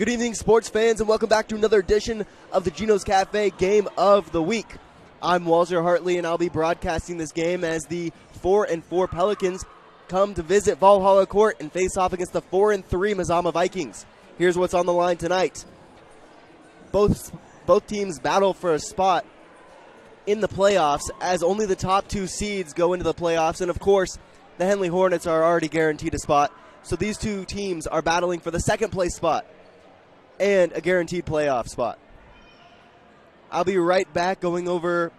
Good evening, sports fans, and welcome back to another edition of the Gino's Cafe Game of the Week. I'm Walter Hartley, and I'll be broadcasting this game as the 4-4 Pelicans come to visit Valhalla Court and face off against the 4-3 Mazama Vikings. Here's what's on the line tonight. Both teams battle for a spot in the playoffs, as only the top two seeds go into the playoffs, and of course, the Henley Hornets are already guaranteed a spot. So these two teams are battling for the second place spot and a guaranteed playoff spot. I'll be right back going over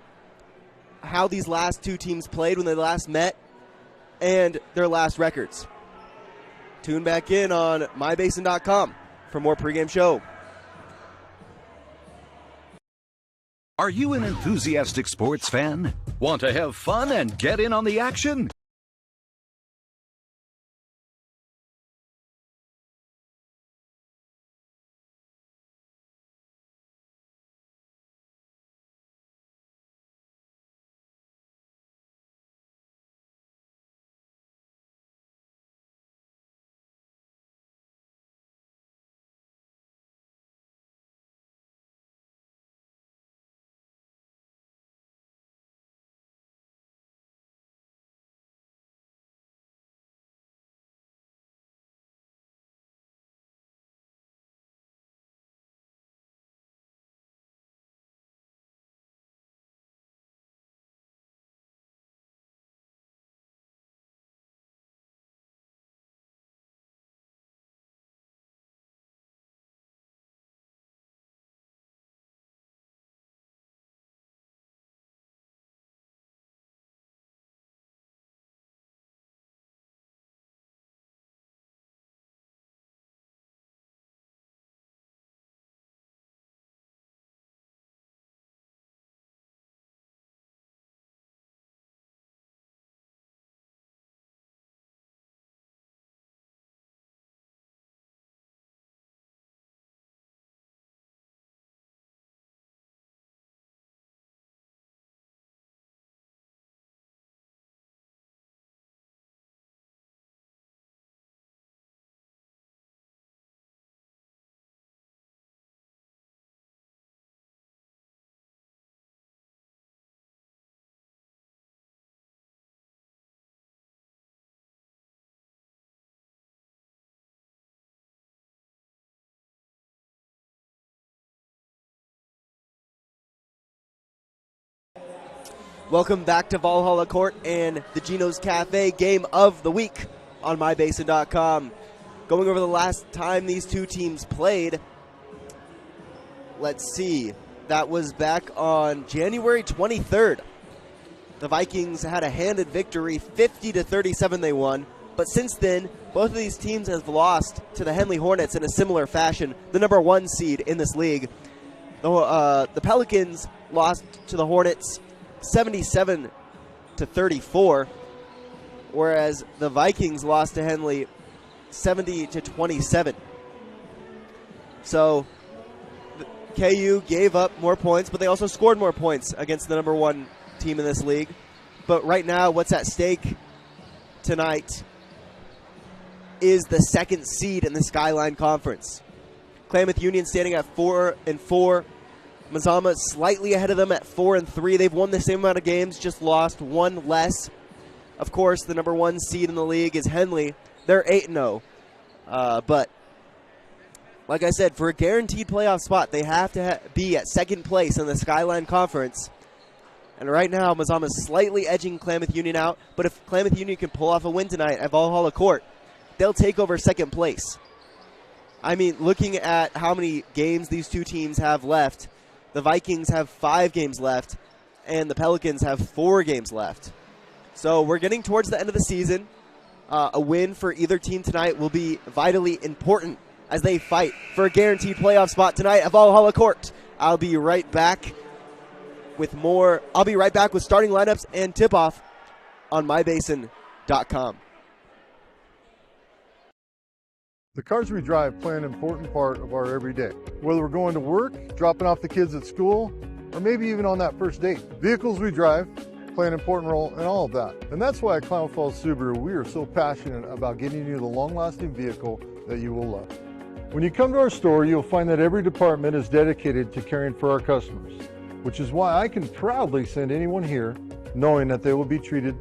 how these last two teams played when they last met and their last records. Tune back in on mybasin.com for more pregame show. Are you an enthusiastic sports fan? Want to have fun and get in on the action? Welcome back to Valhalla Court and the Gino's Cafe Game of the Week on mybasin.com. Going over the last time these two teams played, let's see, that was back on January 23rd. The Vikings had a handed victory, 50-37 they won, but since then, both of these teams have lost to the Henley Hornets in a similar fashion, the number one seed in this league. The Pelicans lost to the Hornets 77-34, whereas the Vikings lost to Henley 70-27. So KU gave up more points, but they also scored more points against the number one team in this league. But right now, what's at stake tonight is the second seed in the Skyline Conference. Klamath Union standing at 4-4. Mazama slightly ahead of them at 4-3. They've won the same amount of games, just lost one less. Of course, the number one seed in the league is Henley. They're 8-0. But like I said, for a guaranteed playoff spot, they have to be at second place in the Skyline Conference. And right now, Mazama is slightly edging Klamath Union out. But if Klamath Union can pull off a win tonight at Valhalla Court, they'll take over second place. I mean, looking at how many games these two teams have left, the Vikings have 5 games left, and the Pelicans have 4 games left. So we're getting towards the end of the season. A win for either team tonight will be vitally important as they fight for a guaranteed playoff spot tonight at Valhalla Court. I'll be right back with more. I'll be right back with starting lineups and tip-off on mybasin.com. The cars we drive play an important part of our everyday. Whether we're going to work, dropping off the kids at school, or maybe even on that first date. Vehicles we drive play an important role in all of that. And that's why at Klamath Falls Subaru, we are so passionate about getting you the long-lasting vehicle that you will love. When you come to our store, you'll find that every department is dedicated to caring for our customers, which is why I can proudly send anyone here knowing that they will be treated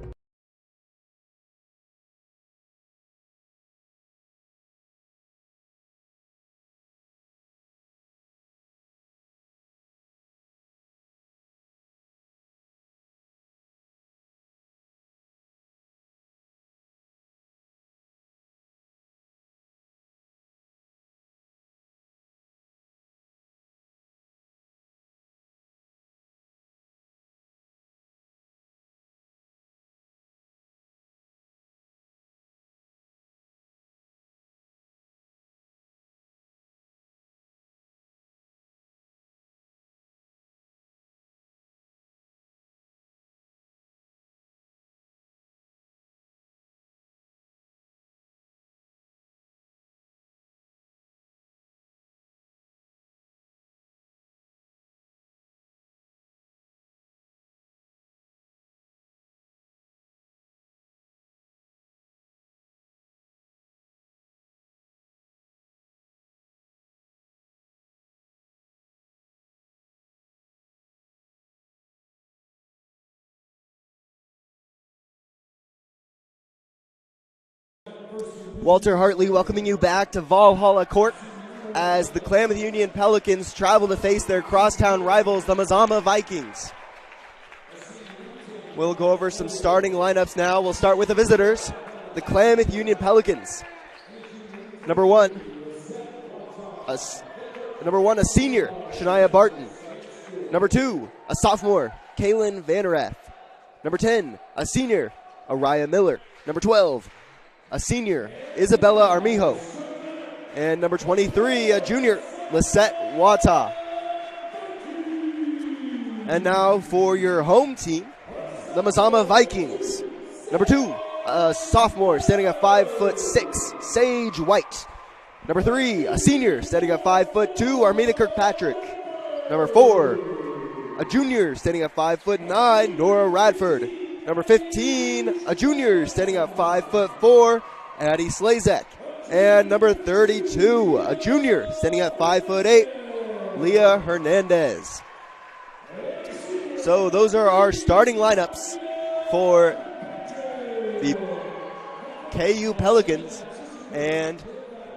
Walter Hartley welcoming you back to Valhalla Court as the Klamath Union Pelicans travel to face their crosstown rivals, the Mazama Vikings. We'll go over some starting lineups now. We'll start with the visitors, the Klamath Union Pelicans. Number one, a senior, Shania Barton. Number 2, a sophomore, Kaylin Vanerath. Number 10, a senior, Araya Miller. Number 12, a senior, Isabella Armijo. And number 23, a junior, Lisette Wata. And now for your home team, the Mazama Vikings. Number 2, a sophomore standing at 5'6", Sage White. Number 3, a senior standing at 5'2", Armida Kirkpatrick. Number 4, a junior standing at 5'9", Nora Radford. Number 15, a junior standing at 5'4", Addie Slazek. And number 32, a junior standing at 5'8", Leah Hernandez. So those are our starting lineups for the KU Pelicans and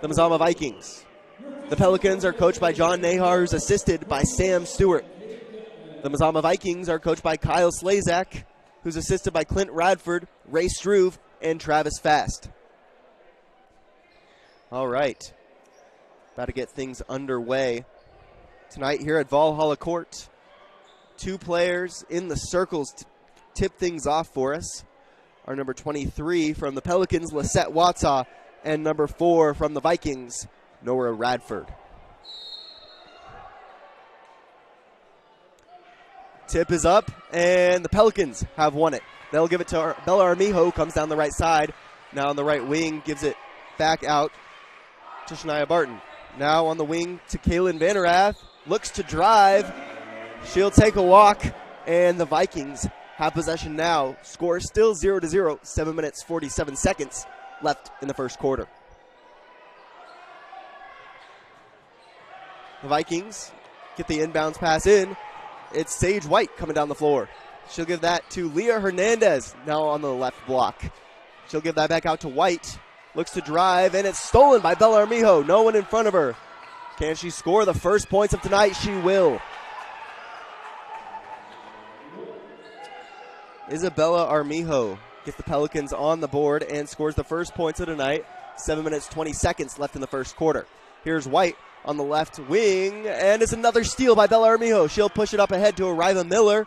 the Mazama Vikings. The Pelicans are coached by John Nahar, who's assisted by Sam Stewart. The Mazama Vikings are coached by Kyle Slazak, who's assisted by Clint Radford, Ray Struve, and Travis Fast. All right. About to get things underway tonight here at Valhalla Court. 2 players in the circles to tip things off for us are number 23 from the Pelicans, Lisette Watsa, and number 4 from the Vikings, Nora Radford. Tip is up, and the Pelicans have won it. They'll give it to Bella Armijo, comes down the right side. Now on the right wing, gives it back out to Shania Barton. Now on the wing to Kaylin Vanerath, looks to drive. She'll take a walk, and the Vikings have possession now. Score still 0-0, 7 minutes, 47 seconds left in the first quarter. The Vikings get the inbounds pass in. It's Sage White coming down the floor. She'll give that to Leah Hernandez, now on the left block. She'll give that back out to White. Looks to drive, and it's stolen by Bella Armijo. No one in front of her. Can she score the first points of tonight? She will. Isabella Armijo gets the Pelicans on the board and scores the first points of the night. 7 minutes, 20 seconds left in the first quarter. Here's White on the left wing, and it's another steal by Bella Armijo. She'll push it up ahead to Araya Miller,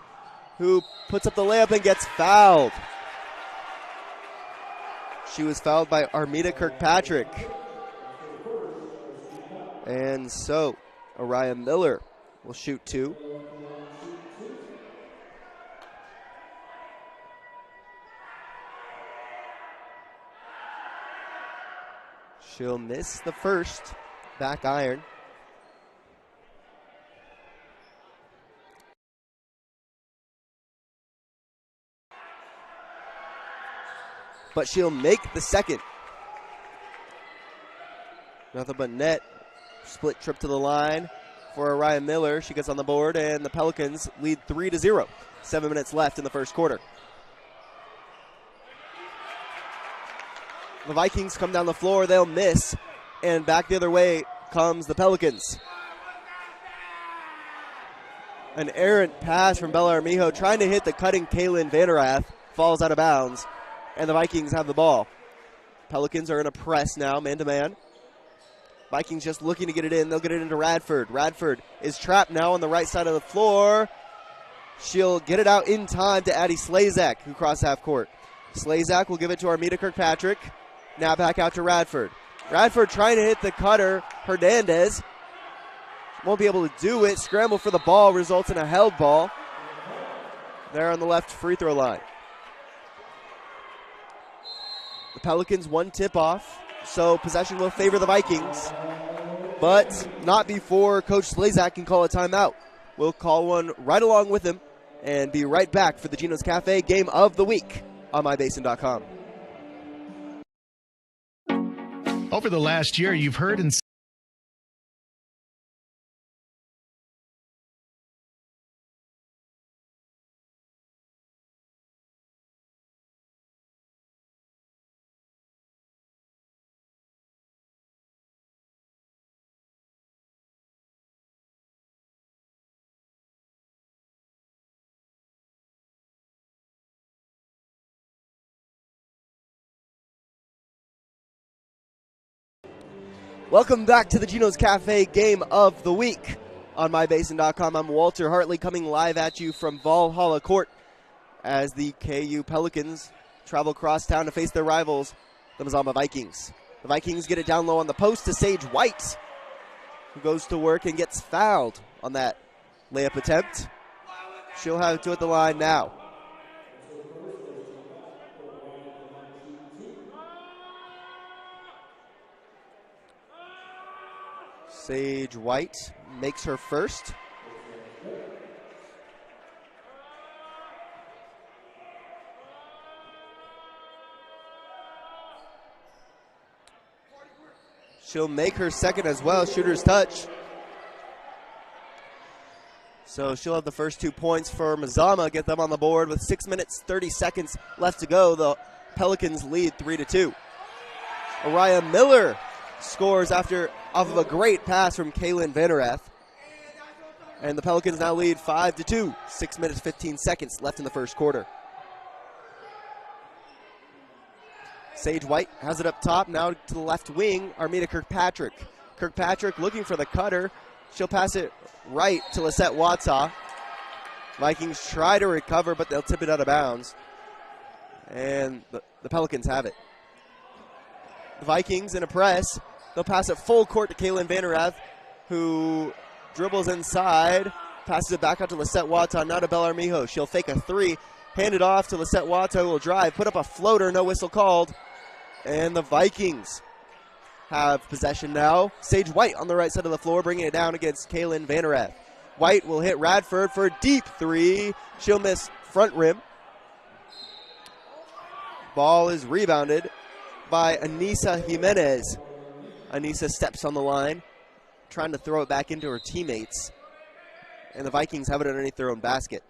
who puts up the layup and gets fouled. She was fouled by Armida Kirkpatrick. And so, Araya Miller will shoot 2. She'll miss the first back iron. But she'll make the second. Nothing but net Split trip to the line for Ryan Miller. She gets on the board, and the Pelicans lead 3-0. 7 minutes left in the first quarter. The Vikings come down the floor. They'll miss, and back the other way comes the Pelicans. An errant pass from Bella Armijo trying to hit the cutting Kaylin Vanderath. Falls out of bounds, and the Vikings have the ball. Pelicans are in a press now, man-to-man. Vikings just looking to get it in. They'll get it into Radford. Radford is trapped now on the right side of the floor. She'll get it out in time to Addie Slazak, who crossed half court. Slazak will give it to Armida Kirkpatrick. Now back out to Radford. Radford trying to hit the cutter. Hernandez won't be able to do it. Scramble for the ball results in a held ball. There on the left free throw line. The Pelicans one tip off, so possession will favor the Vikings, but not before Coach Slazak can call a timeout. We'll call one right along with him and be right back for the Gino's Cafe Game of the Week on MyBasin.com. Over the last year, you've heard and Welcome back to the Gino's Cafe Game of the Week on MyBasin.com. I'm Walter Hartley coming live at you from Valhalla Court as the KU Pelicans travel across town to face their rivals, the Mazama Vikings. The Vikings get it down low on the post to Sage White, who goes to work and gets fouled on that layup attempt. She'll have two at the line now. Sage White makes her first. She'll make her second as well, shooter's touch. So she'll have the first 2 points for Mazama, get them on the board with 6 minutes, 30 seconds left to go. The Pelicans lead 3-2. Araya Miller scores off of a great pass from Kaylin Vanderath. And the Pelicans now lead 5-2. 6 minutes, 15 seconds left in the first quarter. Sage White has it up top, now to the left wing, Armida Kirkpatrick. Kirkpatrick looking for the cutter. She'll pass it right to Lisette Watsaw. Vikings try to recover, but they'll tip it out of bounds. And the Pelicans have it. The Vikings in a press. They'll pass it full court to Kaylin Vanderath, who dribbles inside, passes it back out to Lisette Watsaw, now to Bella Armijo. She'll fake a three, hand it off to Lisette Watsaw, who will drive, put up a floater, no whistle called. And the Vikings have possession now. Sage White on the right side of the floor, bringing it down against Kaylin Vanderath. White will hit Radford for a deep three. She'll miss front rim. Ball is rebounded by Anissa Jimenez. Anissa steps on the line, trying to throw it back into her teammates. And the Vikings have it underneath their own basket.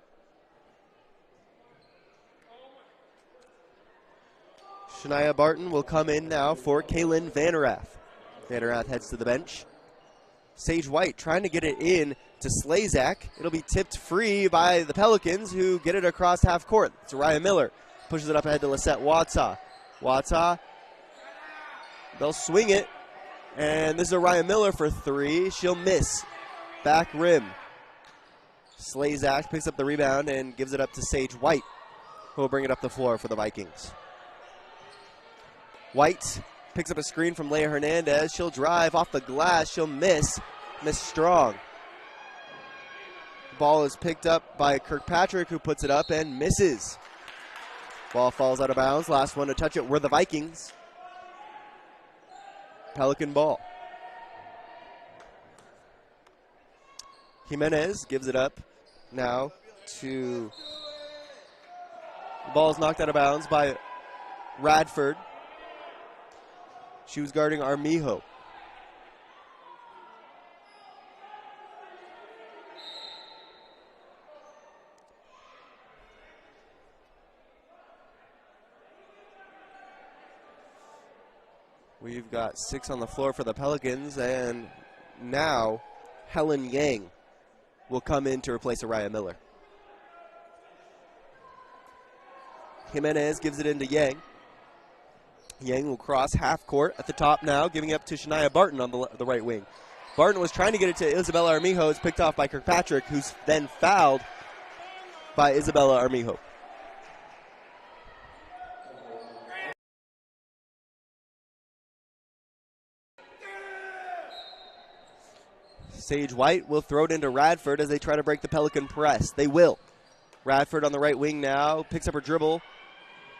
Shania Barton will come in now for Kaylin Vanderath. Vanderath heads to the bench. Sage White trying to get it in to Slazak. It'll be tipped free by the Pelicans, who get it across half court. It's Ryan Miller. Pushes it up ahead to Lisette Watsaw. Watsaw, they'll swing it. And this is Ryan Miller for three. She'll miss. Back rim. Slazak picks up the rebound and gives it up to Sage White, who will bring it up the floor for the Vikings. White picks up a screen from Leia Hernandez. She'll drive off the glass. She'll miss. Miss strong. Ball is picked up by Kirkpatrick, who puts it up and misses. Ball falls out of bounds. Last one to touch it were the Vikings. Pelican ball. Jimenez gives it up now to... The ball is knocked out of bounds by Radford. She was guarding Armijo. We've got 6 on the floor for the Pelicans, and now Helen Yang will come in to replace Araya Miller. Jimenez gives it into Yang. Yang will cross half court at the top now, giving up to Shania Barton on the right wing. Barton was trying to get it to Isabella Armijo. It's picked off by Kirkpatrick, who's then fouled by Isabella Armijo. Sage White will throw it into Radford as they try to break the Pelican press. They will. Radford on the right wing now, picks up her dribble.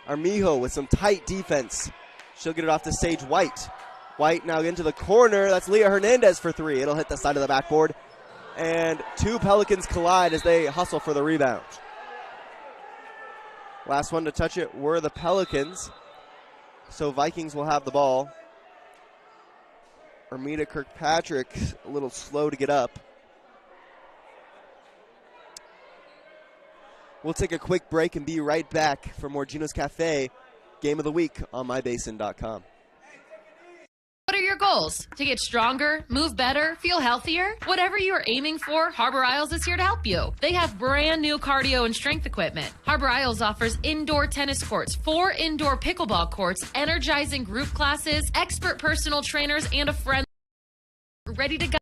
Armijo with some tight defense. She'll get it off to Sage White. White now into the corner. That's Leah Hernandez for 3. It'll hit the side of the backboard. And 2 Pelicans collide as they hustle for the rebound. Last one to touch it were the Pelicans. So Vikings will have the ball. Armida Kirkpatrick a little slow to get up. We'll take a quick break and be right back for more Gino's Cafe Game of the Week on mybasin.com. What are your goals? To get stronger, move better, feel healthier? Whatever you are aiming for, Harbor Isles is here to help you. They have brand new cardio and strength equipment. Harbor Isles offers indoor tennis courts, 4 indoor pickleball courts, energizing group classes, expert personal trainers, and a friend ready to go.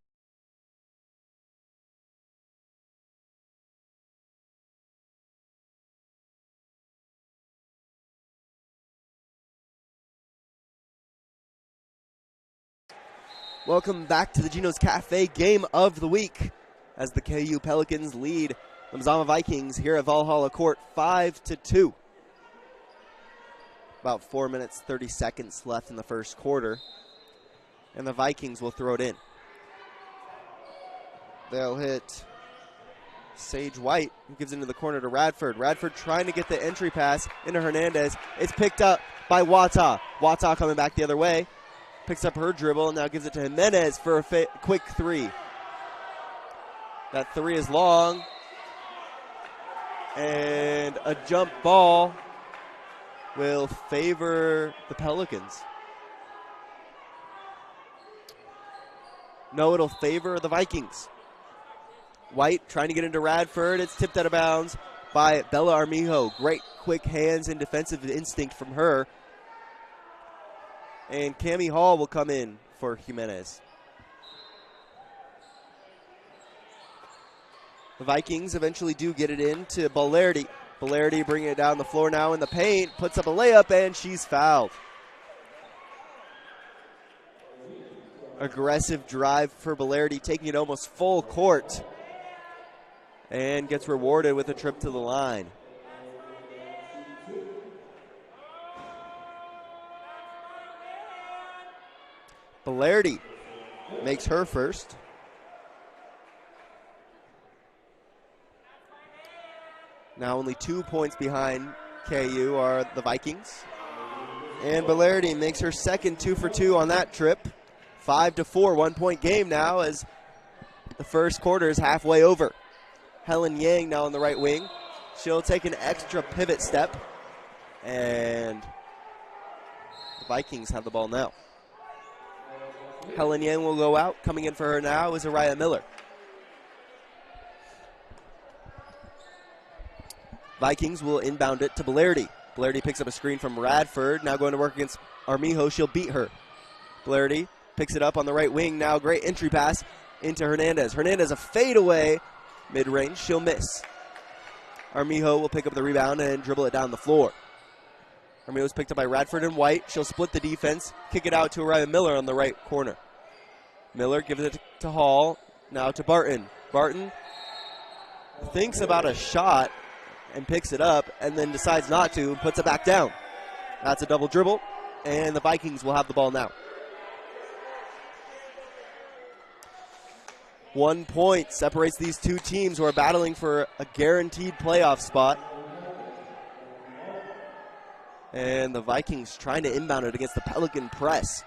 Welcome back to the Gino's Cafe Game of the Week as the KU Pelicans lead the Mazama Vikings here at Valhalla Court 5-2. About 4 minutes, 30 seconds left in the first quarter. And the Vikings will throw it in. They'll hit Sage White, who gives it into the corner to Radford. Radford trying to get the entry pass into Hernandez. It's picked up by Wata. Wata coming back the other way. Picks up her dribble and now gives it to Jimenez for a quick 3. That 3 is long. And a jump ball will favor the Pelicans. No, it'll favor the Vikings. White trying to get into Radford. It's tipped out of bounds by Bella Armijo. Great quick hands and defensive instinct from her. And Cammie Hall will come in for Jimenez. The Vikings eventually do get it in to Balerdi. Balerdi bringing it down the floor now in the paint. Puts up a layup and she's fouled. Aggressive drive for Balerdi, taking it almost full court. And gets rewarded with a trip to the line. Balerdi makes her first. Now only 2 points behind KU are the Vikings. And Balerdi makes her second 2 for 2 on that trip. 5-4, 1 point game now as the first quarter is halfway over. Helen Yang now on the right wing. She'll take an extra pivot step. And the Vikings have the ball now. Helen Yang will go out. Coming in for her now is Araya Miller. Vikings will inbound it to Balerdi. Balerdi picks up a screen from Radford. Now going to work against Armijo. She'll beat her. Balerdi picks it up on the right wing. Now great entry pass into Hernandez. Hernandez a fadeaway. Mid-range. She'll miss. Armijo will pick up the rebound and dribble it down the floor. Armijo's picked up by Radford and White. She'll split the defense, kick it out to Araya Miller on the right corner. Miller gives it to Hall, now to Barton. Barton thinks about a shot and picks it up and then decides not to and puts it back down. That's a double dribble, and the Vikings will have the ball now. 1 point separates these two teams who are battling for a guaranteed playoff spot. And the Vikings trying to inbound it against the Pelican press.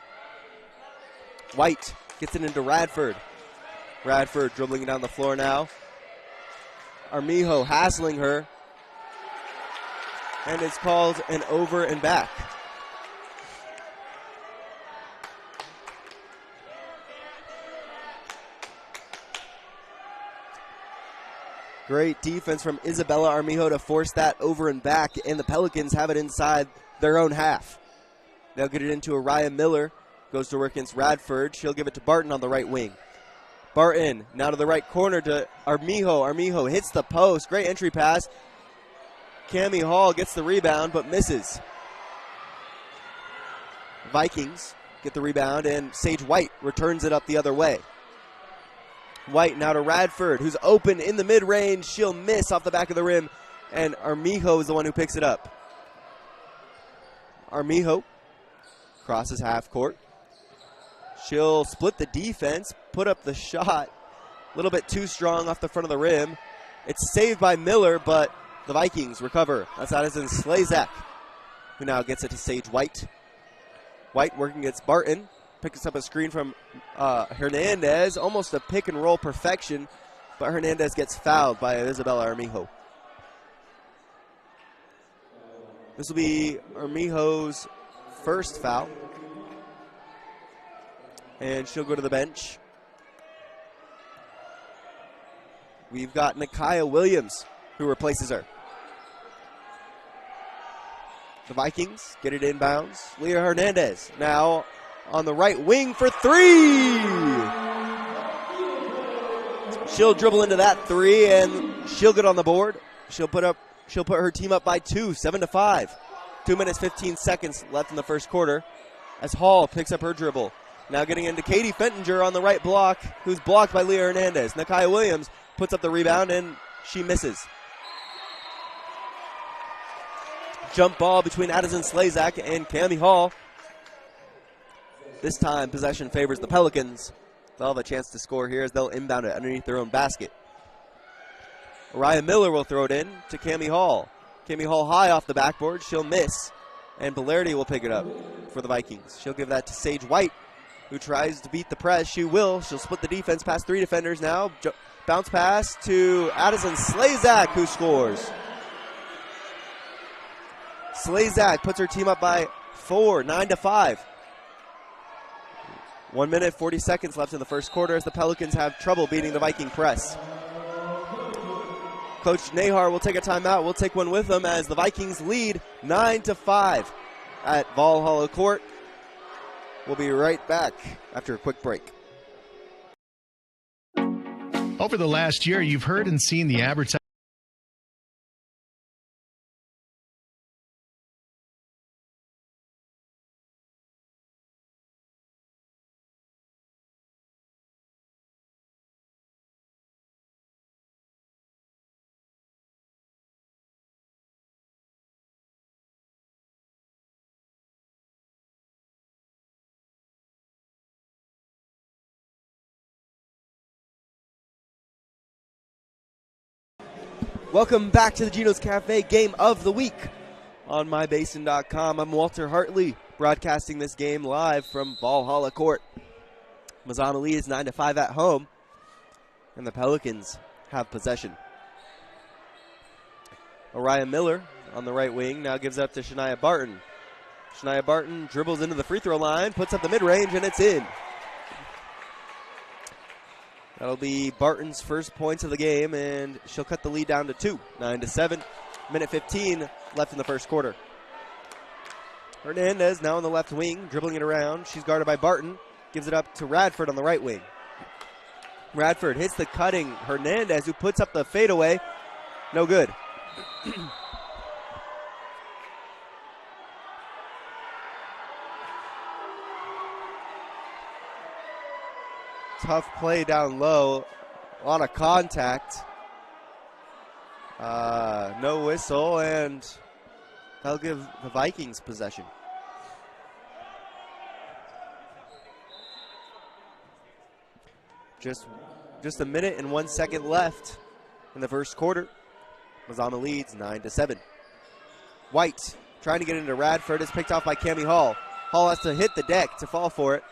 White gets it into Radford. Radford dribbling it down the floor now. Armijo hassling her. And it's called an over and back. Great defense from Isabella Armijo to force that over and back, and the Pelicans have it inside their own half. They'll get it into Araya Miller. Goes to work against Radford. She'll give it to Barton on the right wing. Barton now to the right corner to Armijo. Armijo hits the post. Great entry pass. Cammie Hall gets the rebound but misses. Vikings get the rebound, and Sage White returns it up the other way. White now to Radford, who's open in the mid-range. She'll miss off the back of the rim, and Armijo is the one who picks it up. Armijo crosses half court. She'll split the defense, put up the shot. A little bit too strong off the front of the rim. It's saved by Miller, but the Vikings recover. That's Addison Slazak, who now gets it to Sage White. White working against Barton. Picks up a screen from Hernandez. Almost a pick and roll perfection, but Hernandez gets fouled by Isabella Armijo. This will be Armijo's first foul. And she'll go to the bench. We've got Nakia Williams, who replaces her. The Vikings get it inbounds. Leah Hernandez now on the right wing for three. She'll dribble into that three, and she'll get on the board. She'll put her team up by 2, 7-5. 2 minutes, 15 seconds left in the first quarter as Hall picks up her dribble. Now getting into Katie Fentinger on the right block, who's blocked by Leah Hernandez. Nakia Williams puts up the rebound, and she misses. Jump ball between Addison Slazak and Cammie Hall. This time, possession favors the Pelicans. They'll have a chance to score here as they'll inbound it underneath their own basket. Araya Miller will throw it in to Cammie Hall. Cammie Hall high off the backboard. She'll miss, and Belardi will pick it up for the Vikings. She'll give that to Sage White, who tries to beat the press. She will. She'll split the defense past 3 defenders now. Bounce pass to Addison Slazak, who scores. Slazak puts her team up by 4, 9-5. 1 minute, 40 seconds left in the first quarter as the Pelicans have trouble beating the Viking press. Coach Nahar will take a timeout. We'll take one with them as the Vikings lead 9-5 at Valhalla Court. We'll be right back after a quick break. Over the last year, you've heard and seen the advertising. Welcome back to the Geno's Cafe Game of the Week on mybasin.com. I'm Walter Hartley, broadcasting this game live from Valhalla Court. Mazama leads 9-5 at home, and the Pelicans have possession. Araya Miller on the right wing now gives up to Shania Barton. Shania Barton dribbles into the free throw line, puts up the mid-range, and it's in. That'll be Barton's first points of the game, and she'll cut the lead down to 2, 9-7. Minute 15 left in the first quarter. Hernandez now on the left wing, dribbling it around. She's guarded by Barton. Gives it up to Radford on the right wing. Radford hits the cutting Hernandez, who puts up the fadeaway. No good. Tough play down low. A lot of contact. No whistle, and that'll give the Vikings possession. Just a minute and 1 second left in the first quarter. Mazama leads 9-7. White trying to get into Radford is picked off by Cammie Hall. Hall has to hit the deck to fall for it.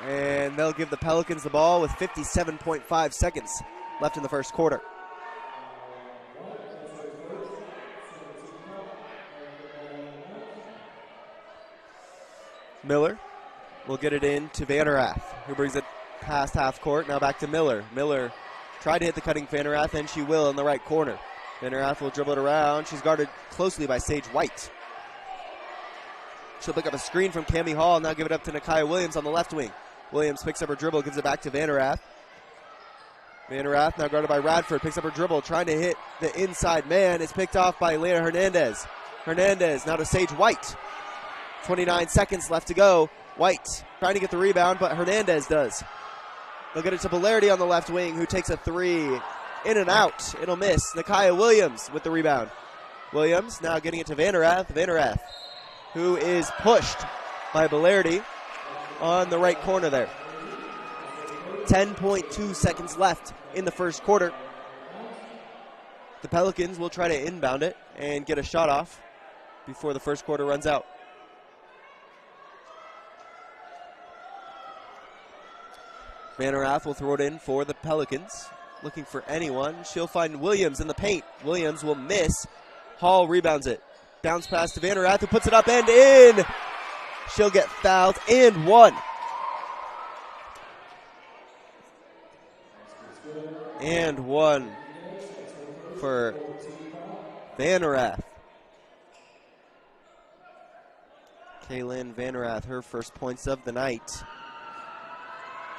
And they'll give the Pelicans the ball with 57.5 seconds left in the first quarter. Miller will get it in to Van Der Ath, who brings it past half court. Now back to Miller. Miller Try to hit the cutting Vanerath, and she will in the right corner. Vanerath will dribble it around. She's guarded closely by Sage White. She'll pick up a screen from Cammie Hall, now give it up to Nakia Williams on the left wing. Williams picks up her dribble, gives it back to Vanerath. Vanerath now guarded by Radford, picks up her dribble, trying to hit the inside man. It's picked off by Elena Hernandez. Hernandez now to Sage White. 29 seconds left to go. White trying to get the rebound, but Hernandez does. They'll get it to Belardi on the left wing, who takes a three. In and out. It'll miss. Nakia Williams with the rebound. Williams now getting it to Vanerath. Vanerath, who is pushed by Belardi on the right corner there. 10.2 seconds left in the first quarter. The Pelicans will try to inbound it and get a shot off before the first quarter runs out. Vanerath will throw it in for the Pelicans. Looking for anyone. She'll find Williams in the paint. Williams will miss. Hall rebounds it. Bounce pass to Vanerath, who puts it up and in. She'll get fouled and one. And one for Vanerath. Kaylin Vanerath, her first points of the night.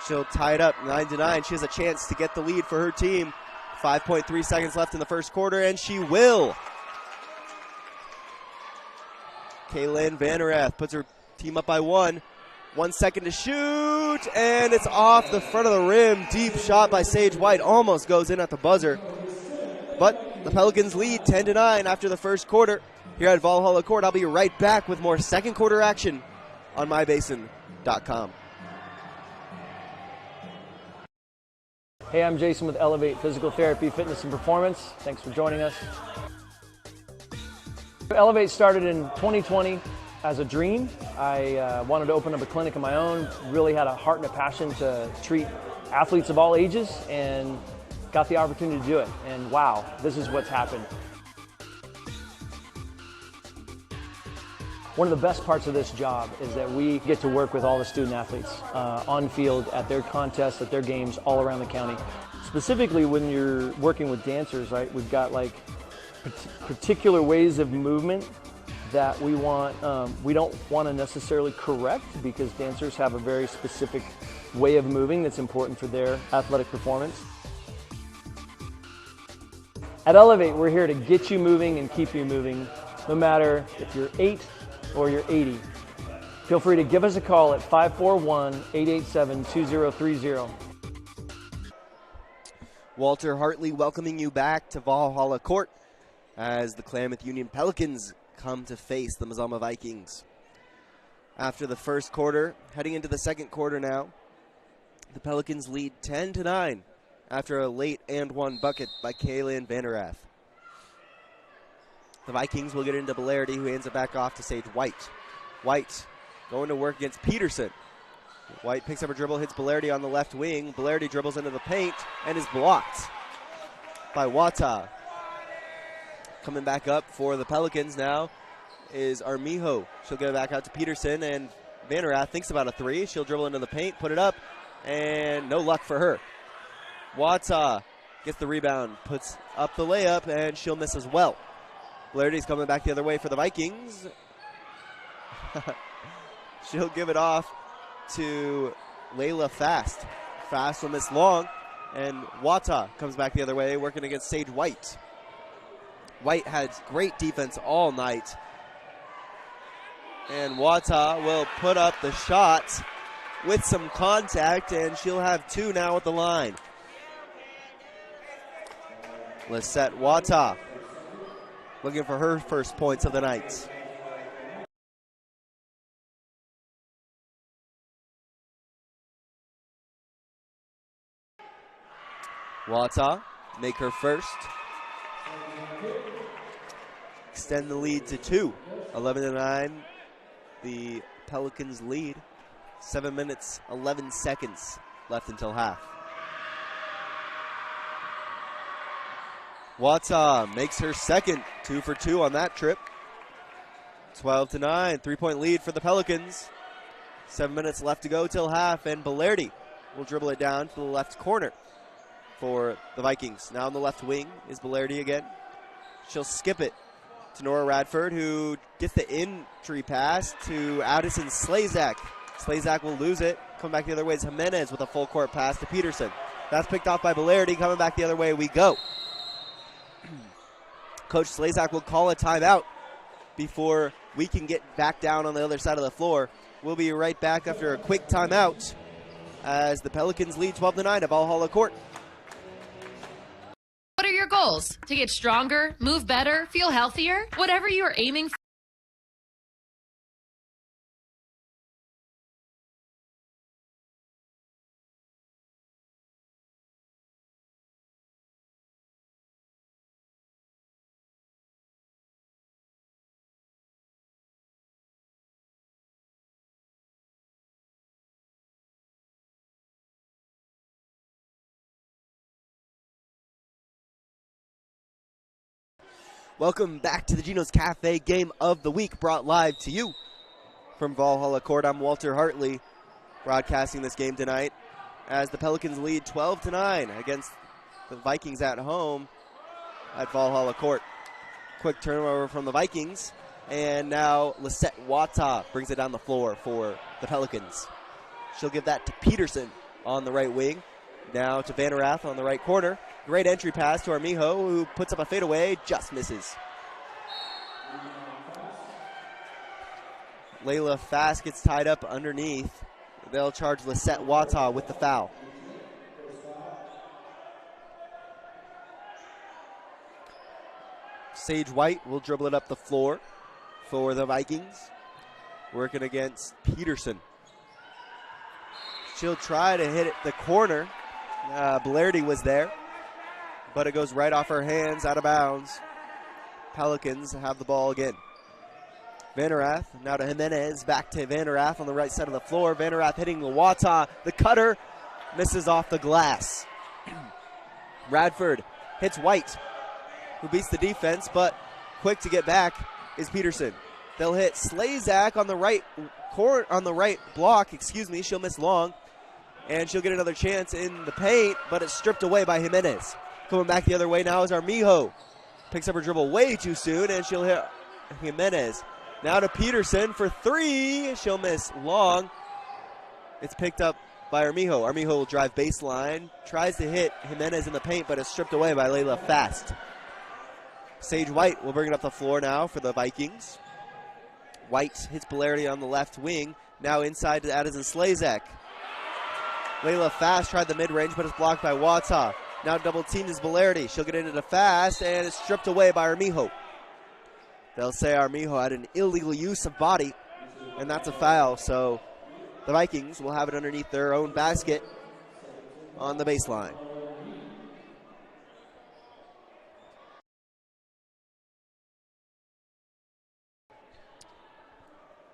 She'll tie it up 9-9. She has a chance to get the lead for her team. 5.3 seconds left in the first quarter, and she will. Kaylin Vanerath puts her team up by 1. 1 second to shoot, and it's off the front of the rim. Deep shot by Sage White. Almost goes in at the buzzer. But the Pelicans lead 10-9 after the first quarter. Here at Valhalla Court, I'll be right back with more second quarter action on mybasin.com. Hey, I'm Jason with Elevate Physical Therapy, Fitness, and Performance. Thanks for joining us. Elevate started in 2020 as a dream. I wanted to open up a clinic of my own, really had a heart and a passion to treat athletes of all ages, and got the opportunity to do it. And wow, this is what's happened. One of the best parts of this job is that we get to work with all the student athletes on field, at their contests, at their games, all around the county. Specifically when you're working with dancers, right? We've got like particular ways of movement that we want, we don't want to necessarily correct, because dancers have a very specific way of moving that's important for their athletic performance. At Elevate, we're here to get you moving and keep you moving, no matter if you're 8 or you're 80. Feel free to give us a call at 541-887-2030. Walter Hartley welcoming you back to Valhalla Court as the Klamath Union Pelicans come to face the Mazama Vikings. After the first quarter, heading into the second quarter now, the Pelicans lead 10-9 after a late and one bucket by Kaylin Vanerath. The Vikings will get into Belardi, who hands it back off to Sage White. White going to work against Peterson. White picks up a dribble, hits Belardi on the left wing. Belardi dribbles into the paint and is blocked by Wata. Coming back up for the Pelicans now is Armijo. She'll get it back out to Peterson, and Vanerath thinks about a three. She'll dribble into the paint, put it up, and no luck for her. Wata gets the rebound, puts up the layup, and she'll miss as well. Belardi's coming back the other way for the Vikings. She'll give it off to Layla Fast. Fast will miss long, and Wata comes back the other way, working against Sage White. White had great defense all night, and Wata will put up the shot with some contact, and she'll have two now at the line. Lisette Wata looking for her first points of the night. Wata make her first. Extend the lead to 2. 11-9. The Pelicans lead. 7 minutes, 11 seconds left until half. Wata makes her second. 2 for 2 on that trip. 12-9. 3-point lead for the Pelicans. 7 minutes left to go till half, and Belardi will dribble it down to the left corner. for the Vikings. Now on the left wing is Belardi again. She'll skip it to Nora Radford, who gets the entry pass to Addison Slazak. Slazak will lose it. Coming back the other way is Jimenez with a full court pass to Peterson. That's picked off by Belardi. Coming back the other way we go. Coach Slazak will call a timeout before we can get back down on the other side of the floor. We'll be right back after a quick timeout as the Pelicans lead 12-9 at Valhalla Court. What are your goals? To get stronger, move better, feel healthier? Whatever you are aiming for. Welcome back to the Geno's Cafe Game of the Week, brought live to you from Valhalla Court. I'm Walter Hartley, broadcasting this game tonight as the Pelicans lead 12-9 against the Vikings at home at Valhalla Court. Quick turnover from the Vikings, and now Lisette Wata brings it down the floor for the Pelicans. She'll give that to Peterson on the right wing. Now to Vanerath on the right corner. Great entry pass to Armijo, who puts up a fadeaway, just misses. Layla Fast gets tied up underneath. They'll charge Lisette Wata with the foul. Sage White will dribble it up the floor for the Vikings, working against Peterson. She'll try to hit it the corner. Belardi was there, but it goes right off her hands, out of bounds. Pelicans have the ball again. Vanerath now to Jimenez, back to Vanerath on the right side of the floor. Vanerath hitting Wata, the cutter, misses off the glass. Radford hits White, who beats the defense, but quick to get back is Peterson. They'll hit Slazak on the right block. She'll miss long, and she'll get another chance in the paint, but it's stripped away by Jimenez. Coming back the other way now is Armijo. Picks up her dribble way too soon, and she'll hit Jimenez. Now to Peterson for three. She'll miss long. It's picked up by Armijo. Armijo will drive baseline, tries to hit Jimenez in the paint, but it's stripped away by Layla Fast. Sage White will bring it up the floor now for the Vikings. White hits Belardi on the left wing. Now inside to Addison Slazak. Layla Fast tried the mid-range, but it's blocked by Wata. Now double teamed is Belardi. She'll get into the Fast, and it's stripped away by Armijo. They'll say Armijo had an illegal use of body, and that's a foul. So the Vikings will have it underneath their own basket on the baseline.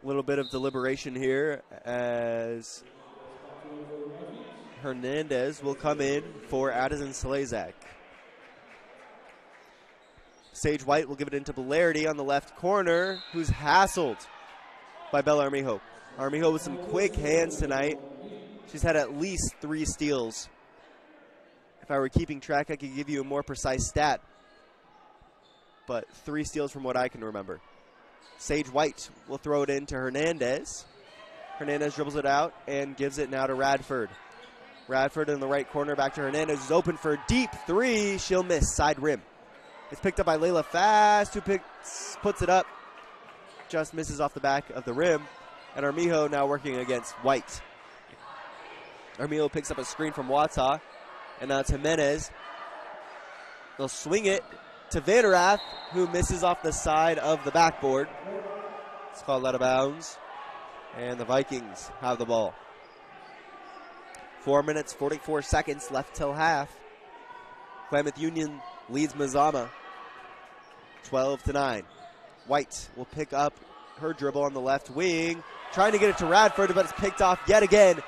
A little bit of deliberation here as Hernandez will come in for Addison Slazak. Sage White will give it into Belardi on the left corner, who's hassled by Bella Armijo. Armijo with some quick hands tonight. She's had at least 3 steals. If I were keeping track, I could give you a more precise stat, but 3 steals from what I can remember. Sage White will throw it in to Hernandez. Hernandez dribbles it out and gives it now to Radford. Radford in the right corner, back to Hernandez, who's open for a deep 3. She'll miss, side rim. It's picked up by Layla Fast, who puts it up, just misses off the back of the rim. And Armijo now working against White. Armijo picks up a screen from Wata, and now it's Jimenez. They'll swing it to Vanerath, who misses off the side of the backboard. It's called out of bounds, and the Vikings have the ball. 4 minutes, 44 seconds left till half. Klamath Union leads Mazama 12-9. White will pick up her dribble on the left wing, trying to get it to Radford, but it's picked off yet again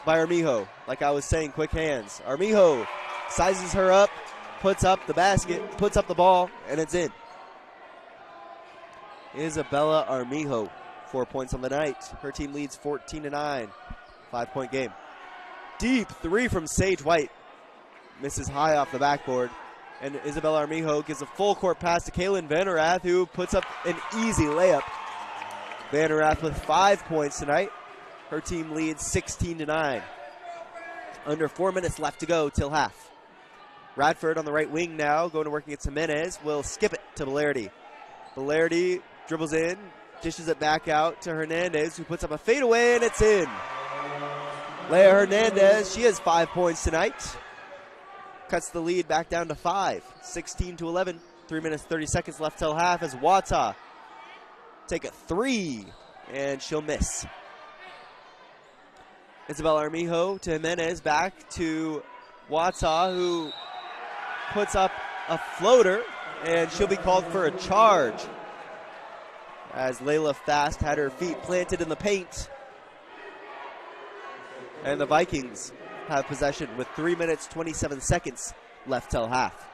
by Armijo. Like I was saying, quick hands. Armijo sizes her up, puts up the basket, puts up the ball, and it's in. Isabella Armijo, 4 points on the night. Her team leads 14-9. 5-point game. Deep 3 from Sage White. misses high off the backboard. And Isabella Armijo gives a full court pass to Kaylin Vanerath, who puts up an easy layup. Vanerath with 5 points tonight. Her team leads 16-9. Under 4 minutes left to go till half. Radford on the right wing now, going to work against Jimenez. Will skip it to Belardi. Belardi dribbles in, dishes it back out to Hernandez, who puts up a fadeaway, and it's in. Leah Hernandez, she has 5 points tonight. Cuts the lead back down to 5. 16-11. 3 minutes, 30 seconds left till half as Wata take a 3, and she'll miss. Isabel Armijo to Jimenez, back to Wata, who puts up a floater, and she'll be called for a charge as Layla Fast had her feet planted in the paint. And the Vikings have possession with 3 minutes, 27 seconds left till half.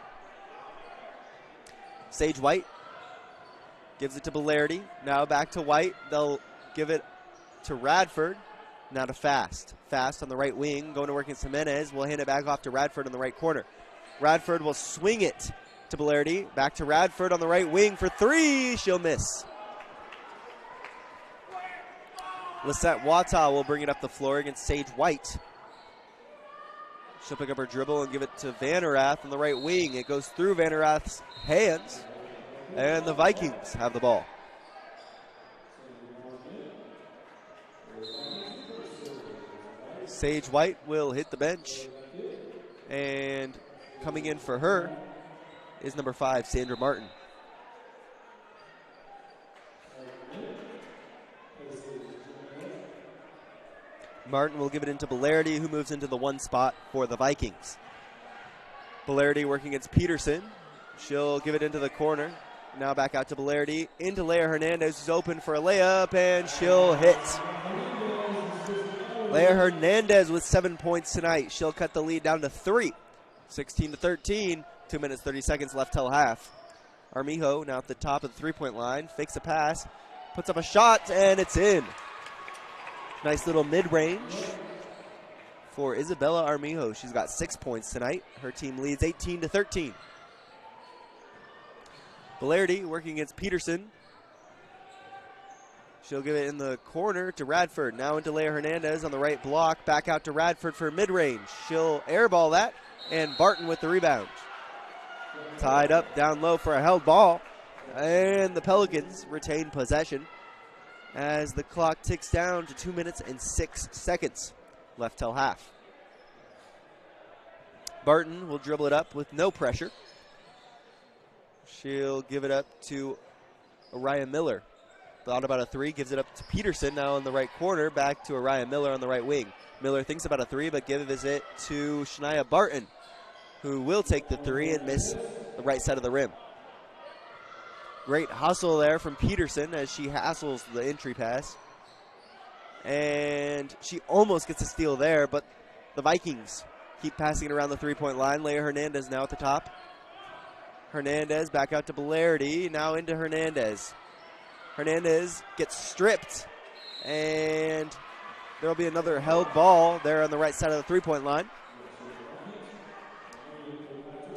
Sage White gives it to Belardi. Now back to White. They'll give it to Radford. Now to Fast. Fast on the right wing, going to work against Jimenez. We'll hand it back off to Radford in the right corner. Radford will swing it to Belardi. Back to Radford on the right wing for 3. She'll miss. Lisette Wata will bring it up the floor against Sage White. She'll pick up her dribble and give it to Vanerath on the right wing. It goes through Vanerath's hands, and the Vikings have the ball. Sage White will hit the bench, and coming in for her is number 5, Sandra Martin. Martin will give it into Belardi, who moves into the 1 spot for the Vikings. Belardi working against Peterson. She'll give it into the corner. Now back out to Belardi. Into Leah Hernandez, who's open for a layup, and she'll hit. Leah Hernandez with 7 points tonight. She'll cut the lead down to 3. 16-13. 2 minutes, 30 seconds left till half. Armijo now at the top of the three-point line. Fakes a pass. Puts up a shot, and it's in. Nice little mid-range for Isabella Armijo. She's got 6 points tonight. Her team leads 18-13. Belardi working against Peterson. She'll give it in the corner to Radford. Now into Leah Hernandez on the right block. Back out to Radford for mid-range. She'll airball that, and Barton with the rebound. Tied up down low for a held ball, and the Pelicans retain possession as the clock ticks down to 2 minutes and 6 seconds left till half. Barton will dribble it up with no pressure. She'll give it up to Araya Miller. Thought about a 3, gives it up to Peterson now in the right corner, back to Araya Miller on the right wing. Miller thinks about a 3, but gives it to Shania Barton, who will take the 3 and miss the right side of the rim. Great hustle there from Peterson as she hassles the entry pass. And she almost gets a steal there, but the Vikings keep passing it around the three-point line. Leah Hernandez now at the top. Hernandez back out to Belardi, now into Hernandez. Hernandez gets stripped, and there will be another held ball there on the right side of the three-point line.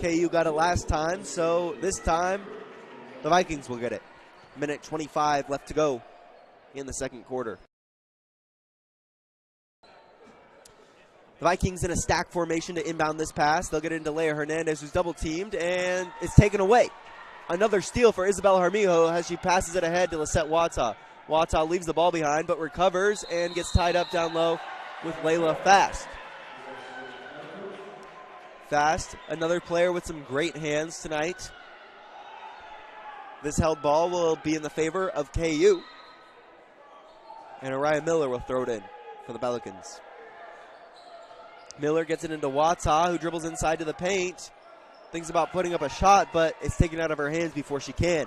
KU got it last time, so this time the Vikings will get it. Minute 25 left to go in the second quarter. The Vikings in a stack formation to inbound this pass. They'll get into Leah Hernandez, who's double teamed, and it's taken away. Another steal for Isabella Armijo as she passes it ahead to Lisette Wata. Wata leaves the ball behind but recovers and gets tied up down low with Layla Fast. Fast, another player with some great hands tonight. This held ball will be in the favor of KU. And Araya Miller will throw it in for the Pelicans. Miller gets it into Wata, who dribbles inside to the paint. Thinks about putting up a shot, but it's taken out of her hands before she can.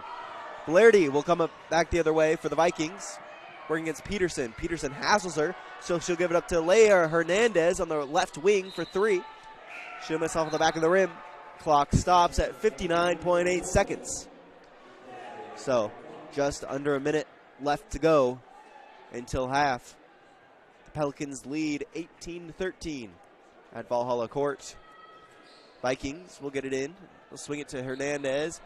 Belardi will come up back the other way for the Vikings. Working against Peterson. Peterson hassles her, so she'll give it up to Leah Hernandez on the left wing for 3. She'll miss off the back of the rim. Clock stops at 59.8 seconds. So, just under a minute left to go until half. The Pelicans lead 18-13 at Valhalla Court. Vikings will get it in. They'll swing it to Hernandez.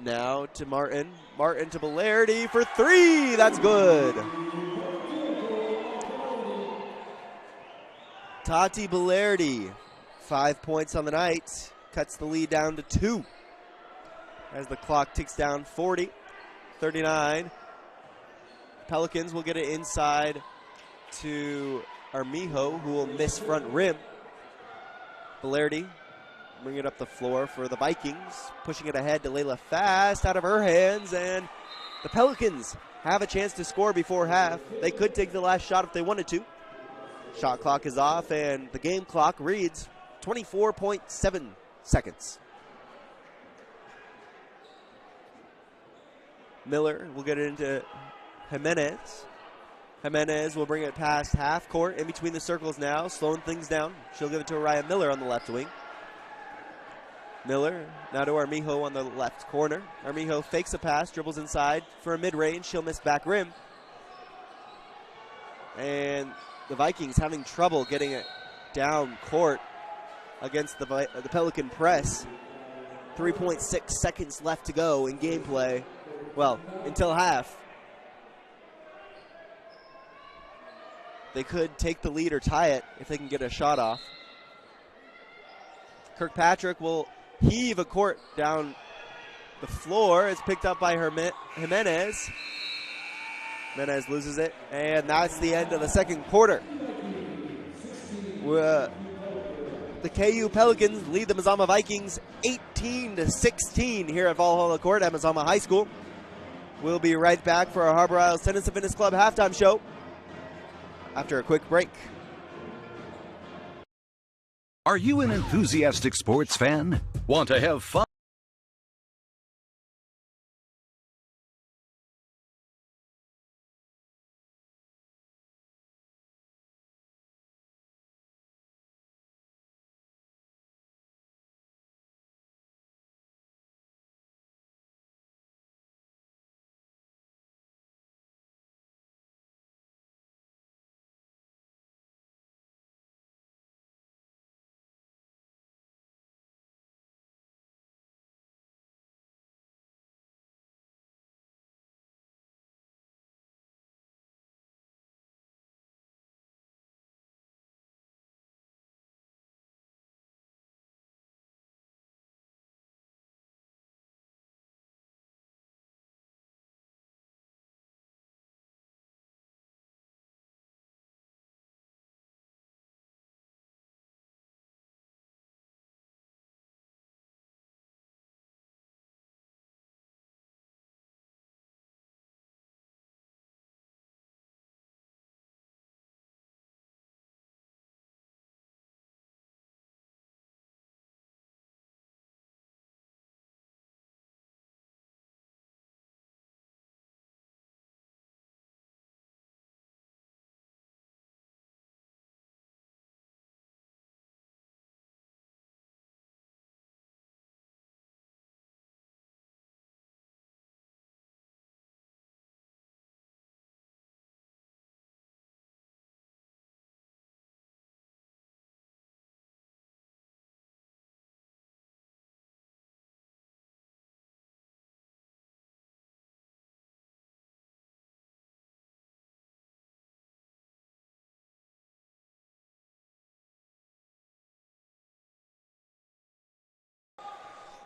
Now to Martin. Martin to Belardi for 3. That's good. Tati Belardi, 5 points on the night. Cuts the lead down to 2. As the clock ticks down 40, 39. Pelicans will get it inside to Armijo, who will miss front rim. Belardi bring it up the floor for the Vikings, pushing it ahead to Layla Fast, out of her hands, and the Pelicans have a chance to score before half. They could take the last shot if they wanted to. Shot clock is off, and the game clock reads 24.7 seconds. Miller will get it into Jimenez. Jimenez will bring it past half court, in between the circles now, slowing things down. She'll give it to Araya Miller on the left wing. Miller now to Armijo on the left corner. Armijo fakes a pass, dribbles inside for a mid-range. She'll miss back rim. And the Vikings having trouble getting it down court against the Pelican press. 3.6 seconds left to go in gameplay. Well, until half. They could take the lead or tie it if they can get a shot off. Kirkpatrick will heave a court down the floor. It's picked up by Jimenez. Jimenez loses it, and that's the end of the second quarter. The KU Pelicans lead the Mazama Vikings 18-16 here at Valhalla Court at Mazama High School. We'll be right back for our Harbor Isles Tennis and Fitness Club halftime show after a quick break. Are you an enthusiastic sports fan? Want to have fun?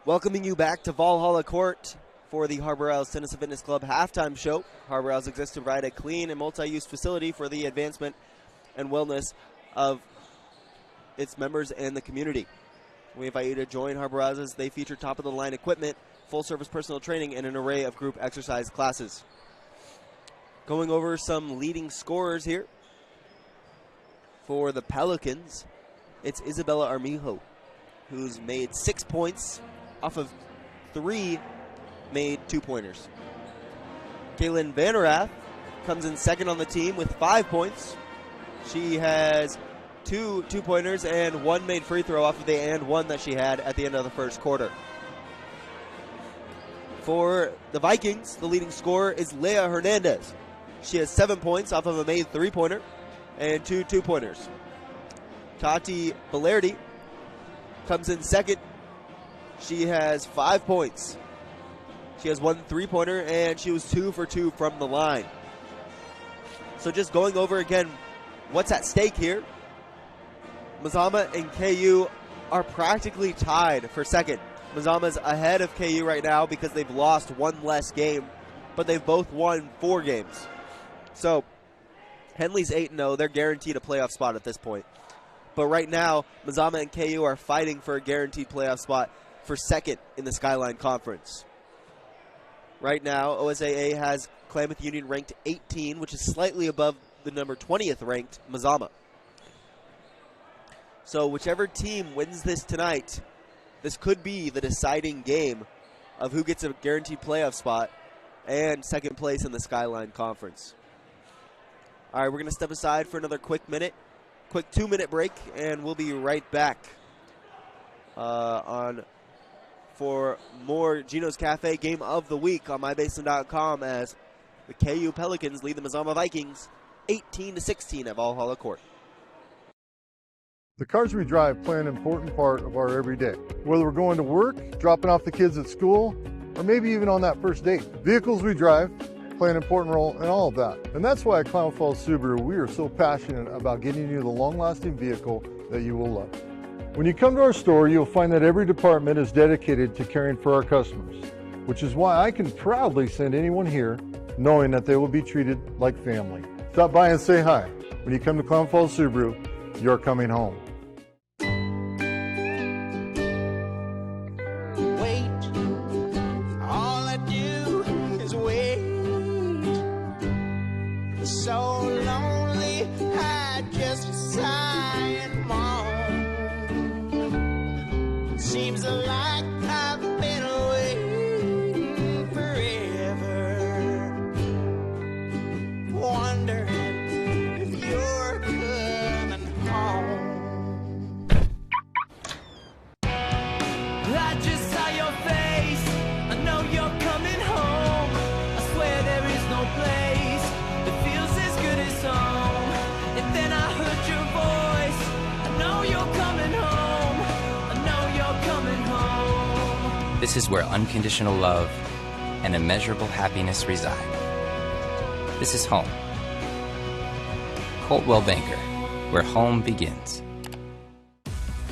Welcoming you back to Valhalla Court for the Harbor Isles Tennis and Fitness Club halftime show. Harbor Isles exists to provide a clean and multi-use facility for the advancement and wellness of its members and the community. We invite you to join Harbor Isles as they feature top-of-the-line equipment, full-service personal training, and an array of group exercise classes. Going over some leading scorers here for the Pelicans, it's Isabella Armijo, who's made 6 points off of 3 made 2-pointers. Kaylin Vanerath comes in second on the team with 5 points. She has 2 2-pointers and 1 made free throw off of the and 1 that she had at the end of the first quarter. For the Vikings, the leading scorer is Leah Hernandez. She has 7 points off of a made 3-pointer and 2 2-pointers. Tati Belardi comes in second. She has 5 points. She has 1 3-pointer, and she was 2 for 2 from the line. So just going over again what's at stake here. Mazama and KU are practically tied for second. Mazama's ahead of KU right now because they've lost 1 less game, but they've both won 4 games. So Henley's 8-0. They're guaranteed a playoff spot at this point. But right now, Mazama and KU are fighting for a guaranteed playoff spot for second in the Skyline Conference. Right now, OSAA has Klamath Union ranked 18, which is slightly above the number 20th ranked Mazama. So whichever team wins this tonight, this could be the deciding game of who gets a guaranteed playoff spot and second place in the Skyline Conference. All right, we're going to step aside for another quick 2-minute break, and we'll be right back for more Gino's Cafe Game of the Week on MyBasin.com as the KU Pelicans lead the Mazama Vikings 18-16 at Valhalla Court. The cars we drive play an important part of our everyday. Whether we're going to work, dropping off the kids at school, or maybe even on that first date. Vehicles we drive play an important role in all of that. And that's why at Klamath Falls Subaru, we are so passionate about getting you the long-lasting vehicle that you will love. When you come to our store, you'll find that every department is dedicated to caring for our customers, which is why I can proudly send anyone here knowing that they will be treated like family. Stop by and say hi. When you come to Klamath Falls Subaru, you're coming home. This is where unconditional love and immeasurable happiness reside. This is home. Coltwell Banker, where home begins.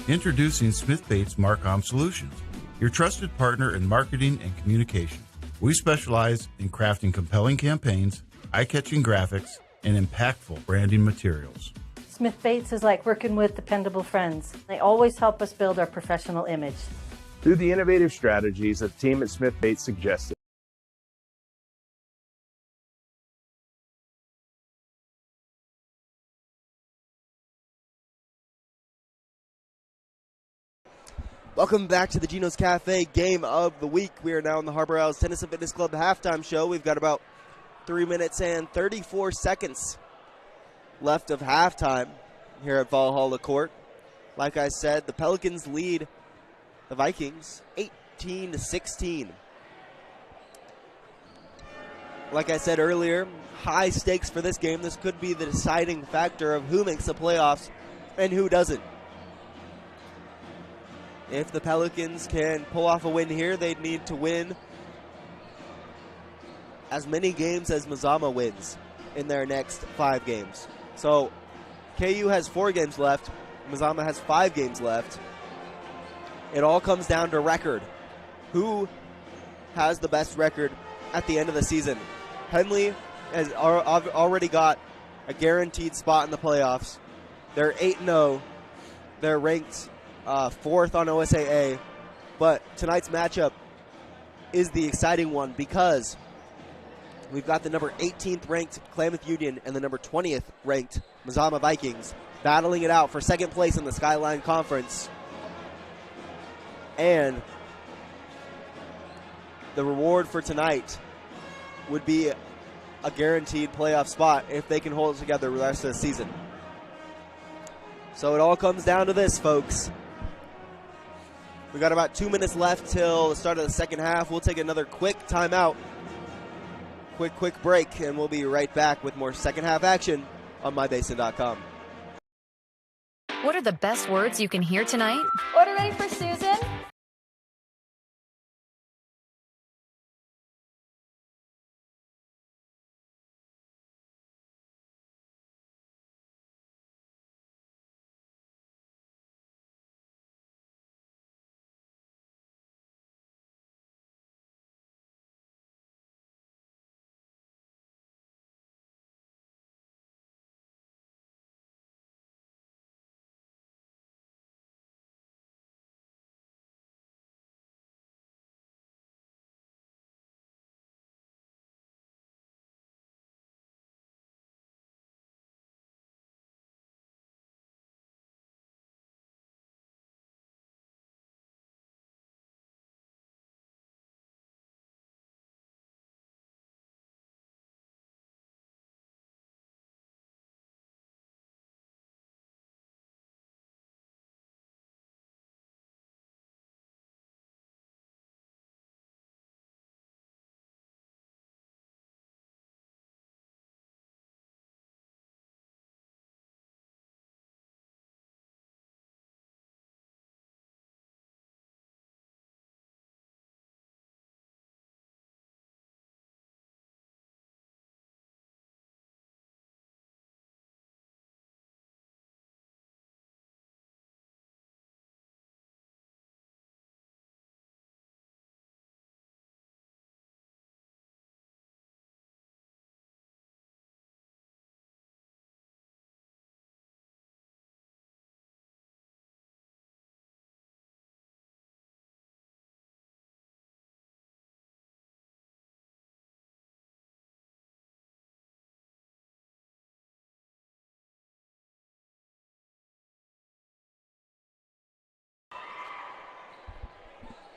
Introducing Smith Bates Marcom Solutions, your trusted partner in marketing and communication. We specialize in crafting compelling campaigns, eye-catching graphics, and impactful branding materials. Smith Bates is like working with dependable friends. They always help us build our professional image. Through the innovative strategies that the team at Smith Bates suggested. Welcome back to the Gino's Cafe Game of the Week. We are now in the Harbor Isles Tennis and Fitness Club halftime show. We've got about 3 minutes and 34 seconds left of halftime here at Valhalla Court. Like I said, the Pelicans lead the Vikings 18-16. Like I said earlier, high stakes for this game. This could be the deciding factor of who makes the playoffs and who doesn't. If the Pelicans can pull off a win here, they'd need to win as many games as Mazama wins in their next 5 games. So KU has 4 games left. Mazama has 5 games left. It all comes down to record. Who has the best record at the end of the season? Henley has already got a guaranteed spot in the playoffs. They're 8-0. They're ranked 4th on OSAA. But tonight's matchup is the exciting one because we've got the number 18th ranked Klamath Union and the number 20th ranked Mazama Vikings battling it out for second place in the Skyline Conference. And the reward for tonight would be a guaranteed playoff spot if they can hold it together the rest of the season. So it all comes down to this, folks. We've got about 2 minutes left till the start of the second half. We'll take another quick timeout, quick break, and we'll be right back with more second half action on MyBasin.com. What are the best words you can hear tonight? Order ready for Susan?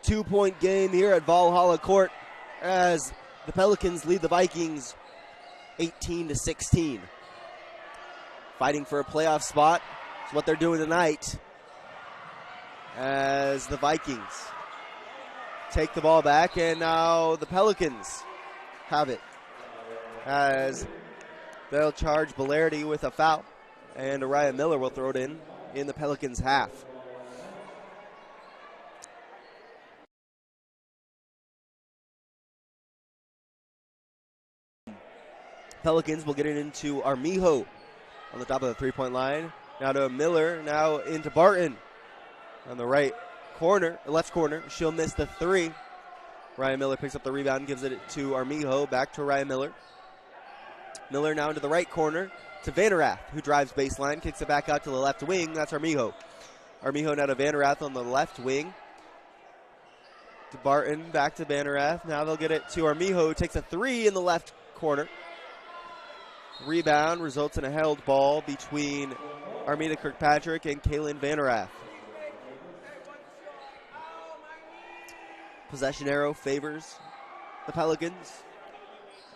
Two-point game here at Valhalla Court as the Pelicans lead the Vikings 18-16. Fighting for a playoff spot is what they're doing tonight as the Vikings take the ball back, and now the Pelicans have it as they'll charge Bellardi with a foul, and Uriah Miller will throw it in the Pelicans' half. Pelicans will get it into Armijo on the top of the three-point line. Now to Miller, now into Barton on the right corner, left corner. She'll miss the three. Ryan Miller picks up the rebound and gives it to Armijo. Back to Ryan Miller. Miller now into the right corner to Vanerath, who drives baseline, kicks it back out to the left wing. That's Armijo. Armijo now to Vanerath on the left wing. To Barton, back to Vanerath. Now they'll get it to Armijo, who takes a three in the left corner. Rebound results in a held ball between Armida Kirkpatrick and Kaylin Vanerath. Possession arrow favors the Pelicans.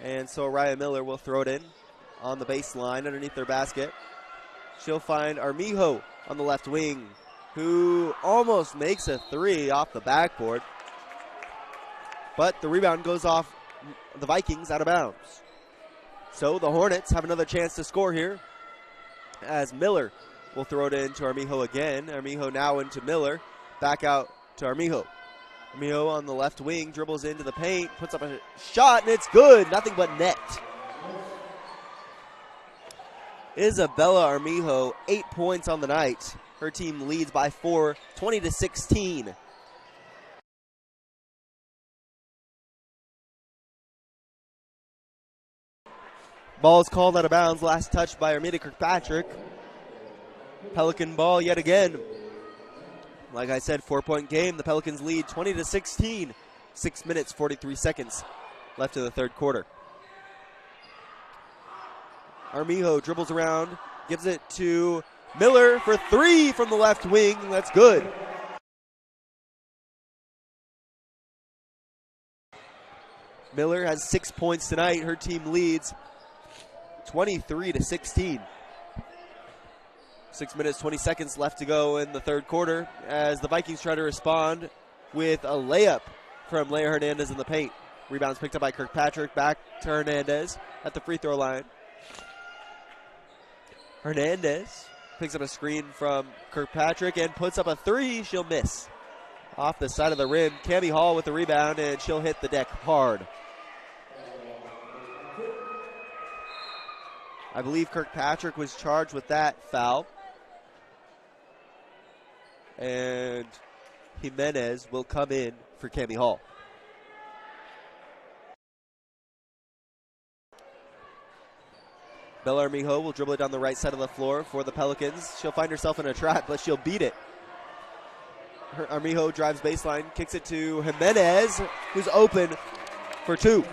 And so Ryan Miller will throw it in on the baseline underneath their basket. She'll find Armijo on the left wing, who almost makes a three off the backboard. But the rebound goes off the Vikings out of bounds. So the Hornets have another chance to score here as Miller will throw it in to Armijo again. Armijo now into Miller. Back out to Armijo. Armijo on the left wing dribbles into the paint, puts up a shot, and it's good. Nothing but net. Isabella Armijo, 8 points on the night. Her team leads by 4, 20-16. Ball is called out of bounds. Last touch by Armida Kirkpatrick. Pelican ball yet again. Like I said, 4-point game. The Pelicans lead 20-16. 6 minutes, 43 seconds left in the third quarter. Armijo dribbles around, gives it to Miller for three from the left wing. That's good. Miller has 6 points tonight. Her team leads 23-16. 6 minutes, 20 seconds left to go in the third quarter as the Vikings try to respond with a layup from Leia Hernandez in the paint. Rebounds picked up by Kirkpatrick. Back to Hernandez at the free throw line. Hernandez picks up a screen from Kirkpatrick and puts up a three. She'll miss. Off the side of the rim, Cammie Hall with the rebound, and she'll hit the deck hard. I believe Kirkpatrick was charged with that foul. And Jimenez will come in for Cammie Hall. Bella Armijo will dribble it down the right side of the floor for the Pelicans. She'll find herself in a trap, but she'll beat it. Armijo drives baseline, kicks it to Jimenez, who's open for two.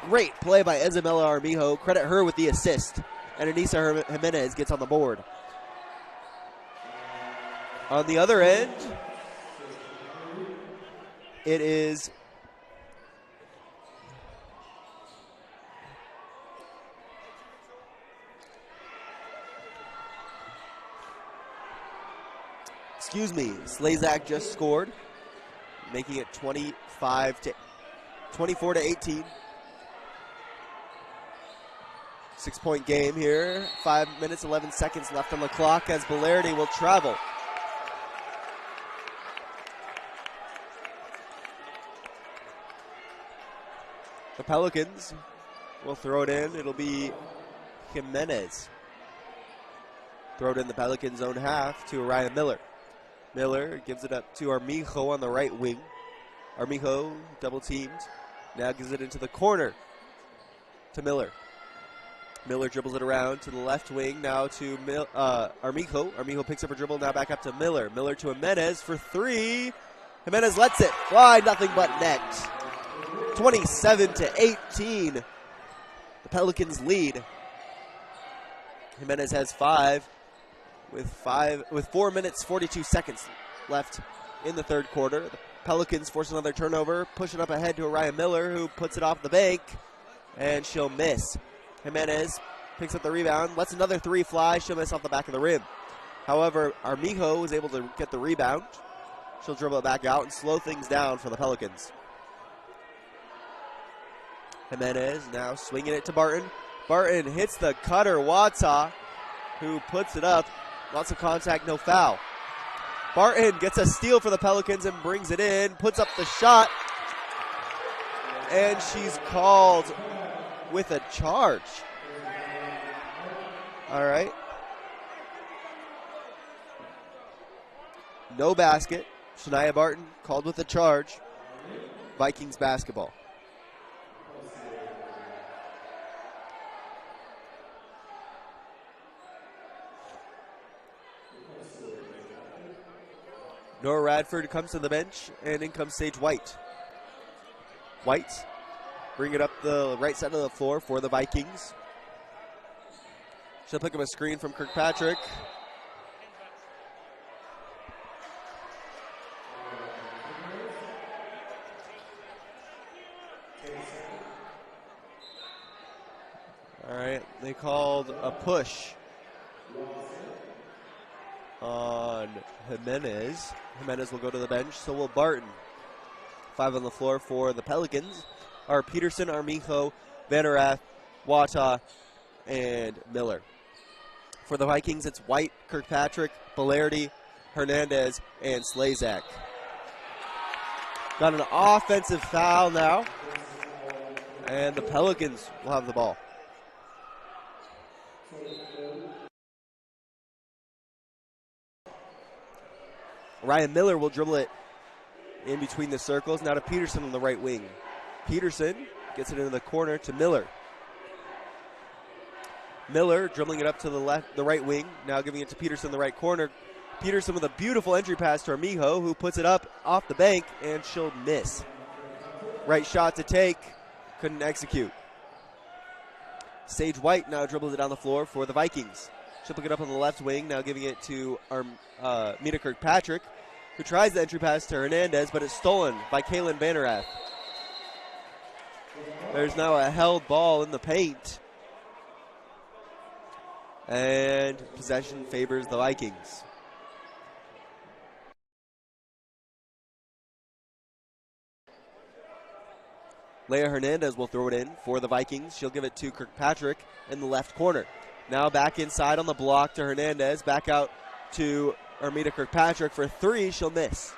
Great play by Isabella Armijo. Credit her with the assist. And Anissa Jimenez gets on the board. On the other end, it is Slazak just scored, making it 24 to 18. 6-point game here. 5 minutes, 11 seconds left on the clock as Belardi will travel. The Pelicans will throw it in. It'll be Jimenez. Throw it in the Pelicans' own half to Ryan Miller. Miller gives it up to Armijo on the right wing. Armijo double teamed. Now gives it into the corner to Miller. Miller dribbles it around to the left wing. Now to Armijo. Armijo picks up a dribble. Now back up to Miller. Miller to Jimenez for three. Jimenez lets it fly. Nothing but net. 27 to 18. The Pelicans lead. Jimenez has five with 4 minutes, 42 seconds left in the third quarter. The Pelicans force another turnover, push it up ahead to Ryan Miller, who puts it off the bank, and she'll miss. Jimenez picks up the rebound, lets another three fly. She'll miss off the back of the rim. However, Armijo is able to get the rebound. She'll dribble it back out and slow things down for the Pelicans. Jimenez now swinging it to Barton. Barton hits the cutter, Wata, who puts it up. Lots of contact, no foul. Barton gets a steal for the Pelicans and brings it in, puts up the shot, and she's called with a charge. All right. No basket. Shania Barton called with a charge. Vikings basketball. Nora Radford comes to the bench, and in comes Sage White. White bring it up the right side of the floor for the Vikings. She'll pick up a screen from Kirkpatrick. All right, they called a push on Jimenez. Jimenez will go to the bench, so will Barton. 5 on the floor for the Pelicans are Peterson, Armijo, Vanerath, Wata, and Miller. For the Vikings, it's White, Kirkpatrick, Belardi, Hernandez, and Slazak. Got an offensive foul now, and the Pelicans will have the ball. Ryan Miller will dribble it in between the circles. Now to Peterson on the right wing. Peterson gets it into the corner to Miller. Miller dribbling it up to the right wing. Now giving it to Peterson in the right corner. Peterson with a beautiful entry pass to Armijo, who puts it up off the bank, and she'll miss. Right shot to take. Couldn't execute. Sage White now dribbles it down the floor for the Vikings. She'll pick it up on the left wing, now giving it to Mina Kirkpatrick, who tries the entry pass to Hernandez, but it's stolen by Kaylin Vanerath. There's now a held ball in the paint, and possession favors the Vikings. Leah Hernandez will throw it in for the Vikings. She'll give it to Kirkpatrick in the left corner. Now back inside on the block to Hernandez. Back out to Armida Kirkpatrick for three. She'll miss.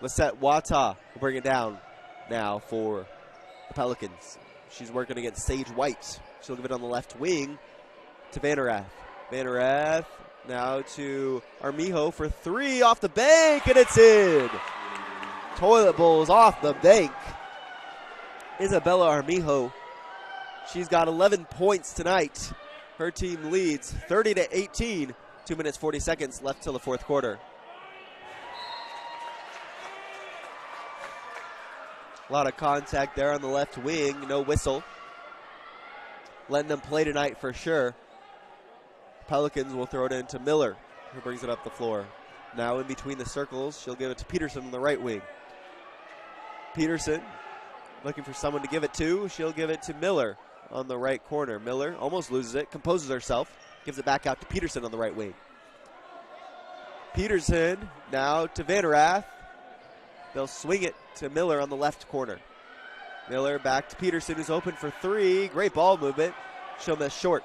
Lisette Wata will bring it down now for the Pelicans. She's working against Sage White. She'll give it on the left wing to Vanerath. Vanerath now to Armijo for three off the bank, and it's in. Toilet bowls off the bank. Isabella Armijo. She's got 11 points tonight. Her team leads 30-18. 2 minutes, 40 seconds left till the fourth quarter. A lot of contact there on the left wing. No whistle. Letting them play tonight for sure. Pelicans will throw it into Miller, who brings it up the floor. Now in between the circles, she'll give it to Peterson on the right wing. Peterson looking for someone to give it to. She'll give it to Miller on the right corner. Miller almost loses it, composes herself, gives it back out to Peterson on the right wing. Peterson now to Vanerath. They'll swing it to Miller on the left corner. Miller back to Peterson, who's open for three. Great ball movement. She'll miss short.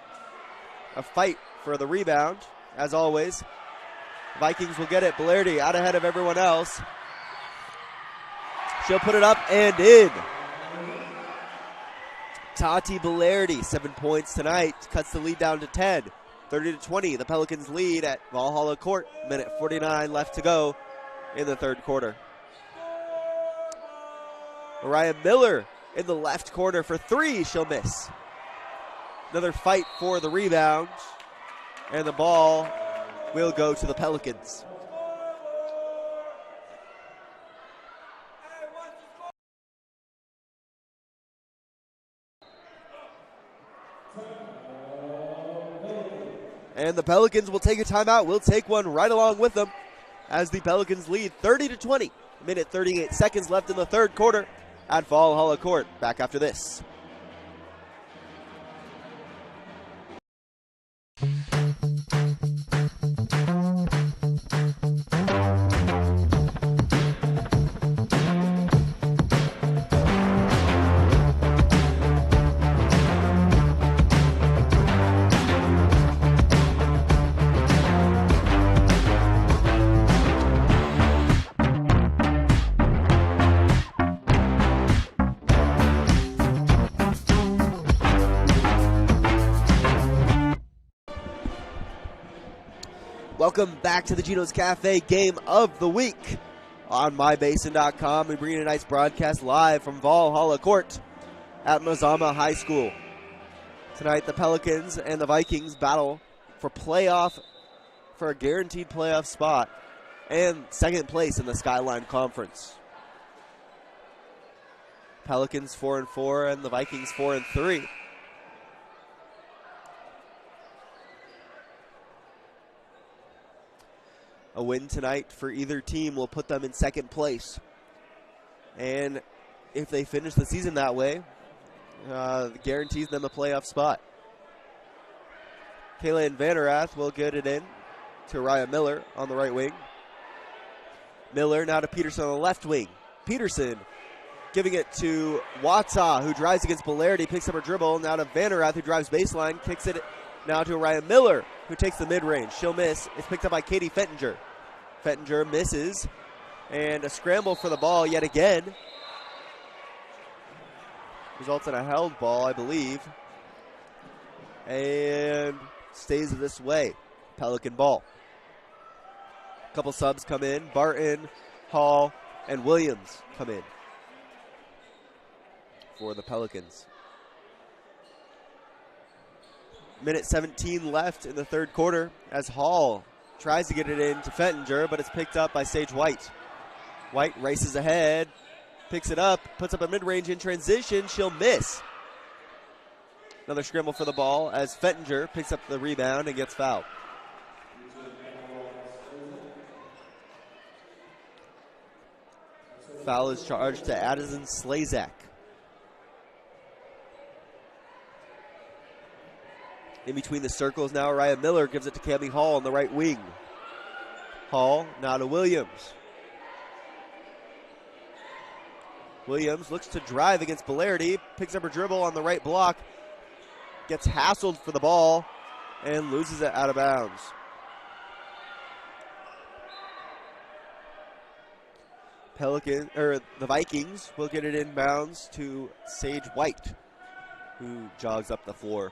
A fight for the rebound, as always. Vikings will get it. Belardi out ahead of everyone else. She'll put it up and in. Tati Belardi, 7 points tonight, cuts the lead down to 10. 30-20, the Pelicans lead at Valhalla Court. Minute 49 left to go in the third quarter. Mariah Miller in the left corner for three. She'll miss. Another fight for the rebound. And the ball will go to the Pelicans. And the Pelicans will take a timeout. We'll take one right along with them as the Pelicans lead 30-20. Minute 38 seconds left in the third quarter at Valhalla Court. Back after this. Welcome back to the Geno's Cafe Game of the Week on MyBasin.com. We bring you tonight's broadcast live from Valhalla Court at Mazama High School. Tonight, the Pelicans and the Vikings battle for a guaranteed playoff spot and second place in the Skyline Conference. Pelicans 4-4 and the Vikings 4-3. A win tonight for either team will put them in second place. And if they finish the season that way, guarantees them a playoff spot. Kaylin Vanerath will get it in to Raya Miller on the right wing. Miller now to Peterson on the left wing. Peterson giving it to Wata, who drives against Belardi, picks up her dribble. Now to Vanerath, who drives baseline, kicks it now to Raya Miller, who takes the mid-range. She'll miss. It's picked up by Katie Fettinger. Fettinger misses, and a scramble for the ball yet again. Results in a held ball, I believe. And stays this way. Pelican ball. A couple subs come in. Barton, Hall, and Williams come in for the Pelicans. Minute 17 left in the third quarter as Hall tries to get it in to Fettinger, but it's picked up by Sage White. White races ahead, picks it up, puts up a mid-range in transition. She'll miss. Another scramble for the ball as Fettinger picks up the rebound and gets fouled. Foul is charged to Addison Slazak. In between the circles now, Raya Miller gives it to Cammie Hall on the right wing. Hall now to Williams. Williams looks to drive against Belardi, picks up her dribble on the right block, gets hassled for the ball and loses it out of bounds. The Vikings will get it inbounds to Sage White, who jogs up the floor.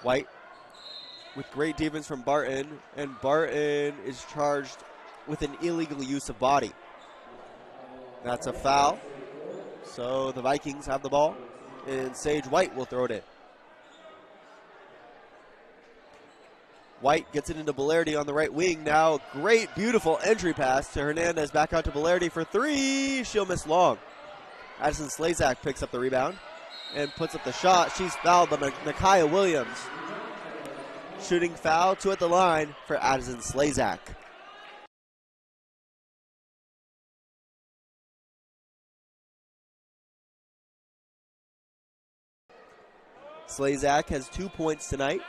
White with great defense from Barton, and Barton is charged with an illegal use of body. That's a foul. So the Vikings have the ball, and Sage White will throw it in. White gets it into Belardi on the right wing. Now, great, beautiful entry pass to Hernandez. Back out to Belardi for three. She'll miss long. Addison Slazak picks up the rebound and puts up the shot. She's fouled by Nakia Williams. Shooting foul, 2 at the line for Addison Slazak. Slazak has 2 points tonight.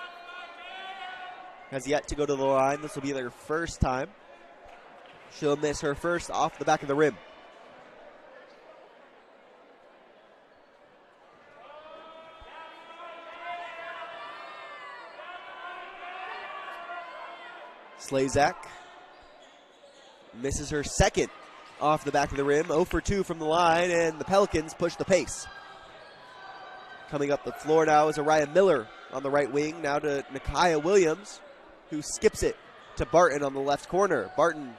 Has yet to go to the line. This will be their first time. She'll miss her first off the back of the rim. Slazak misses her second off the back of the rim. 0 for 2 from the line, and the Pelicans push the pace. Coming up the floor now is Araya Miller on the right wing. Now to Nakia Williams, who skips it to Barton on the left corner. Barton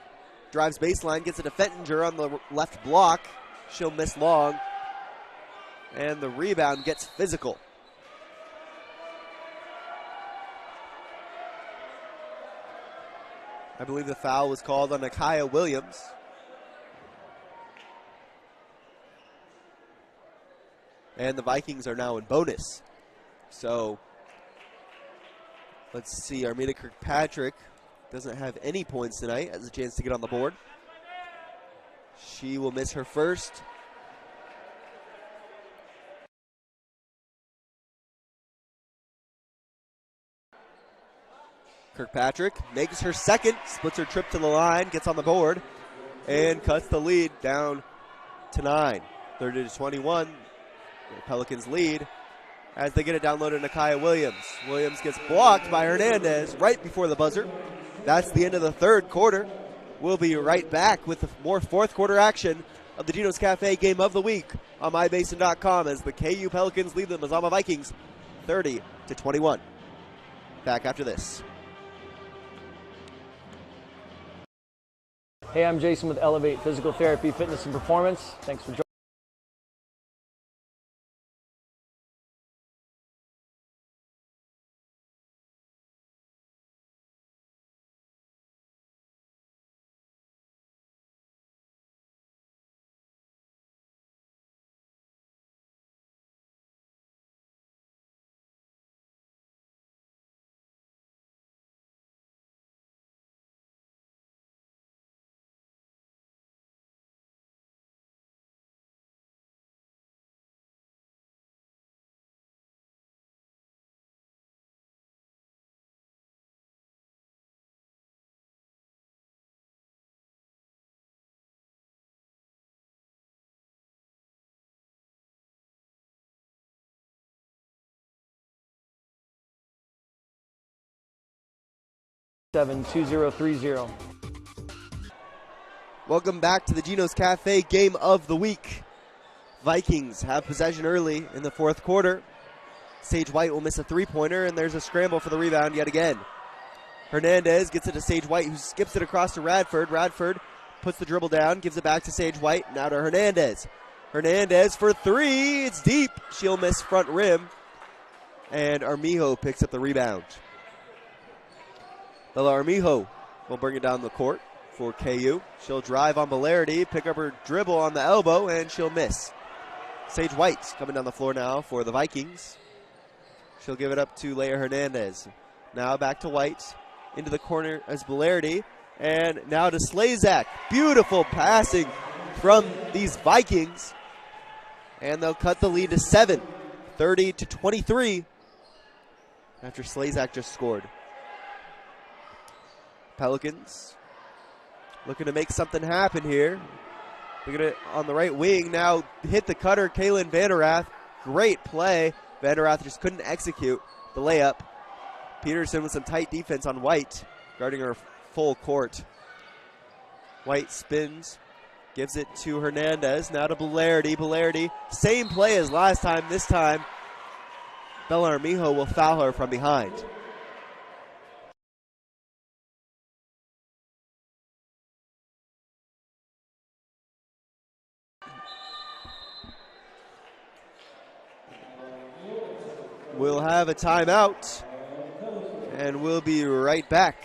drives baseline, gets it to Fettinger on the left block. She'll miss long, and the rebound gets physical. I believe the foul was called on Nakia Williams. And the Vikings are now in bonus. So, let's see. Armida Kirkpatrick doesn't have any points tonight. Has a chance to get on the board. She will miss her first. Kirkpatrick makes her second, splits her trip to the line, gets on the board, and cuts the lead down to 9. 30-21. The Pelicans lead as they get it downloaded to Nakia Williams. Williams gets blocked by Hernandez right before the buzzer. That's the end of the third quarter. We'll be right back with more fourth quarter action of the Geno's Cafe Game of the Week on MyBasin.com as the KU Pelicans lead the Mazama Vikings 30-21. Back after this. Hey, I'm Jason with Elevate Physical Therapy, Fitness, and Performance. Thanks for joining. $7-2030. Welcome back to the Geno's Cafe Game of the Week. Vikings have possession early in the fourth quarter. Sage White will miss a three-pointer, and there's a scramble for the rebound yet again. Hernandez gets it to Sage White, who skips it across to Radford. Radford puts the dribble down, gives it back to Sage White. Now to Hernandez. Hernandez for three. It's deep. She'll miss front rim, and Armijo picks up the rebound. Bella Armijo will bring it down the court for KU. She'll drive on Belardi, pick up her dribble on the elbow, and she'll miss. Sage White's coming down the floor now for the Vikings. She'll give it up to Leia Hernandez. Now back to White. Into the corner as Belardi. And now to Slazak. Beautiful passing from these Vikings. And they'll cut the lead to 7. 30-23. After Slazak just scored. Pelicans looking to make something happen here. Look at it on the right wing. Now hit the cutter, Kaylin Vanderath. Great play Vanderath just couldn't execute the layup. Peterson with some tight defense on White, guarding her full court. White spins, gives it to Hernandez, now to Belardi. Belardi, same play as last time. This time, Bellarmino will foul her from behind. We'll have a timeout, and we'll be right back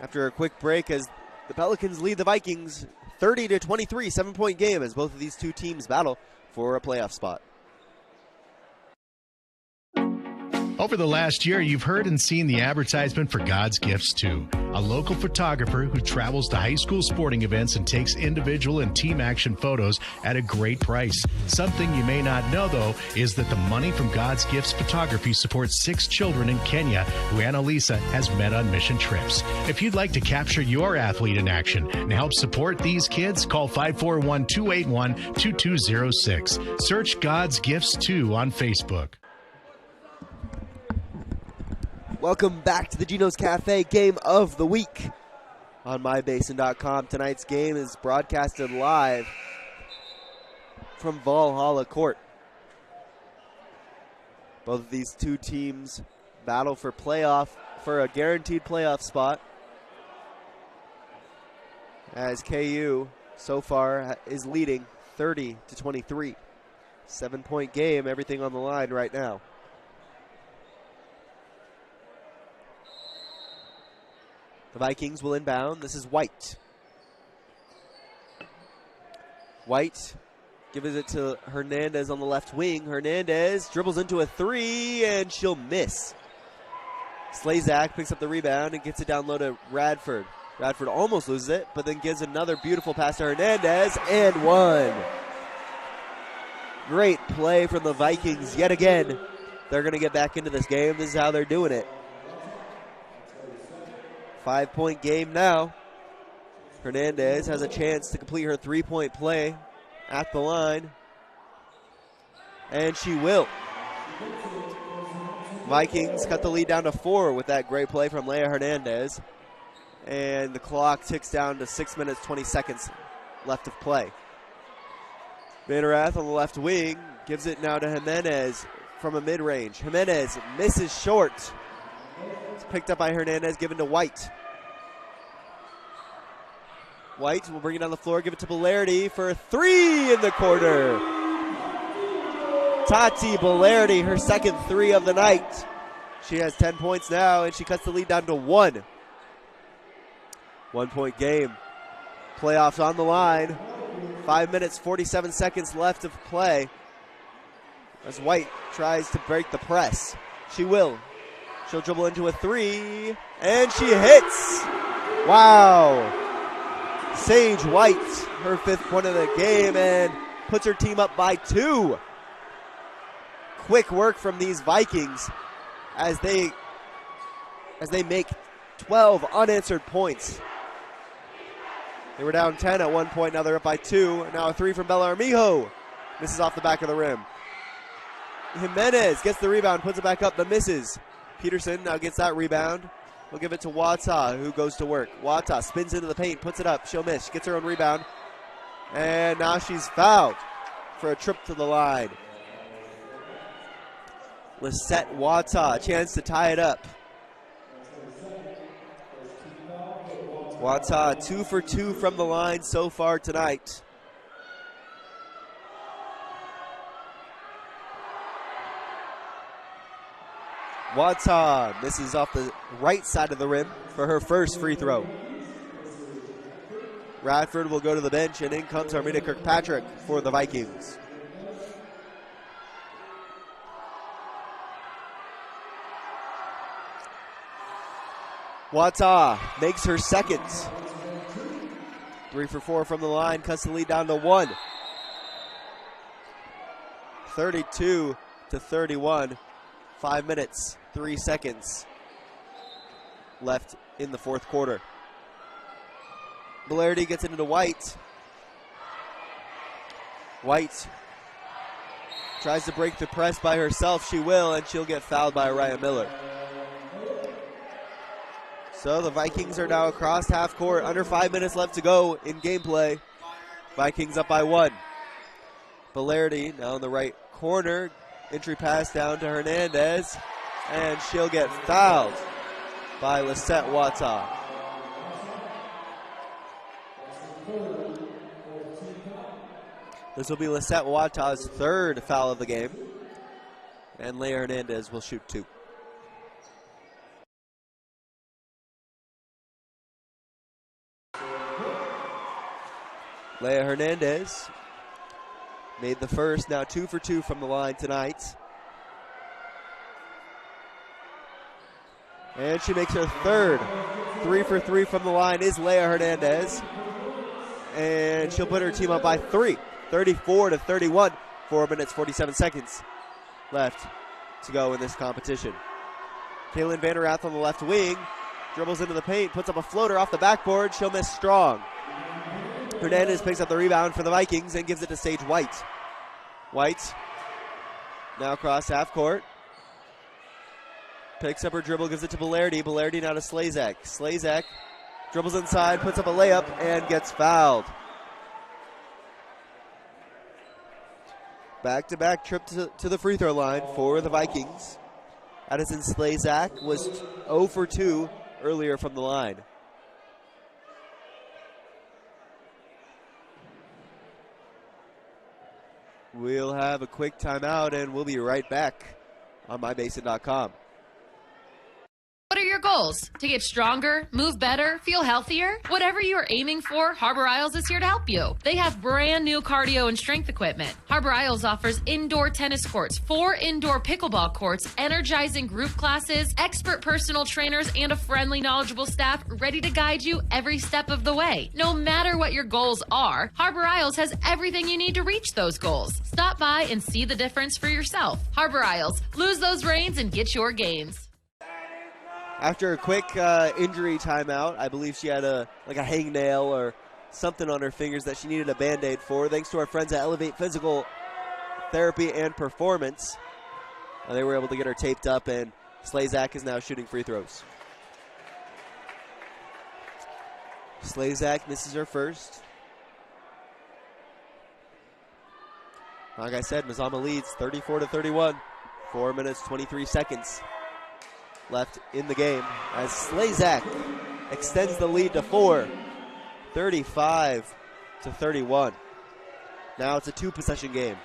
after a quick break as the Pelicans lead the Vikings 30-23, 7-point game as both of these two teams battle for a playoff spot. Over the last year, you've heard and seen the advertisement for God's Gifts 2, a local photographer who travels to high school sporting events and takes individual and team action photos at a great price. Something you may not know, though, is that the money from God's Gifts Photography supports 6 children in Kenya who Annalisa has met on mission trips. If you'd like to capture your athlete in action and help support these kids, call 541-281-2206. Search God's Gifts 2 on Facebook. Welcome back to the Geno's Cafe Game of the Week on MyBasin.com. Tonight's game is broadcasted live from Valhalla Court. Both of these two teams battle for a guaranteed playoff spot, as KU so far is leading 30-23. 7-point game, everything on the line right now. The Vikings will inbound. This is White. White gives it to Hernandez on the left wing. Hernandez dribbles into a 3, and she'll miss. Slazak picks up the rebound and gets it down low to Radford. Radford almost loses it, but then gives another beautiful pass to Hernandez, and one. Great play from the Vikings yet again. They're going to get back into this game. This is how they're doing it. 5-point game now. Hernandez has a chance to complete her 3-point play at the line, and she will. Vikings cut the lead down to 4 with that great play from Leah Hernandez, and the clock ticks down to 6 minutes, 20 seconds left of play. Vanderath on the left wing gives it now to Jimenez from a mid-range. Jimenez misses short. It's picked up by Hernandez, given to White. White will bring it down the floor, give it to Belardi for a 3 in the corner. Tati Belardi, her second 3 of the night. She has 10 points now, and she cuts the lead down to 1. 1-point game. Playoffs on the line. 5 minutes, 47 seconds left of play as White tries to break the press. She will. She'll dribble into a 3, and she hits. Wow. Sage White, her 5th point of the game, and puts her team up by 2. Quick work from these Vikings as they make 12 unanswered points. They were down 10 at one point, now they're up by 2. And now a 3 from Bellarmino. Misses off the back of the rim. Jimenez gets the rebound, puts it back up, but misses. Peterson now gets that rebound. We'll give it to Wata, who goes to work. Wata spins into the paint, puts it up. She'll miss. She gets her own rebound. And now she's fouled for a trip to the line. Lisette Wata, a chance to tie it up. Wata 2 for 2 from the line so far tonight. Wata misses off the right side of the rim for her first free throw. Radford will go to the bench, and in comes Armida Kirkpatrick for the Vikings. Wata makes her second. 3 for 4 from the line, cuts the lead down to 1. 32-31. 5 minutes, 3 seconds left in the fourth quarter. Belardi gets it into White. White Tries to break the press by herself. She will, and she'll get fouled by Ryan Miller. So the Vikings are now across half court. Under 5 minutes left to go in gameplay. Vikings up by 1. Belardi now in the right corner. Entry pass down to Hernandez. And she'll get fouled by Lisette Wata. This will be Lisette Wata's 3rd foul of the game. And Leia Hernandez will shoot 2. Leia Hernandez made the first, now 2 for 2 from the line tonight. And she makes her 3rd. 3 for 3 from the line is Leia Hernandez. And she'll put her team up by 3, 34-31. 4 minutes, 47 seconds left to go in this competition. Kaylin Vanderath on the left wing, dribbles into the paint, puts up a floater off the backboard. She'll miss strong. Hernandez picks up the rebound for the Vikings and gives it to Sage White. White now across half court. Picks up her dribble, gives it to Belardi. Belardi now to Slazak. Slazak dribbles inside, puts up a layup, and gets fouled. Back-to-back trip to the free throw line for the Vikings. Addison Slazak was 0 for 2 earlier from the line. We'll have a quick timeout, and we'll be right back on mybasin.com. What are your goals? To get stronger, move better, feel healthier? Whatever you are aiming for, Harbor Isles is here to help you. They have brand new cardio and strength equipment. Harbor Isles offers indoor tennis courts, 4 indoor pickleball courts, energizing group classes, expert personal trainers, and a friendly, knowledgeable staff ready to guide you every step of the way. No matter what your goals are, Harbor Isles has everything you need to reach those goals. Stop by and see the difference for yourself. Harbor Isles, lose those reins and get your gains. After a quick injury timeout, I believe she had a hangnail or something on her fingers that she needed a Band-Aid for. Thanks to our friends at Elevate Physical Therapy and Performance, they were able to get her taped up, and Slazak is now shooting free throws. Slazak misses her first. Like I said, Mazama leads 34-31. 4 minutes, 23 seconds left in the game as Slazak extends the lead to 4, 35-31. Now it's a 2-possession game.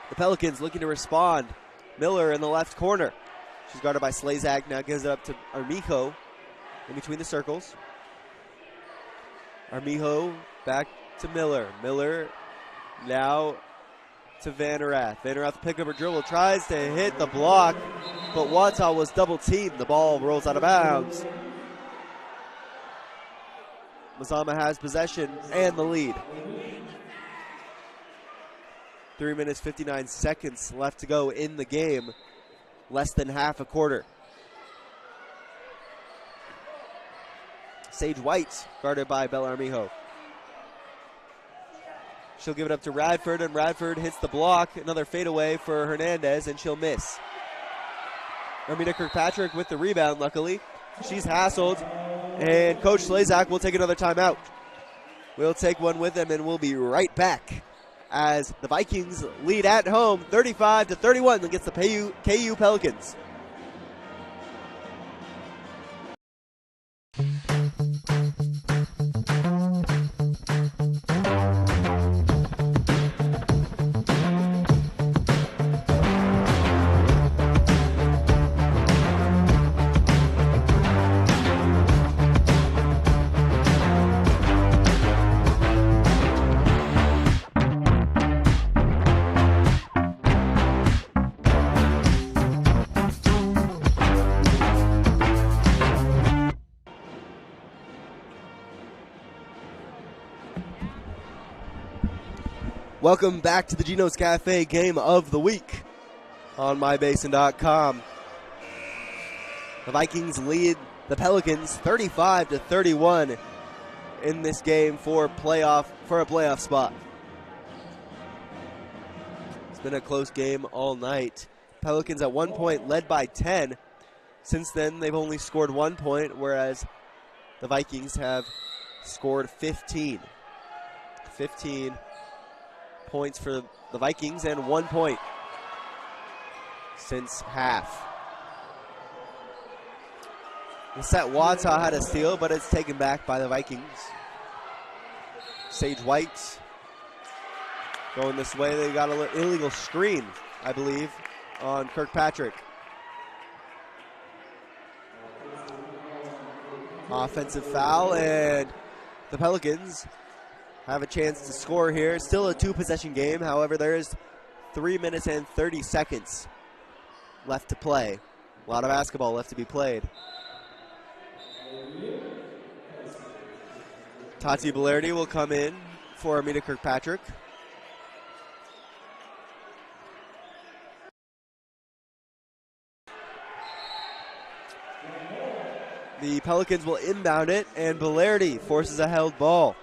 The Pelicans looking to respond. Miller in the left corner. She's guarded by Slazak, now gives it up to Armijo in between the circles. Armijo back to Miller. Miller now to Vanderath. Vanderath pick up her dribble, tries to hit the block, but Wata was double teamed. The ball rolls out of bounds. Mazama has possession and the lead. 3 minutes, 59 seconds left to go in the game. Less than half a quarter. Sage White guarded by Bellarmijo. She'll give it up to Radford, and Radford hits the block. Another fadeaway for Hernandez, and she'll miss. Armina Kirkpatrick with the rebound, luckily. She's hassled, and Coach Slazak will take another timeout. We'll take one with him, and we'll be right back as the Vikings lead at home 35-31 against the KU Pelicans. Welcome back to the Geno's Cafe Game of the Week on mybasin.com. The Vikings lead the Pelicans 35-31 in this game for a playoff spot. been a close game all night. Pelicans at one point led by 10. Since then, they've only scored 1 point, whereas the Vikings have scored 15. 15 points for the Vikings and 1 point since half. Lisette Wata had a steal, but it's taken back by the Vikings. Sage White going this way. They got an illegal screen, I believe, on Kirkpatrick. Offensive foul, and the Pelicans have a chance to score here. Still a 2-possession game. However, there is 3 minutes and 30 seconds left to play. A lot of basketball left to be played. Tati Bellardi will come in for Amita Kirkpatrick. The Pelicans will inbound it, and Bellardi forces a held ball.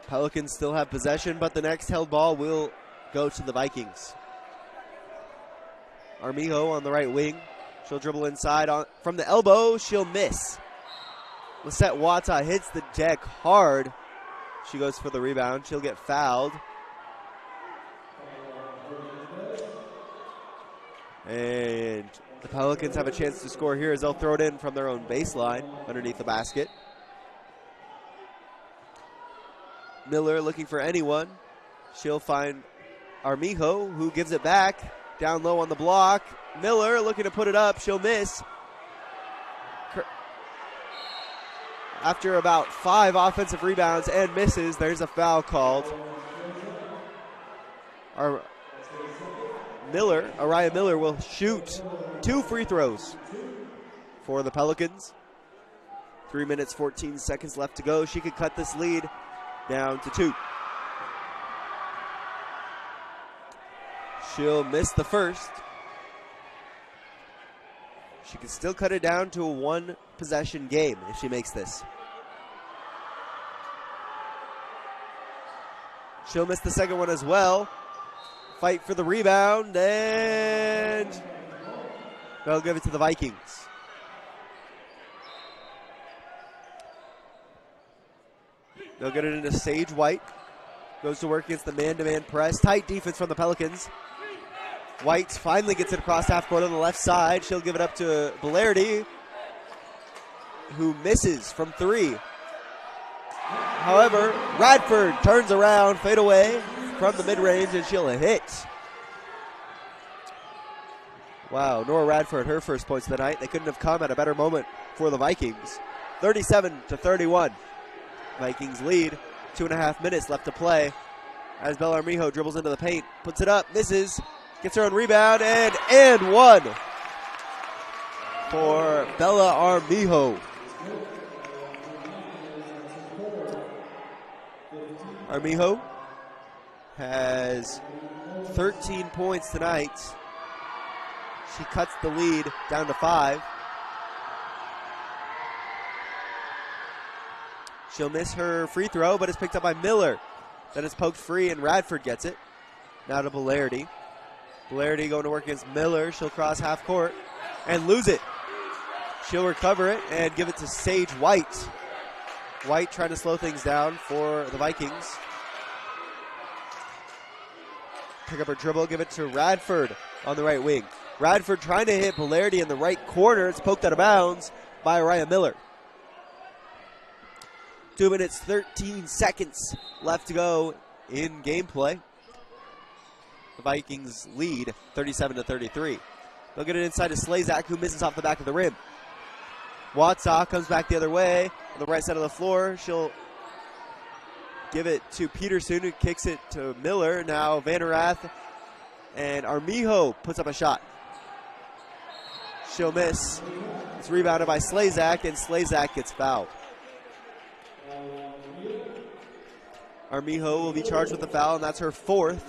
Pelicans still have possession, but the next held ball will go to the Vikings. Armijo on the right wing. She'll dribble inside from the elbow. She'll miss. Lisette Wata hits the deck hard. She goes for the rebound. She'll get fouled. And the Pelicans have a chance to score here as they'll throw it in from their own baseline underneath the basket. Miller looking for anyone. She'll find Armijo, who gives it back. Down low on the block. Miller looking to put it up. She'll miss. After about 5 offensive rebounds and misses, there's a foul called. Araya Miller will shoot 2 free throws for the Pelicans. 3 minutes, 14 seconds left to go. She could cut this lead down to 2. She'll miss the first. She can still cut it down to a 1-possession game if she makes this. She'll miss the second one as well. Fight for the rebound, and they'll give it to the Vikings. They'll get it into Sage White. Goes to work against the man-to-man press. Tight defense from the Pelicans. White finally gets it across half court on the left side. She'll give it up to Bellardi, who misses from 3. However, Radford turns around, fade away from the mid-range, and she'll hit. Wow, Nora Radford, her first points of the night. They couldn't have come at a better moment for the Vikings. 37-31. Vikings lead. 2.5 minutes left to play as Bella Armijo dribbles into the paint, puts it up, misses, gets her own rebound, and one for Bella Armijo. Armijo has 13 points tonight. She cuts the lead down to 5. She'll miss her free throw, but it's picked up by Miller. Then it's poked free, and Radford gets it. Now to Bellardi. Bellardi going to work against Miller. She'll cross half court and lose it. She'll recover it and give it to Sage White. White trying to slow things down for the Vikings. Pick up her dribble, give it to Radford on the right wing. Radford trying to hit Bellardi in the right corner. It's poked out of bounds by Araya Miller. 2 minutes, 13 seconds left to go in gameplay. The Vikings lead 37-33. They'll get it inside to Slazak, who misses off the back of the rim. Watsaw comes back the other way on the right side of the floor. She'll give it to Peterson, who kicks it to Miller. Now Vanerath and Armijo puts up a shot. She'll miss. It's rebounded by Slazak, and Slazak gets fouled. Armijo will be charged with the foul, and that's her 4th.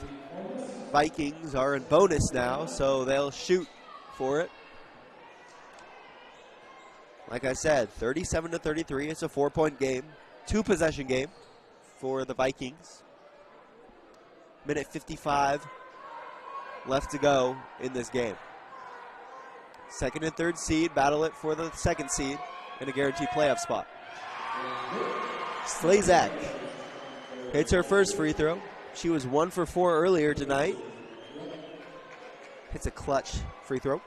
Vikings are in bonus now, so they'll shoot for it. Like I said, 37-33. It's a 4-point game, 2-possession game for the Vikings. Minute 55 left to go in this game. Second and third seed battle it for the second seed in a guaranteed playoff spot. Slazak hits her first free throw. She was 1 for 4 earlier tonight. Hits a clutch free throw.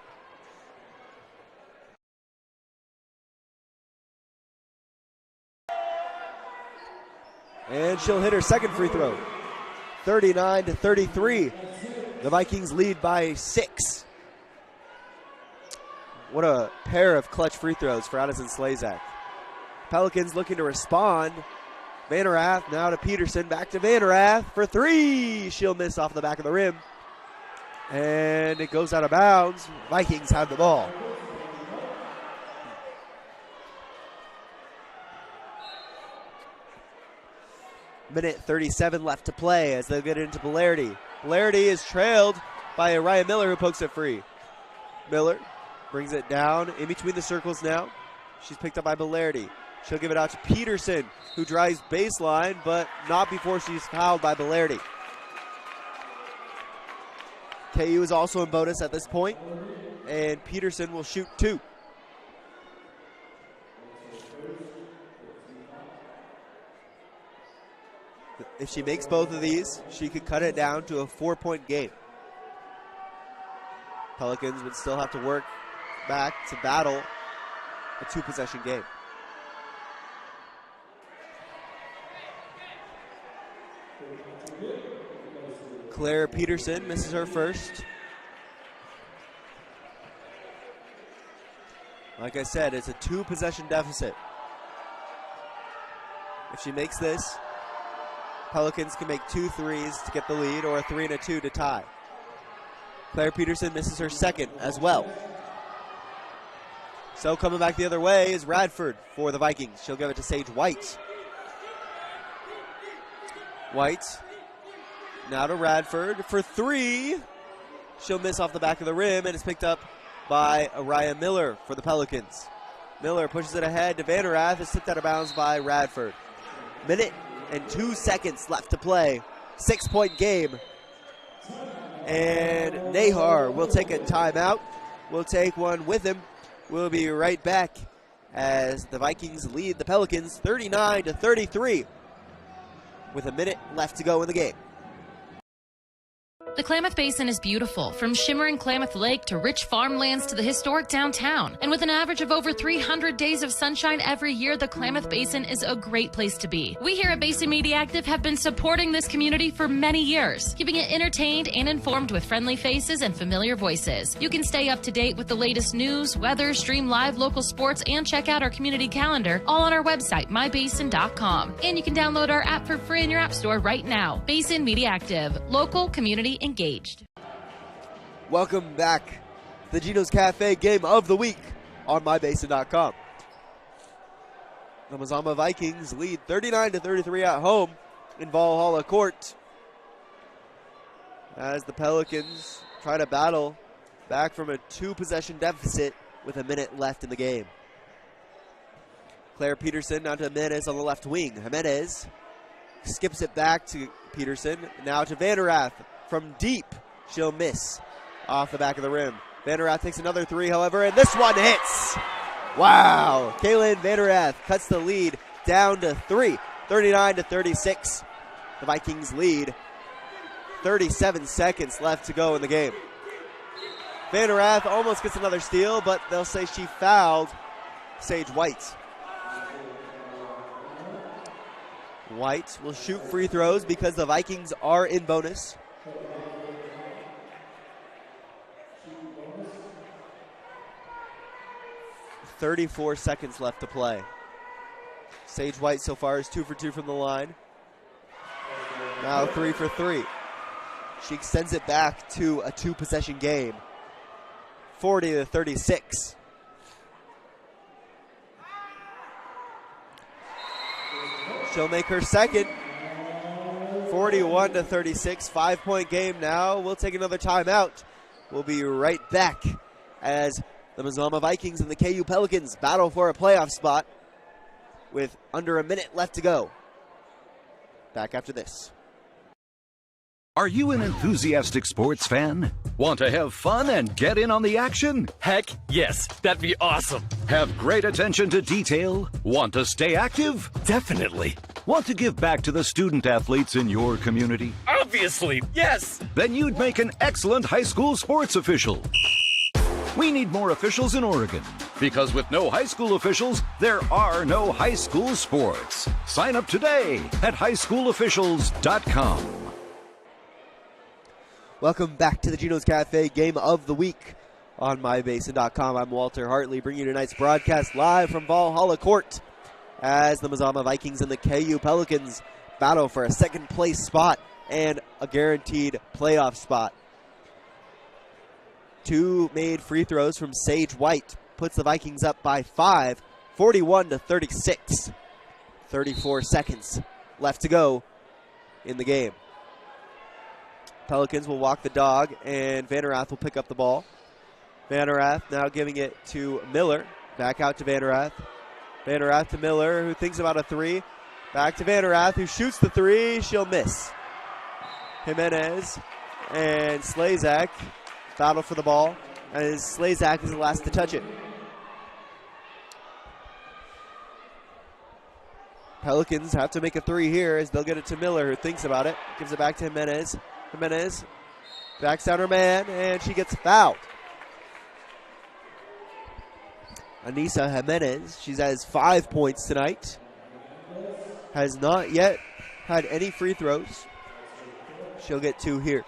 And she'll hit her second free throw. 39-33. The Vikings lead by 6. What a pair of clutch free throws for Addison Slazak. Pelicans looking to respond. Vanerath now to Peterson. Back to Vanerath for 3. She'll miss off the back of the rim. And it goes out of bounds. Vikings have the ball. Minute 37 left to play as they'll get into Belardi. Belardi is trailed by Ryan Miller, who pokes it free. Miller brings it down in between the circles now. She's picked up by Belardi. She'll give it out to Peterson, who drives baseline, but not before she's fouled by Belardi. KU is also in bonus at this point, and Peterson will shoot 2. If she makes both of these, she could cut it down to a 4-point game. Pelicans would still have to work back to battle a 2-possession game. Claire Peterson misses her first. Like I said, it's a 2-possession deficit. If she makes this, Pelicans can make 2 threes to get the lead, or a 3 and a 2 to tie. Claire Peterson misses her second as well. So coming back the other way is Radford for the Vikings. She'll give it to Sage White. White now to Radford for 3. She'll miss off the back of the rim, and it's picked up by Araya Miller for the Pelicans. Miller pushes it ahead to Vanerath. It's tipped out of bounds by Radford. Minute and 2 seconds left to play. 6-point game. And Nahar will take a timeout. We'll take one with him. We'll be right back as the Vikings lead the Pelicans 39-33 with a minute left to go in the game. The Klamath Basin is beautiful, from shimmering Klamath Lake to rich farmlands to the historic downtown. And with an average of over 300 days of sunshine every year, the Klamath Basin is a great place to be. We here at Basin Media Active have been supporting this community for many years, keeping it entertained and informed with friendly faces and familiar voices. You can stay up to date with the latest news, weather, stream live local sports, and check out our community calendar, all on our website, mybasin.com. And you can download our app for free in your app store right now. Basin Media Active, local, community engaged. Welcome back to the Gino's Cafe game of the week on mybasin.com. The Mazama Vikings lead 39-33 at home in Valhalla Court as the Pelicans try to battle back from a 2-possession deficit with a minute left in the game. Claire Peterson now to Jimenez on the left wing. Jimenez skips it back to Peterson, now to Vanerath. From deep, she'll miss off the back of the rim. Vanerath takes another 3, however, and this one hits. Wow. Kaylin Vanerath cuts the lead down to 3, 39-36. The Vikings lead. 37 seconds left to go in the game. Vanerath almost gets another steal, but they'll say she fouled Sage White. White will shoot free throws because the Vikings are in bonus. .34 seconds left to play. Sage White so far is 2 for 2 from the line. Now 3 for 3. She extends it back to a 2-possession game. 40-36. She'll make her second. 41-36, 5-point game now. We'll take another timeout. We'll be right back as the Mazama Vikings and the KU Pelicans battle for a playoff spot with under a minute left to go. Back after this. Are you an enthusiastic sports fan? Want to have fun and get in on the action? Heck, yes. That'd be awesome. Have great attention to detail? Want to stay active? Definitely. Want to give back to the student athletes in your community? Obviously, yes. Then you'd make an excellent high school sports official. We need more officials in Oregon, because with no high school officials, there are no high school sports. Sign up today at highschoolofficials.com. Welcome back to the Geno's Cafe Game of the Week on mybasin.com. I'm Walter Hartley, bringing you tonight's broadcast live from Valhalla Court as the Mazama Vikings and the KU Pelicans battle for a second place spot and a guaranteed playoff spot. Two made free throws from Sage White puts the Vikings up by 5, 41-36. 34 seconds left to go in the game. Pelicans will walk the dog, and Vanderrath will pick up the ball. Vanderrath now giving it to Miller. Back out to Vanderrath. Vanderrath to Miller, who thinks about a three. Back to Vanderrath, who shoots the three. She'll miss. Jimenez and Slazak battle for the ball, as Slazak is the last to touch it. Pelicans have to make a three here as they'll get it to Miller, who thinks about it. Gives it back to Jimenez. Jimenez backs down her man, and she gets fouled. Anissa Jimenez, she has 5 points tonight. Has not yet had any free throws. She'll get 2 here.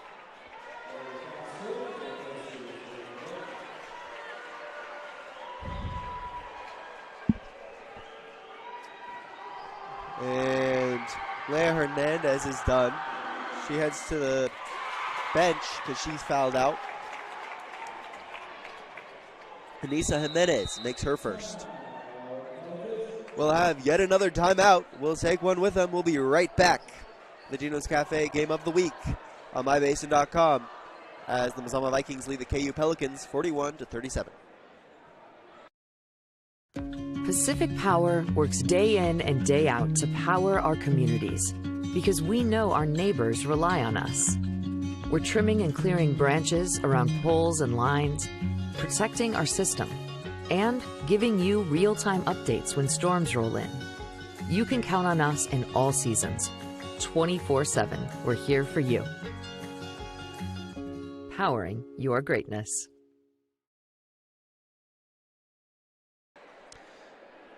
And Leah Hernandez is done. She heads to the bench because she's fouled out. Anissa Jimenez makes her first. We'll have yet another timeout. We'll take one with them. We'll be right back. The Geno's Cafe Game of the Week on mybasin.com as the Mazama Vikings lead the KU Pelicans 41-37. Pacific Power works day in and day out to power our communities because we know our neighbors rely on us. We're trimming and clearing branches around poles and lines, protecting our system, and giving you real-time updates when storms roll in. You can count on us in all seasons. 24/7, we're here for you. Powering your greatness.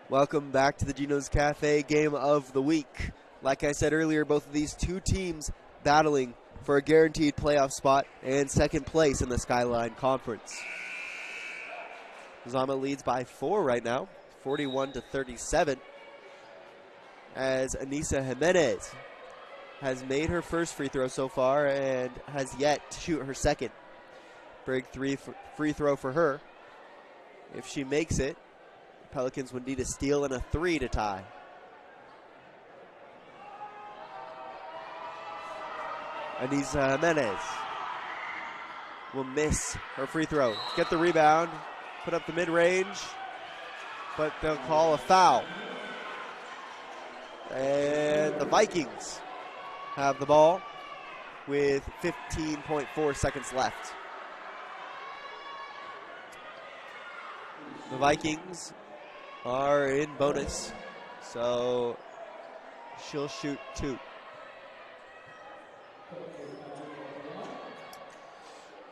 Welcome back to the Geno's Cafe Game of the Week. Like I said earlier, both of these two teams battling for a guaranteed playoff spot and second place in the Skyline Conference. Mazama leads by 4 right now, 41-37, as Anissa Jimenez has made her first free throw so far and has yet to shoot her second. Big free throw for her. If she makes it, Pelicans would need a steal and a 3 to tie. Anissa Jimenez will miss her free throw. Get the rebound, put up the mid-range, but they'll call a foul. And the Vikings have the ball with 15.4 seconds left. The Vikings are in bonus, so she'll shoot 2.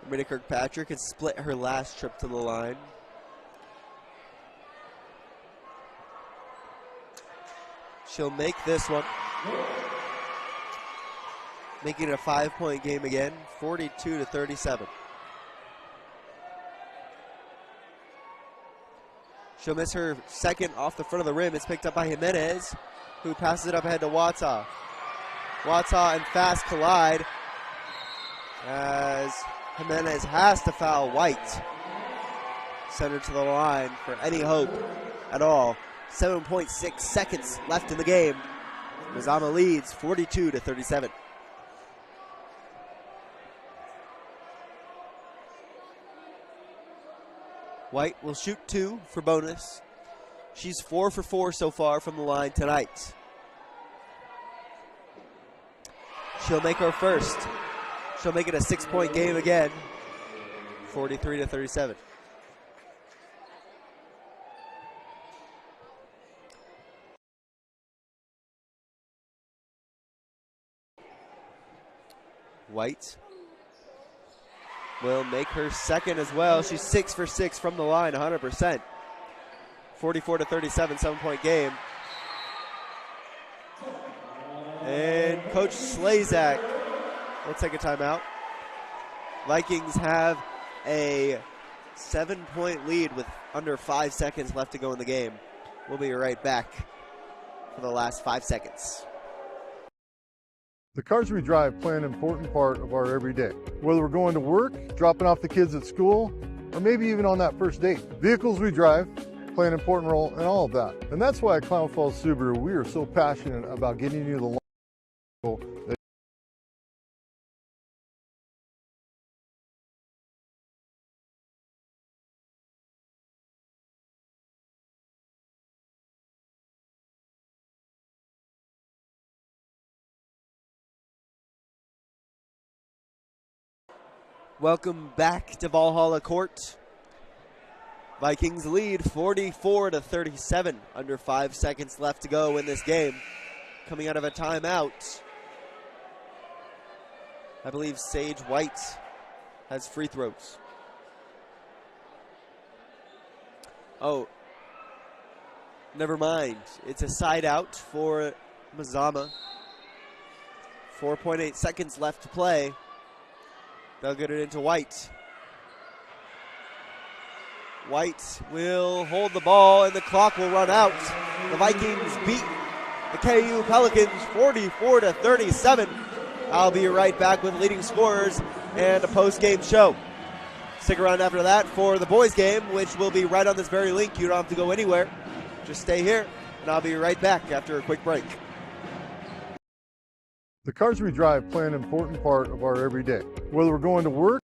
Rita Kirkpatrick has split her last trip to the line. She'll make this one, making it a 5-point game again, 42-37. She'll miss her second off the front of the rim. It's picked up by Jimenez, who passes it up ahead to Wata. Wata and Fast collide as Jimenez has to foul White. Send her to the line for any hope at all. 7.6 seconds left in the game. Mazama leads 42-37. White will shoot 2 for bonus. She's 4 for 4 so far from the line tonight. She'll make her first. She'll make it a 6-point game again, 43-37. White will make her second as well. She's 6 for 6 from the line, 100%. 44-37, 7-point game. And Coach Slazak will take a timeout. Vikings have a 7-point lead with under 5 seconds left to go in the game. We'll be right back for the last 5 seconds. The cars we drive play an important part of our everyday. Whether we're going to work, dropping off the kids at school, or maybe even on that first date. Vehicles we drive play an important role in all of that. And that's why at Klamath Falls Subaru, we are so passionate about getting you the vehicle that Welcome back to Valhalla Court. Vikings lead 44-37. Under 5 seconds left to go in this game. Coming out of a timeout, I believe Sage White has free throws. Oh, never mind. It's a side out for Mazama. 4.8 seconds left to play. They'll get it into White. White will hold the ball and the clock will run out. The Vikings beat the KU Pelicans 44-37. I'll be right back with leading scorers and a post-game show. Stick around after that for the boys game, which will be right on this very link. You don't have to go anywhere. Just stay here, and I'll be right back after a quick break. the cars we drive play an important part of our everyday. Whether we're going to work,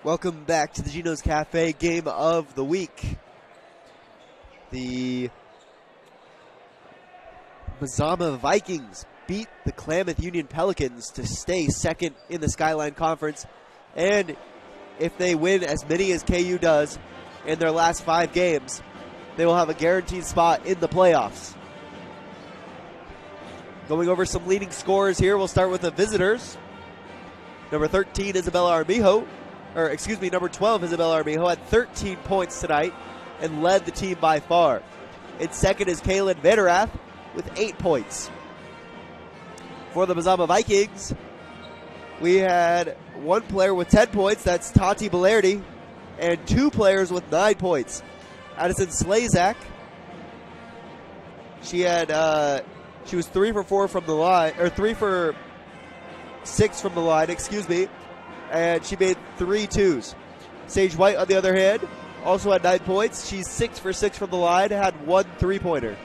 Welcome back to the Gino's Cafe game of the week. The Mazama Vikings beat the Klamath Union Pelicans to stay second in the Skyline Conference. And if they win as many as KU does in their last 5 games, they will have a guaranteed spot in the playoffs. Going over some leading scorers here, we'll start with the visitors. Number 13, number 12, Isabella Armijo, had 13 points tonight and led the team by far. In second is Kaylin Vaderath with 8 points. For the Mazama Vikings, we had one player with 10 points. That's Tati Belardi. And 2 players with 9 points. Addison Slazak. She was 3 for 4 from the line, or 3 for 6 from the line, and she made 3 twos. Sage White, on the other hand, also had 9 points. She's 6 for 6 from the line, had 1 3-pointer.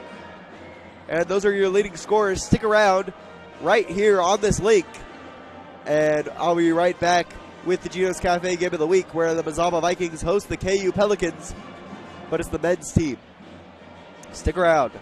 And those are your leading scorers. Stick around right here on this link, and I'll be right back with the Gino's Cafe Game of the Week, where the Mazama Vikings host the KU Pelicans, but it's the men's team. Stick around.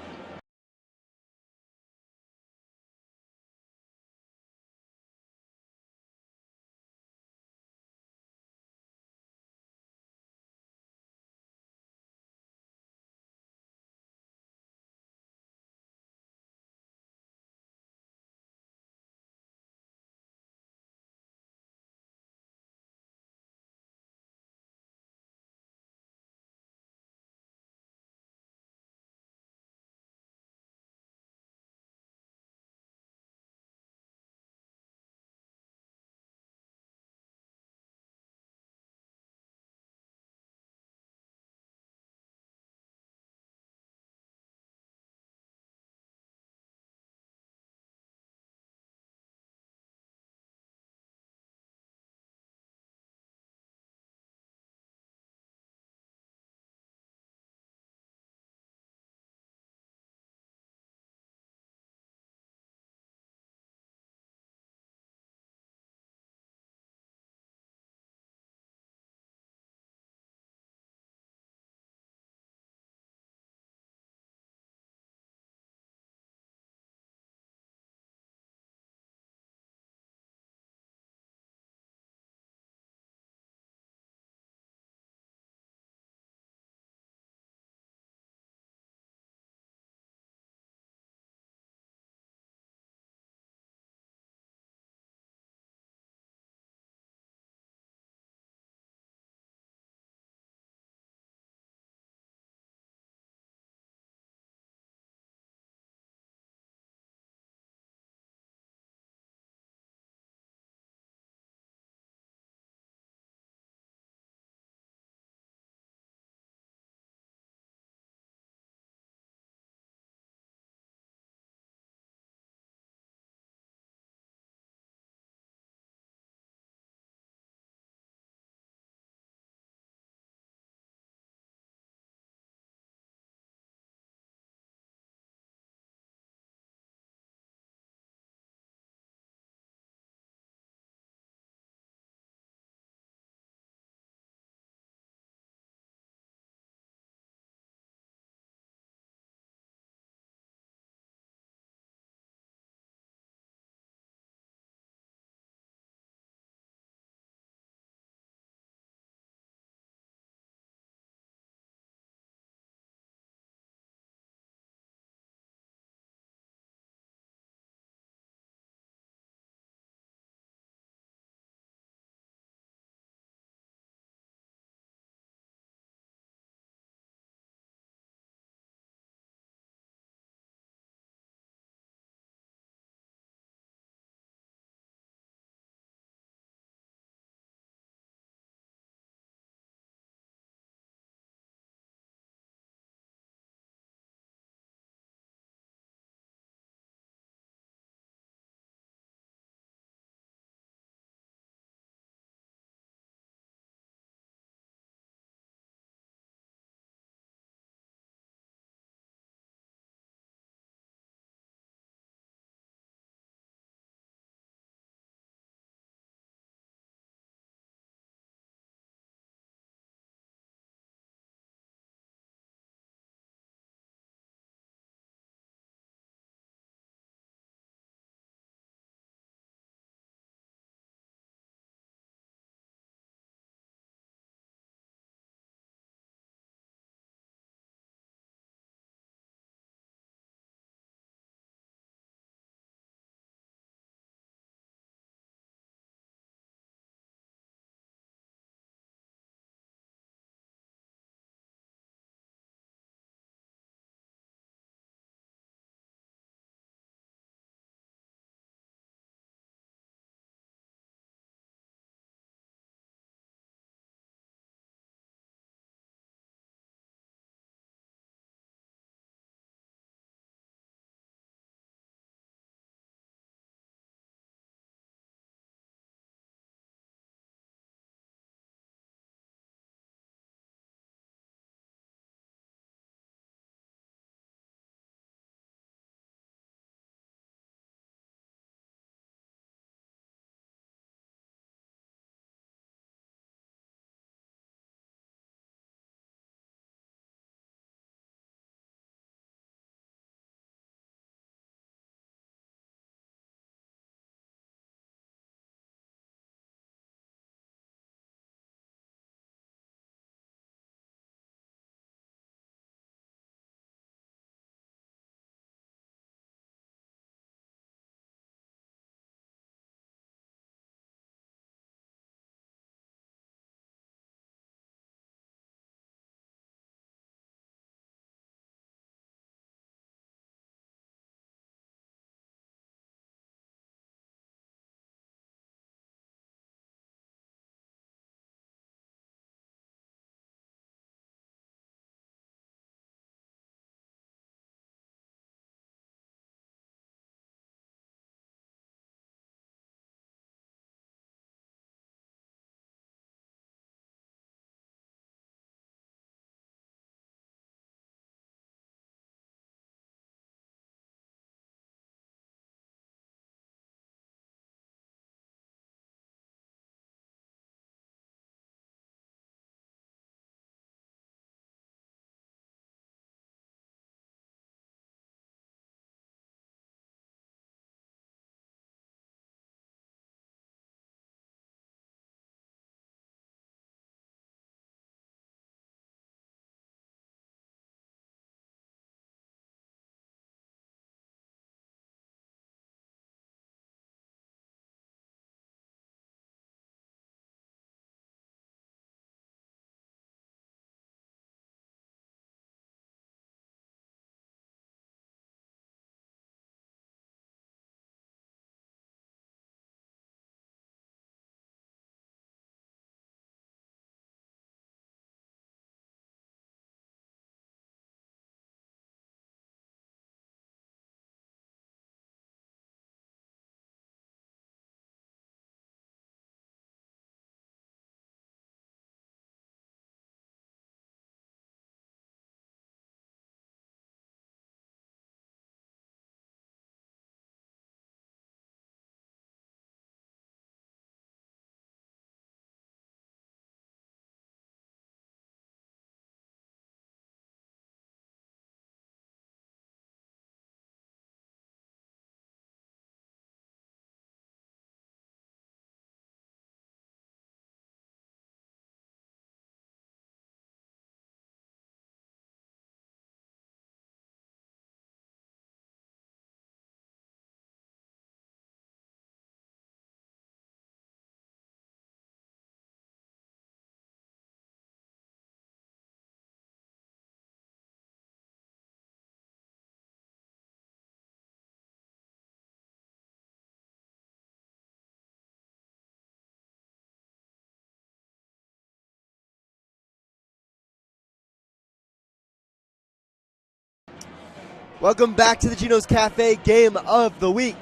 Welcome back to the Geno's Cafe Game of the Week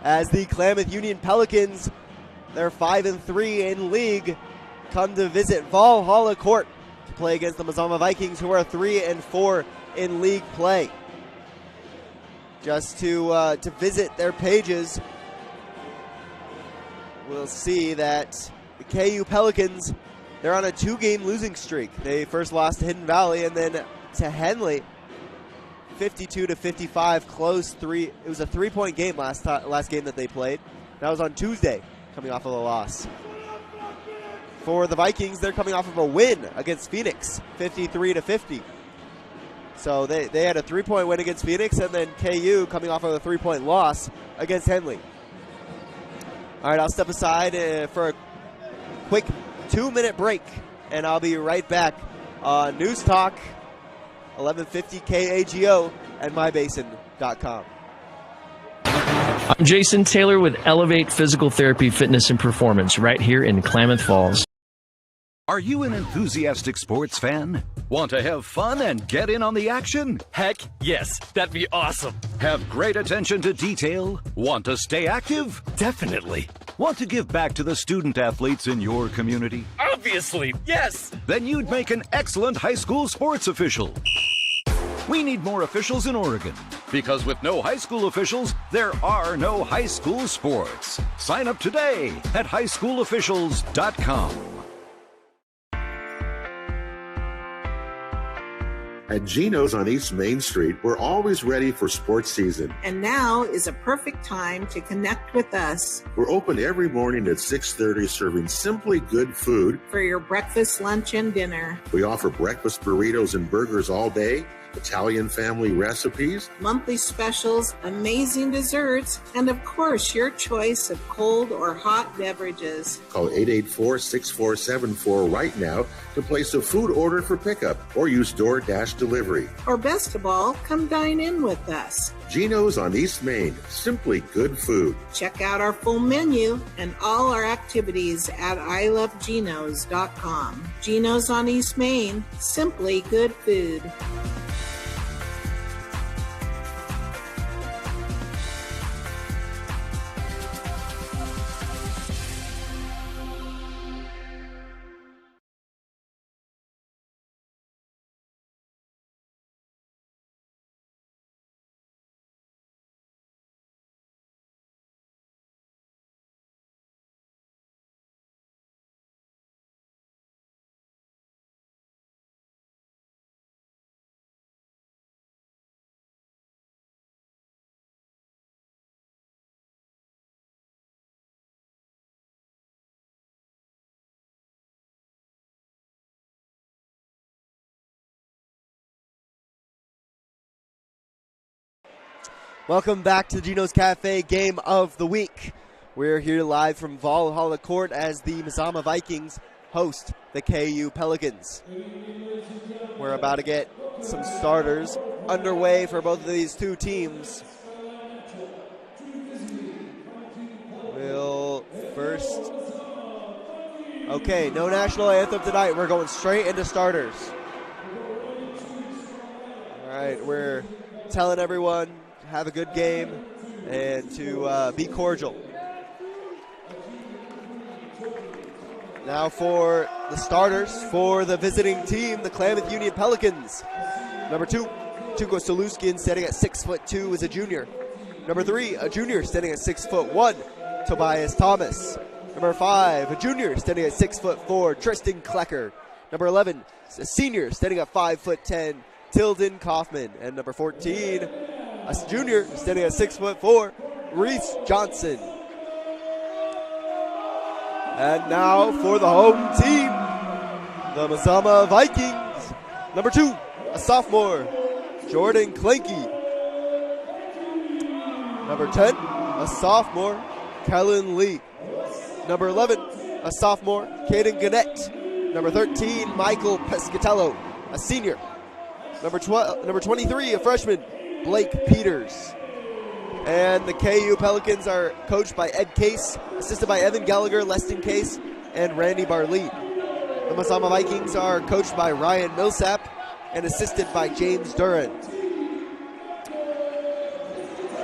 as the Klamath Union Pelicans, they're 5-3 in league, come to visit Valhalla Court to play against the Mazama Vikings, who are 3-4 in league play. Just to visit their pages, we'll see that the KU Pelicans, they're on a 2-game losing streak. They first lost to Hidden Valley and then to Henley, 52-55, close three. It was a 3-point game last game that they played. That was on Tuesday, coming off of a loss. For the Vikings, they're coming off of a win against Phoenix, 53-50. So they had a 3-point win against Phoenix, and then KU coming off of a 3-point loss against Henley. All right, I'll step aside for a quick 2-minute break, and I'll be right back on News Talk 1150 KAGO and mybasin.com. I'm Jason Taylor with Elevate Physical Therapy, Fitness, and Performance right here in Klamath Falls. Are you an enthusiastic sports fan? Want to have fun and get in on the action? Heck yes, that'd be awesome. Have great attention to detail? Want to stay active? Definitely. Want to give back to the student athletes in your community? Obviously, yes. Then you'd make an excellent high school sports official. We need more officials in Oregon, because with no high school officials, there are no high school sports. Sign up today at highschoolofficials.com. At Geno's on East Main Street, we're always ready for sports season. And now is a perfect time to connect with us. We're open every morning at 6:30, serving simply good food for your breakfast, lunch, and dinner. We offer breakfast burritos and burgers all day, Italian family recipes, monthly specials, amazing desserts, and of course, your choice of cold or hot beverages. Call 884-6474 right now to place a food order for pickup or use DoorDash delivery. Or best of all, come dine in with us. Geno's on East Main, simply good food. Check out our full menu and all our activities at ilovegenos.com. Geno's on East Main, simply good food. Welcome back to the Geno's Cafe Game of the Week. We're here live from Valhalla Court as the Mazama Vikings host the KU Pelicans. We're about to get some starters underway for both of these two teams. We'll first... Okay, no national anthem tonight. We're going straight into starters. All right, we're telling everyone have a good game and to be cordial. Now for the starters for the visiting team, the Klamath Union Pelicans. Number 2, Tuko Soluskin, standing at 6'2", is a junior. Number 3, a junior, standing at 6'1", Tobias Thomas. Number 5, a junior, standing at 6'4", Tristan Klecker. Number 11, a senior, standing at 5'10", Tilden Kaufman. And number 14, a junior, standing at 6'4", Reese Johnson. And now for the home team, the Mazama Vikings. Number 2, a sophomore, Jordan Klinke. Number 10, a sophomore, Kellen Lee. Number 11, a sophomore, Caden Gannett. Number 13, Michael Pescatello, a senior. Number 23, a freshman, Blake Peters. And the KU Pelicans are coached by Ed Case, assisted by Evan Gallagher, Leston Case, and Randy Barley. The Mazama Vikings are coached by Ryan Millsap and assisted by James Duran.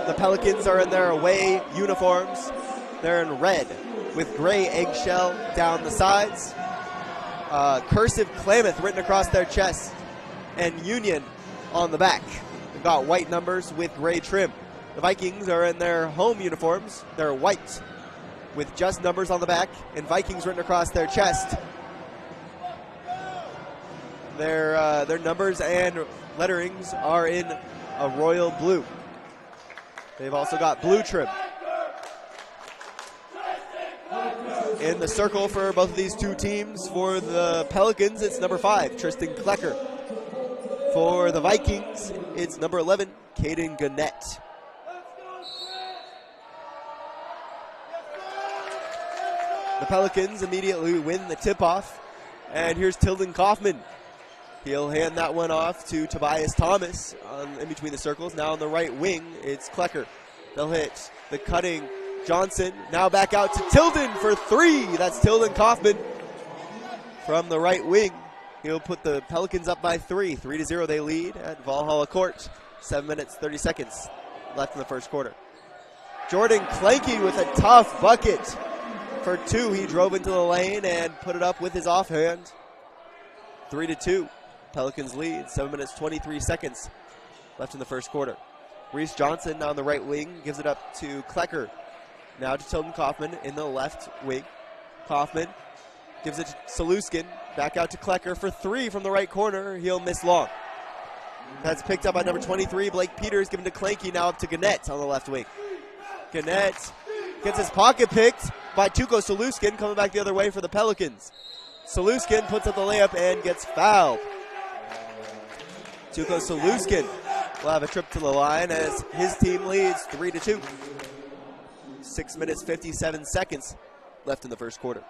The Pelicans are in their away uniforms. They're in red with gray eggshell down the sides. Cursive Klamath written across their chest and Union on the back. They've got white numbers with gray trim. The Vikings are in their home uniforms. They're white with just numbers on the back and Vikings written across their chest. Their numbers and letterings are in a royal blue. They've also got blue trim. In the circle for both of these two teams, for the Pelicans, it's number 5, Tristan Klecker. For the Vikings, it's number 11, Caden Gannett. The Pelicans immediately win the tip-off, and here's Tilden Kaufman. He'll hand that one off to Tobias Thomas in between the circles. Now on the right wing, it's Klecker. They'll hit the cutting Johnson. Now back out to Tilden for 3. That's Tilden Kaufman from the right wing. He'll put the Pelicans up by 3. 3-0 they lead at Valhalla Court. 7 minutes, 30 seconds left in the first quarter. Jordan Clanky with a tough bucket for 2. He drove into the lane and put it up with his offhand. 3-2. Pelicans lead. 7 minutes, 23 seconds left in the first quarter. Reese Johnson on the right wing gives it up to Klecker. Now to Tilden Kaufman in the left wing. Kaufman gives it to Saluskin. Back out to Klecker for 3 from the right corner. He'll miss long. That's picked up by number 23, Blake Peters, given to Clanky. Now up to Gannett on the left wing. Gannett gets his pocket picked by Tuco Saluskin, coming back the other way for the Pelicans. Saluskin puts up the layup and gets fouled. Tuco Saluskin will have a trip to the line as his team leads 3-2. 6 minutes, 57 seconds left in the first quarter.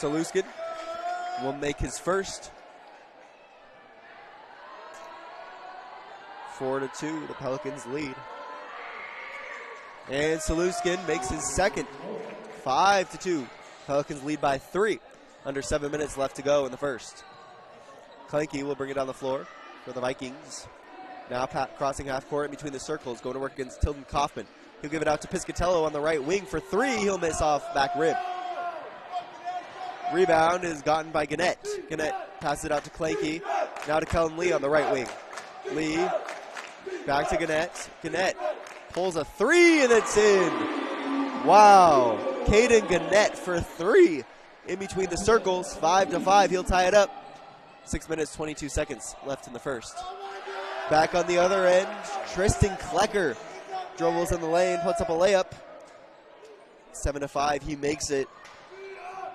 Saluskin will make his first. 4-2, the Pelicans lead. And Saluskin makes his second. 5-2, Pelicans lead by 3. Under 7 minutes left to go in the first. Clanky will bring it down the floor for the Vikings. Now crossing half court in between the circles, going to work against Tilden Kaufman. He'll give it out to Piscatello on the right wing for 3. He'll miss off back rim. Rebound is gotten by Gannett. Gannett passes it out to Clanky. Now to Kellen Lee on the right wing. Lee back to Gannett. Gannett pulls a 3 and it's in. Wow. Caden Gannett for 3 in between the circles. 5-5. He'll tie it up. 6 minutes, 22 seconds left in the first. Back on the other end, Tristan Klecker dribbles in the lane, puts up a layup. 7-5. He makes it.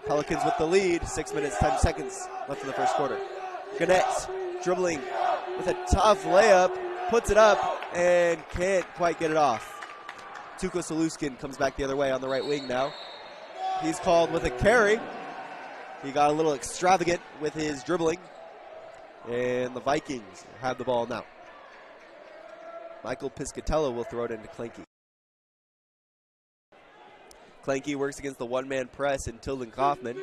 Pelicans with the lead. 6 minutes, 10 seconds left in the first quarter. Gannett dribbling with a tough layup, puts it up, and can't quite get it off. Tuco Saluskin comes back the other way on the right wing now. He's called with a carry. He got a little extravagant with his dribbling. And the Vikings have the ball now. Michael Piscatello will throw it into Clanky. Clanky works against the one-man press in Tilden Kaufman.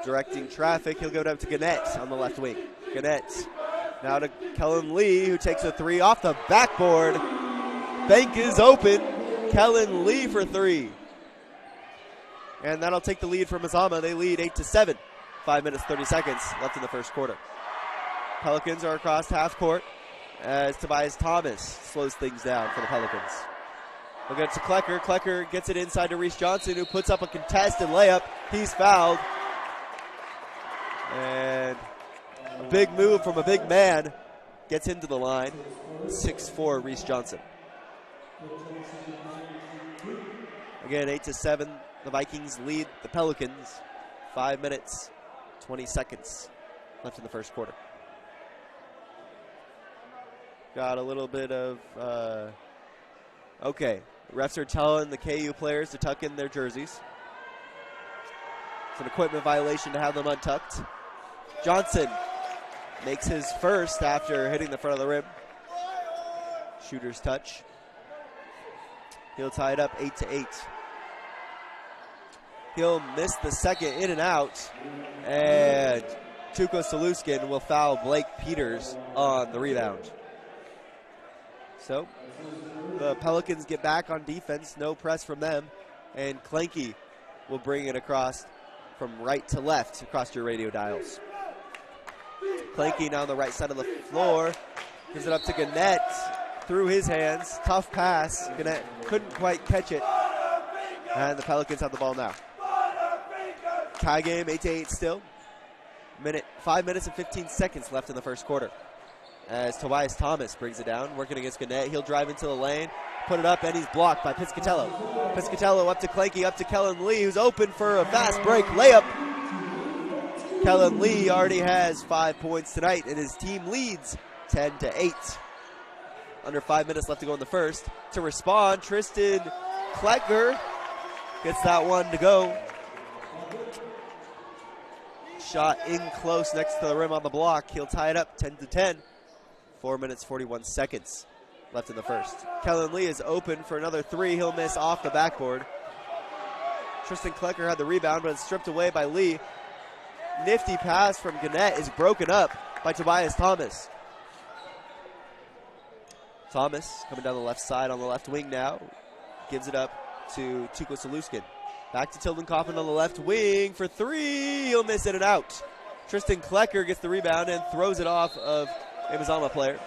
Directing traffic, he'll go down to Gannett on the left wing. Gannett now to Kellen Lee, who takes a 3 off the backboard. Bank is open. Kellen Lee for 3. And that'll take the lead for Mazama. They lead 8-7. 5 minutes, 30 seconds left in the first quarter. Pelicans are across half court as Tobias Thomas slows things down for the Pelicans. We'll get to Klecker. Klecker gets it inside to Reese Johnson, who puts up a contested layup. He's fouled. And a big move from a big man gets him to the line. 6'4", Reese Johnson. Again, 8-7. The Vikings lead the Pelicans. 5 minutes, 20 seconds left in the first quarter. Got a little bit of, okay. Refs are telling the KU players to tuck in their jerseys. It's an equipment violation to have them untucked. Johnson makes his first after hitting the front of the rim. Shooter's touch. He'll tie it up 8-8. He'll miss the second in and out. And Tuco Saluskin will foul Blake Peters on the rebound. So the Pelicans get back on defense. No press from them. And Clanky will bring it across from right to left across your radio dials. Clanky now on the right side of the floor. Gives it up to Gannett through his hands. Tough pass. Gannett couldn't quite catch it. And the Pelicans have the ball now. Tie game, 8-8 still. 5 minutes and 15 seconds left in the first quarter. As Tobias Thomas brings it down, working against Gannett. He'll drive into the lane, put it up, and he's blocked by Piscatello. Piscatello up to Clanky, up to Kellen Lee, who's open for a fast break layup. Kellen Lee already has 5 points tonight, and his team leads 10-8. Under 5 minutes left to go in the first. To respond, Tristan Klecker gets that one to go. Shot in close next to the rim on the block. He'll tie it up 10-10. 4 minutes, 41 seconds left in the first. Kellen Lee is open for another three. He'll miss off the backboard. Tristan Klecker had the rebound, but it's stripped away by Lee. Nifty pass from Gannett is broken up by Tobias Thomas. Thomas coming down the left side on the left wing now. Gives it up to Tuco Saluskin. Back to Tilden Kaufman on the left wing for three. He'll miss it and out. Tristan Klecker gets the rebound and throws it off of a Mazama player.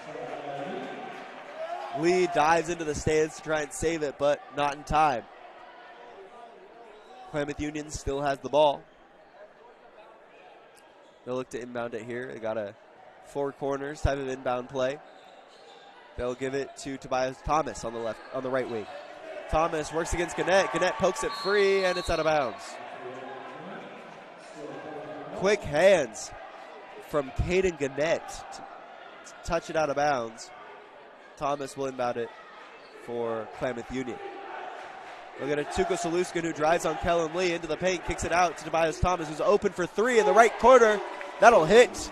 Lee dives into the stands to try and save it, but not in time. Klamath Union still has the ball. They'll look to inbound it here. They got a four corners type of inbound play. They'll give it to Tobias Thomas on the right wing. Thomas works against Gannett. Gannett pokes it free, and it's out of bounds. Quick hands from Caden Gannett to touch it out of bounds. Thomas will inbound it for Klamath Union. We'll get a Tuco Saluskin who drives on Kellen Lee into the paint, kicks it out to Tobias Thomas, who's open for three in the right corner. That'll hit.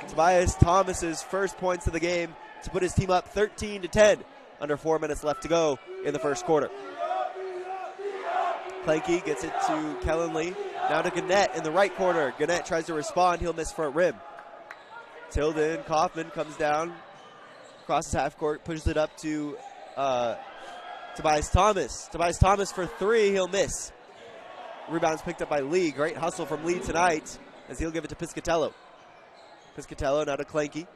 Tobias Thomas's first points of the game to put his team up 13-10. Under 4 minutes left to go in the first quarter. Clanky gets it to Kellen Lee. Now to Gannett in the right corner. Gannett tries to respond. He'll miss front rim. Tilden Kaufman comes down, crosses half court, pushes it up to Tobias Thomas. Tobias Thomas for three. He'll miss. Rebounds picked up by Lee. Great hustle from Lee tonight as he'll give it to Piscatello. Piscatello now to Clanky.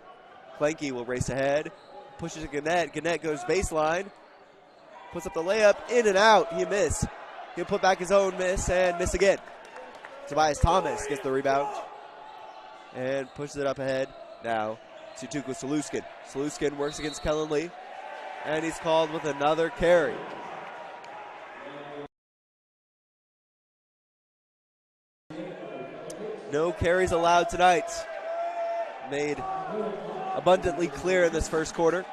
Clanky will race ahead. Pushes to Gannett. Gannett goes baseline. Puts up the layup. In and out. He missed. He'll put back his own miss and miss again. Tobias Thomas gets the rebound and pushes it up ahead now to Tuco Saluskin. Saluskin works against Kellen Lee, and he's called with another carry. No carries allowed tonight. Made abundantly clear in this first quarter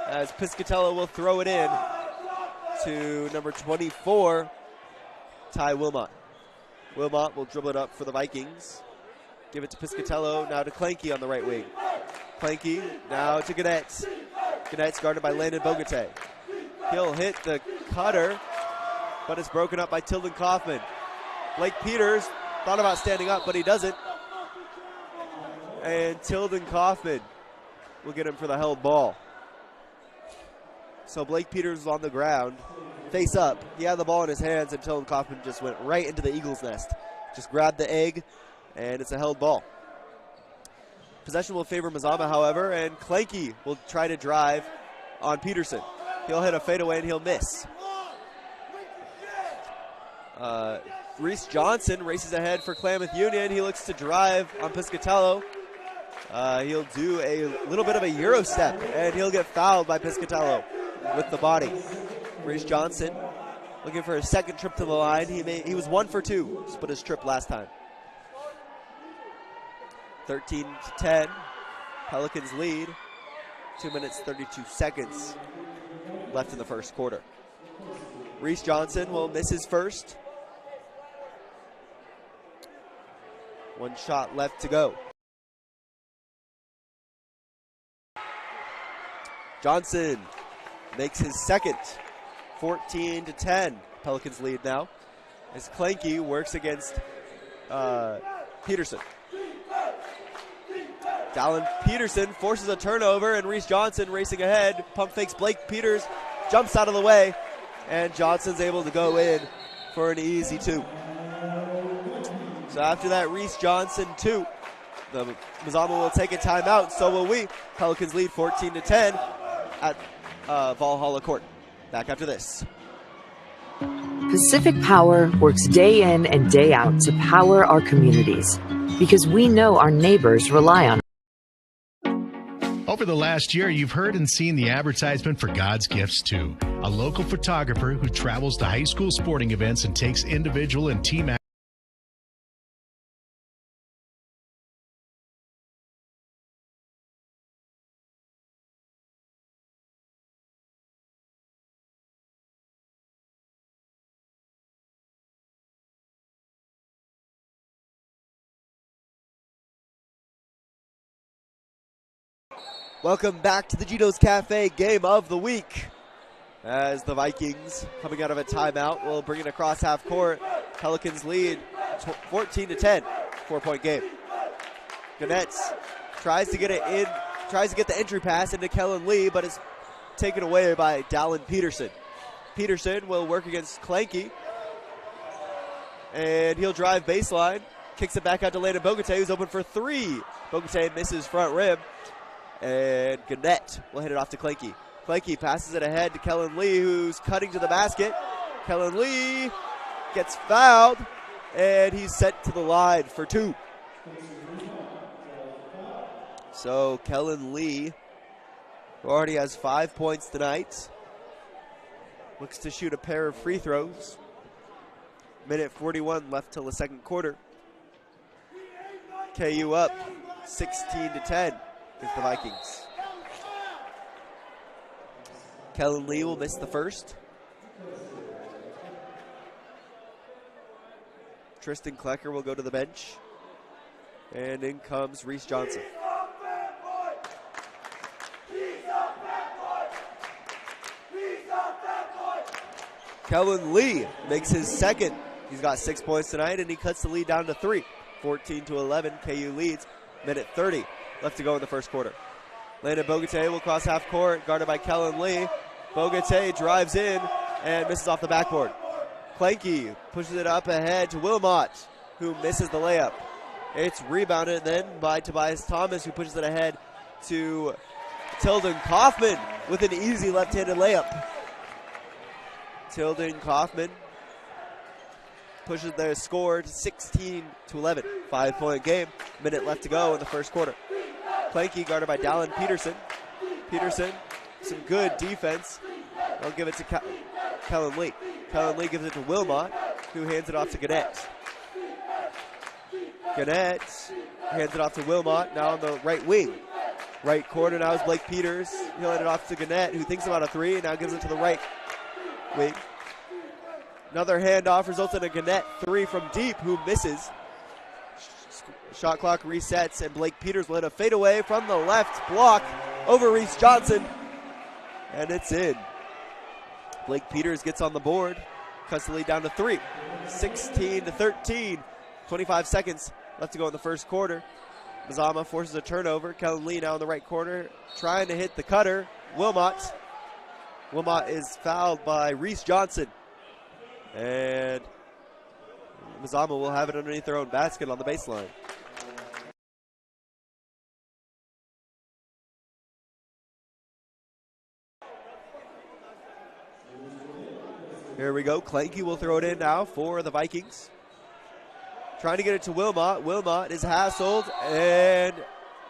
as Piscatello will throw it in to number 24, Ty Wilmot. Wilmot will dribble it up for the Vikings. Give it to Piscatello, now to Clanky on the right wing. Clanky now to Gannett. Gannett's guarded by Landon Bogate. He'll hit the cutter, but it's broken up by Tilden Kaufman. Blake Peters thought about standing up, but he doesn't. And Tilden Kaufman will get him for the held ball. So Blake Peters is on the ground, face up. He had the ball in his hands, and Tilden Kaufman just went right into the Eagles' nest. Just grabbed the egg, and it's a held ball. Possession will favor Mazama, however, and Clanky will try to drive on Peterson. He'll hit a fadeaway, and he'll miss. Reese Johnson races ahead for Klamath Union. He looks to drive on Piscatello. He'll do a little bit of a Euro step, and he'll get fouled by Piscatello with the body. Reese Johnson looking for his second trip to the line. He was 1 for 2, split his trip last time. 13-10, Pelicans lead. 2 minutes, 32 seconds left in the first quarter. Reese Johnson will miss his first. One shot left to go. Johnson makes his second. 14-10. Pelicans lead now. as Clanky works against Peterson. Dallin Peterson forces a turnover, and Reese Johnson racing ahead. Pump fakes Blake Peters, jumps out of the way, and Johnson's able to go in for an easy 2. So after that Reese Johnson 2, the Mazama will take a timeout, so will we. Pelicans lead 14-10 at Valhalla Court. Back after this. Pacific Power works day in and day out to power our communities because we know our neighbors rely on us. Over the last year, you've heard and seen the advertisement for God's Gifts Too, a local photographer who travels to high school sporting events and takes individual and team action. Welcome back to the Gino's Cafe Game of the Week. As the Vikings, coming out of a timeout, will bring it across half court. Pelicans lead 14-10, 4-point game. Gannett tries to get it in, tries to get the entry pass into Kellen Lee, but is taken away by Dallin Peterson. Peterson will work against Clanky, and he'll drive baseline, kicks it back out to Landon Bogate, who's open for 3. Bogate misses front rim. And Gannett will hit it off to Clanky. Clanky passes it ahead to Kellen Lee, who's cutting to the basket. Kellen Lee gets fouled, and he's sent to the line for 2. So Kellen Lee, who already has 5 points tonight, looks to shoot a pair of free throws. Minute 41 left till the second quarter. KU up 16-10. The Vikings. Kellen Lee will miss the first. Tristan Klecker will go to the bench. And in comes Reese Johnson. Kellen Lee makes his second. He's got 6 points tonight, and he cuts the lead down to 3. 14-11, KU leads. Minute 30 left to go in the first quarter. Landon Bogate will cross half court, guarded by Kellen Lee. Bogate drives in and misses off the backboard. Clanky pushes it up ahead to Wilmot, who misses the layup. It's rebounded then by Tobias Thomas, who pushes it ahead to Tilden Kaufman with an easy left-handed layup. Tilden Kaufman pushes their score to 16-11. 5-point game. Minute left to go in the first quarter. Clanky guarded by Dallin Peterson. Peterson, some good defense. I'll give it to Kellen Lee. Kellen Lee gives it to Wilmot, who hands it off to Gannett. Gannett hands it off to Wilmot, now on the right wing. Right corner now is Blake Peters. He'll hand it off to Gannett, who thinks about a 3, and now gives it to the right wing. Another handoff results in a Gannett 3 from deep, who misses. Shot clock resets, and Blake Peters will hit a fadeaway from the left block over Reese Johnson, and it's in. Blake Peters gets on the board, cuts the lead down to 3. 16-13, 25 seconds left to go in the first quarter. Mazama forces a turnover. Kellen Lee now in the right corner, trying to hit the cutter. Wilmot is fouled by Reese Johnson, and Mazama will have it underneath their own basket on the baseline. Here we go. Clanky will throw it in now for the Vikings. Trying to get it to Wilmot. Wilmot is hassled, and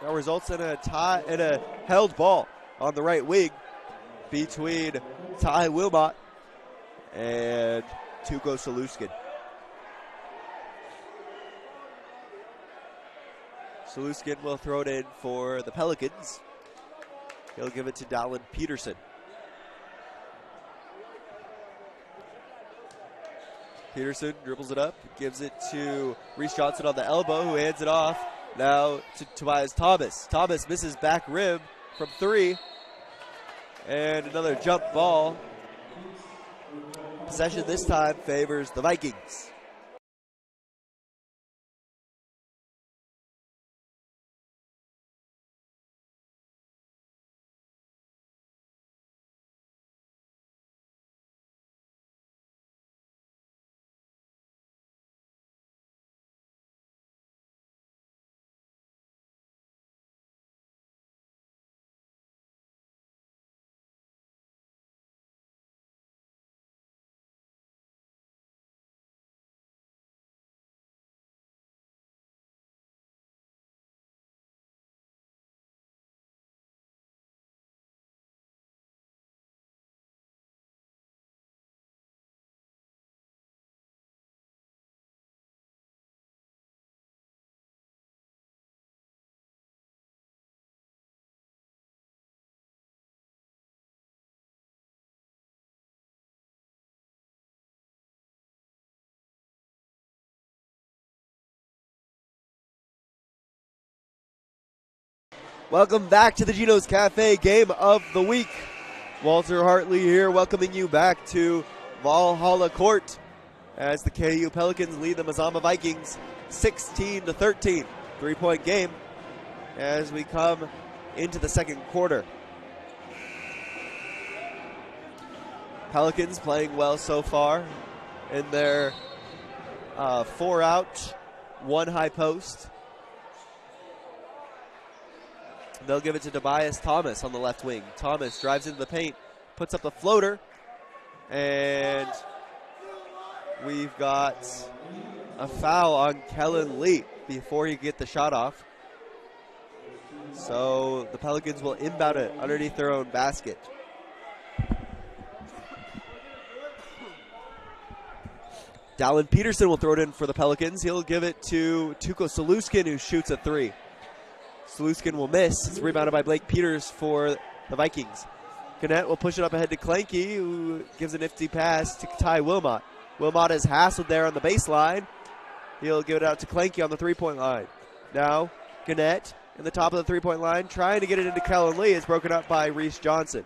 that results in a held ball on the right wing between Ty Wilmot and Tuko Saluskin. Saluskin will throw it in for the Pelicans. He'll give it to Dallin Peterson. Peterson dribbles it up, gives it to Reese Johnson on the elbow, who hands it off now to Tobias Thomas. Thomas misses back rim from 3, and another jump ball. Possession this time favors the Vikings. Welcome back to the Geno's Cafe Game of the Week. Walter Hartley here, welcoming you back to Valhalla Court as the KU Pelicans lead the Mazama Vikings 16-13. 3-point game as we come into the second quarter. Pelicans playing well so far in their 4 out, 1 high post. They'll give it to Tobias Thomas on the left wing. Thomas drives into the paint, puts up the floater, and we've got a foul on Kellen Lee before he can get the shot off. So the Pelicans will inbound it underneath their own basket. Dallin Peterson will throw it in for the Pelicans. He'll give it to Tuko Saluskin, who shoots a 3. Saluskin will miss. It's rebounded by Blake Peters for the Vikings. Gannett will push it up ahead to Klenke, who gives a nifty pass to Ty Wilmot. Wilmot is hassled there on the baseline. He'll give it out to Klenke on the 3-point line. Now, Gannett in the top of the 3-point line, trying to get it into Kellen Lee. It's broken up by Reese Johnson.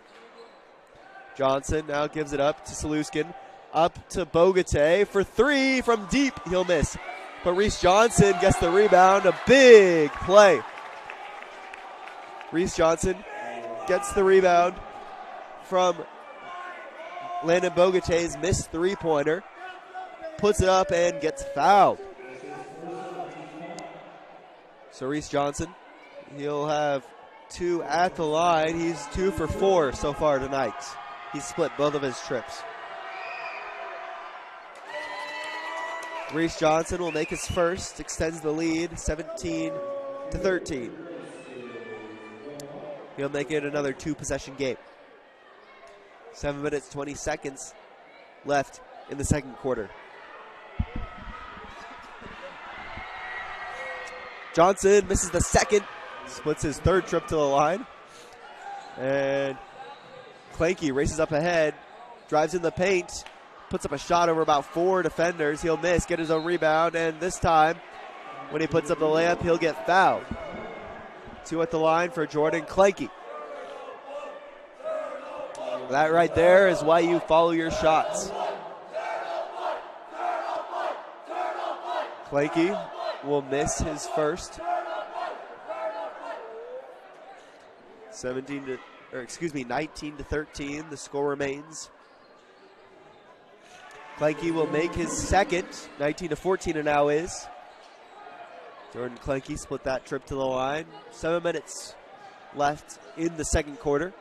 Johnson now gives it up to Saluskin. Up to Bogate for 3 from deep. He'll miss. But Reese Johnson gets the rebound. A big play. Reese Johnson gets the rebound from Landon Bogate's missed 3-pointer. Puts it up and gets fouled. So Reese Johnson, he'll have 2 at the line. He's 2 for 4 so far tonight. He's split both of his trips. Reese Johnson will make his first, extends the lead 17-13. He'll make it another 2-possession game. 7 minutes, 20 seconds left in the second quarter. Johnson misses the second, splits his 3rd trip to the line. And Klenke races up ahead, drives in the paint, puts up a shot over about 4 defenders. He'll miss, get his own rebound, and this time, when he puts up the layup, he'll get fouled. 2 at the line for Jordan Klenke. That right there is why you follow your shots. Klenke will miss his first. 19-13, the score remains. Klenke will make his second, 19-14 it now is. Jordan Klenke split that trip to the line. 7 minutes left in the second quarter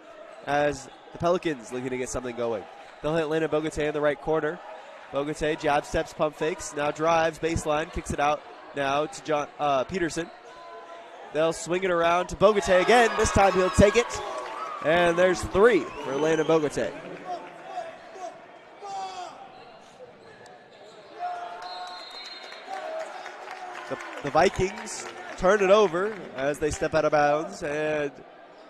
as the Pelicans looking to get something going. They'll hit Landon Bogate in the right corner. Bogate jab steps, pump fakes, now drives, baseline, kicks it out now to Peterson. They'll swing it around to Bogate again. This time he'll take it. And there's 3 for Landon Bogate. The Vikings turn it over as they step out of bounds, and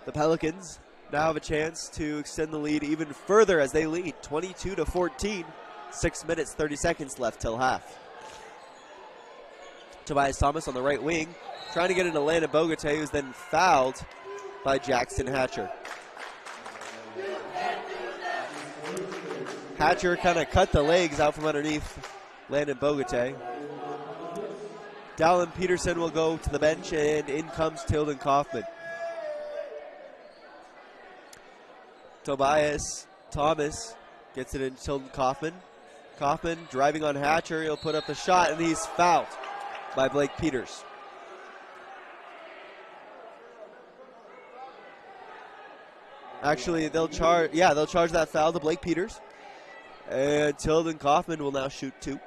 the Pelicans now have a chance to extend the lead even further as they lead 22-14. 6 minutes, 30 seconds left till half. Tobias Thomas on the right wing, trying to get into Landon Bogate, who's then fouled by Jackson Hatcher. Hatcher kind of cut the legs out from underneath Landon Bogate. Dallin Peterson will go to the bench, and in comes Tilden Kaufman. Tobias Thomas gets it in Tilden Kaufman. Kaufman driving on Hatcher. He'll put up the shot, and he's fouled by Blake Peters. Actually, they'll charge that foul to Blake Peters. And Tilden Kaufman will now shoot 2.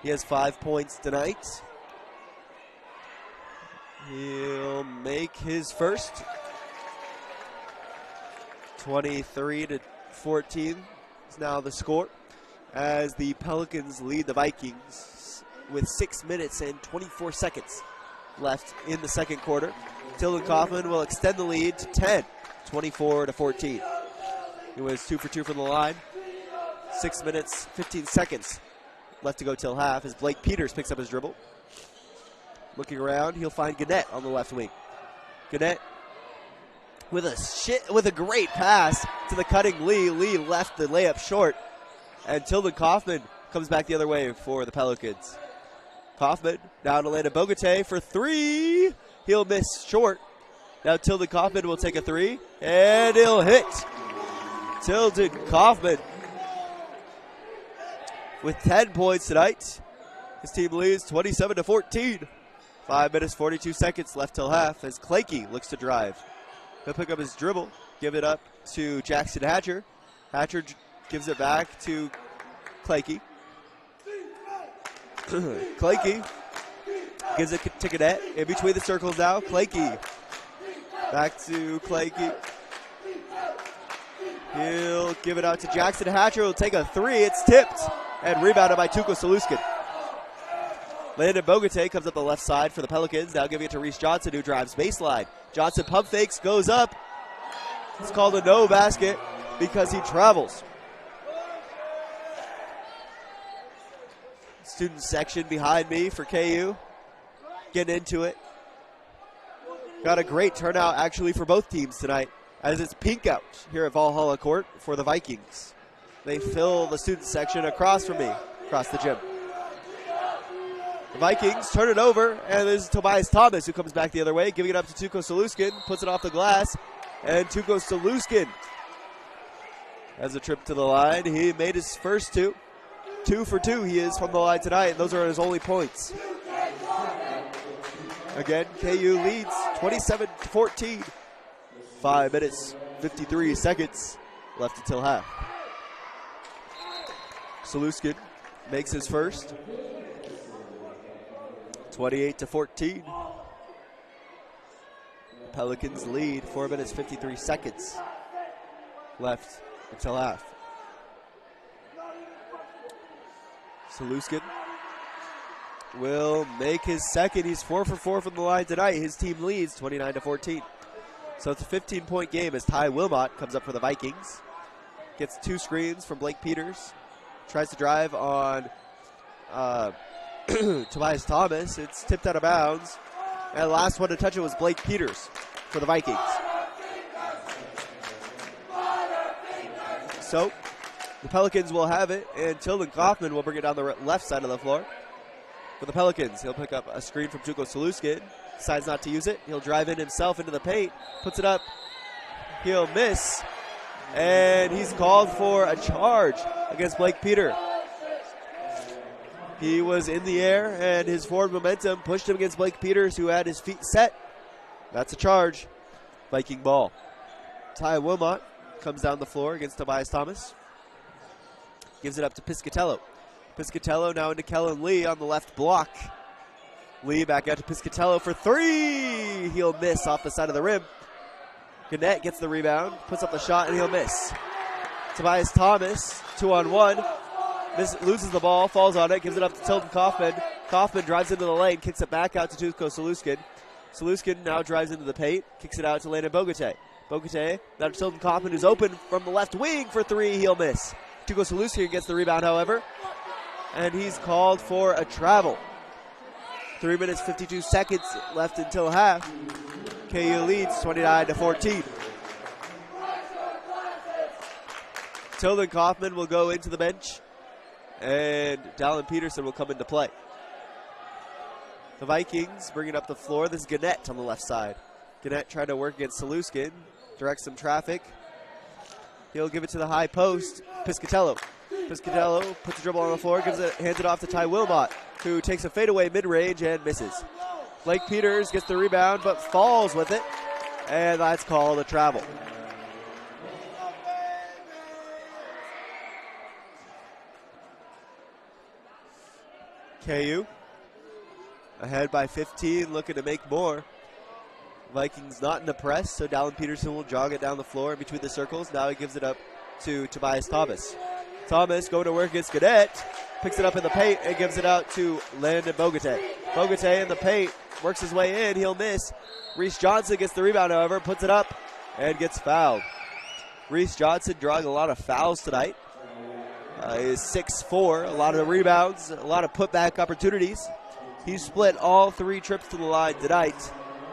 He has 5 points tonight. He'll make his first. 23-14 is now the score as the Pelicans lead the Vikings with 6 minutes and 24 seconds left in the second quarter. Tilden Kaufman will extend the lead to 10, 24-14. He was 2 for 2 from the line. 6 minutes, 15 seconds left to go till half as Blake Peters picks up his dribble. Looking around, he'll find Gannett on the left wing. Gannett with a great pass to the cutting Lee. Lee left the layup short, and Tilden Kaufman comes back the other way for the Pelicans. Kaufman down to Landon Bogatay for three. He'll miss short. Now Tilden Kaufman will take a three, and he'll hit. Tilden Kaufman with 10 points tonight. His team leads 27-14. 5 minutes, 42 seconds left till half as Clakey looks to drive. He'll pick up his dribble, give it up to Jackson Hatcher. Hatcher gives it back to Clakey. Clakey gives it to Cadet. In between the circles now, Clakey. Back to Clakey. He'll give it out to Jackson Hatcher. He'll take a three. It's tipped and rebounded by Tuko Saluskin. Landon Bogatay comes up the left side for the Pelicans. Now giving it to Reese Johnson, who drives baseline. Johnson pump fakes, goes up. It's called a no basket because he travels. Student section behind me for KU. Getting into it. Got a great turnout actually for both teams tonight, as it's pink out here at Valhalla Court for the Vikings. They fill the student section across from me, across the gym. The Vikings turn it over, and there's Tobias Thomas who comes back the other way, giving it up to Tuko Saluskin, puts it off the glass, and Tuko Saluskin has a trip to the line. He made his first two. 2 for 2 he is from the line tonight, and those are his only points. Again, KU leads 27-14. 5 minutes, 53 seconds left until half. Saluskin makes his first. 28-14. Pelicans lead 4 minutes, 53 seconds left until half. Saluskin will make his second. He's 4 for 4 from the line tonight. His team leads 29-14. So it's a 15-point game as Ty Wilmot comes up for the Vikings. Gets 2 screens from Blake Peters. Tries to drive on Tobias Thomas. It's tipped out of bounds. And the last one to touch it was Blake Peters for the Vikings. So the Pelicans will have it, and Tilden Kaufman will bring it down the left side of the floor. For the Pelicans, he'll pick up a screen from Tuko Saluskin. Decides not to use it. He'll drive in himself into the paint. Puts it up. He'll miss. And he's called for a charge against Blake Peter. He was in the air, and his forward momentum pushed him against Blake Peters, who had his feet set. That's a charge. Viking ball. Ty Wilmot comes down the floor against Tobias Thomas. Gives it up to Piscatello. Piscatello now into Kellen Lee on the left block. Lee back out to Piscatello for three. He'll miss off the side of the rim. Gannett gets the rebound, puts up the shot, and he'll miss. Tobias Thomas, 2-on-1. Loses the ball, falls on it, gives it up to Tilden Kaufman. Kaufman drives into the lane, kicks it back out to Tuko Saluskin. Saluskin now drives into the paint, kicks it out to Landon Bogatay. Bogatay, now to Tilden Kaufman, who's open from the left wing for three. He'll miss. Tuko Saluskin gets the rebound, however, and he's called for a travel. 3 minutes, 52 seconds left until half. KU leads 29-14. Tilden Kaufman will go into the bench, and Dallin Peterson will come into play. The Vikings bringing up the floor. This is Gannett on the left side. Gannett trying to work against Saluskin, directs some traffic. He'll give it to the high post, Piscatello. Piscatello puts the dribble on the floor, hands it off to Ty Wilmot, who takes a fadeaway mid-range and misses. Blake Peters gets the rebound but falls with it, and that's called a travel. KU ahead by 15, looking to make more. Vikings not in the press, so Dallin Peterson will jog it down the floor in between the circles. Now he gives it up to Tobias Thomas. Thomas going to work against Gannett, picks it up in the paint and gives it out to Landon Bogatay. Bogatay in the paint, works his way in, he'll miss. Reese Johnson gets the rebound, however, puts it up and gets fouled. Reese Johnson drawing a lot of fouls tonight. Is 6'4", a lot of rebounds, a lot of putback opportunities. He's split all 3 trips to the line tonight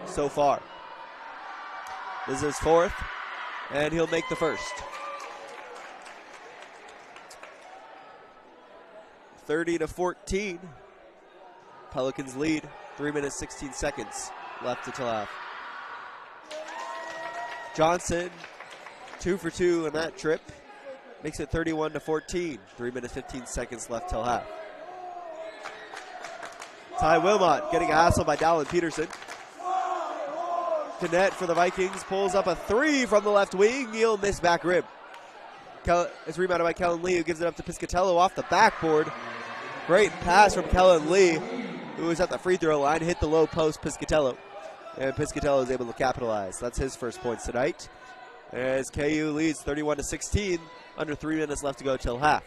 so far. This is his fourth, and he'll make the first. 30-14. Pelicans lead. 3 minutes, 16 seconds left until half. Johnson, 2 for 2 in that trip. Makes it 31-14. 3 minutes, 15 seconds left till half. Ty Wilmot getting a hassle by Dallin Peterson. Gannett for the Vikings pulls up a three from the left wing. He'll miss back rim. It's rebounded by Kellen Lee, who gives it up to Piscatello off the backboard. Great pass from Kellen Lee, who was at the free throw line, hit the low post Piscatello. And Piscatello is able to capitalize. That's his first points tonight. As KU leads 31-16, under 3 minutes left to go till half.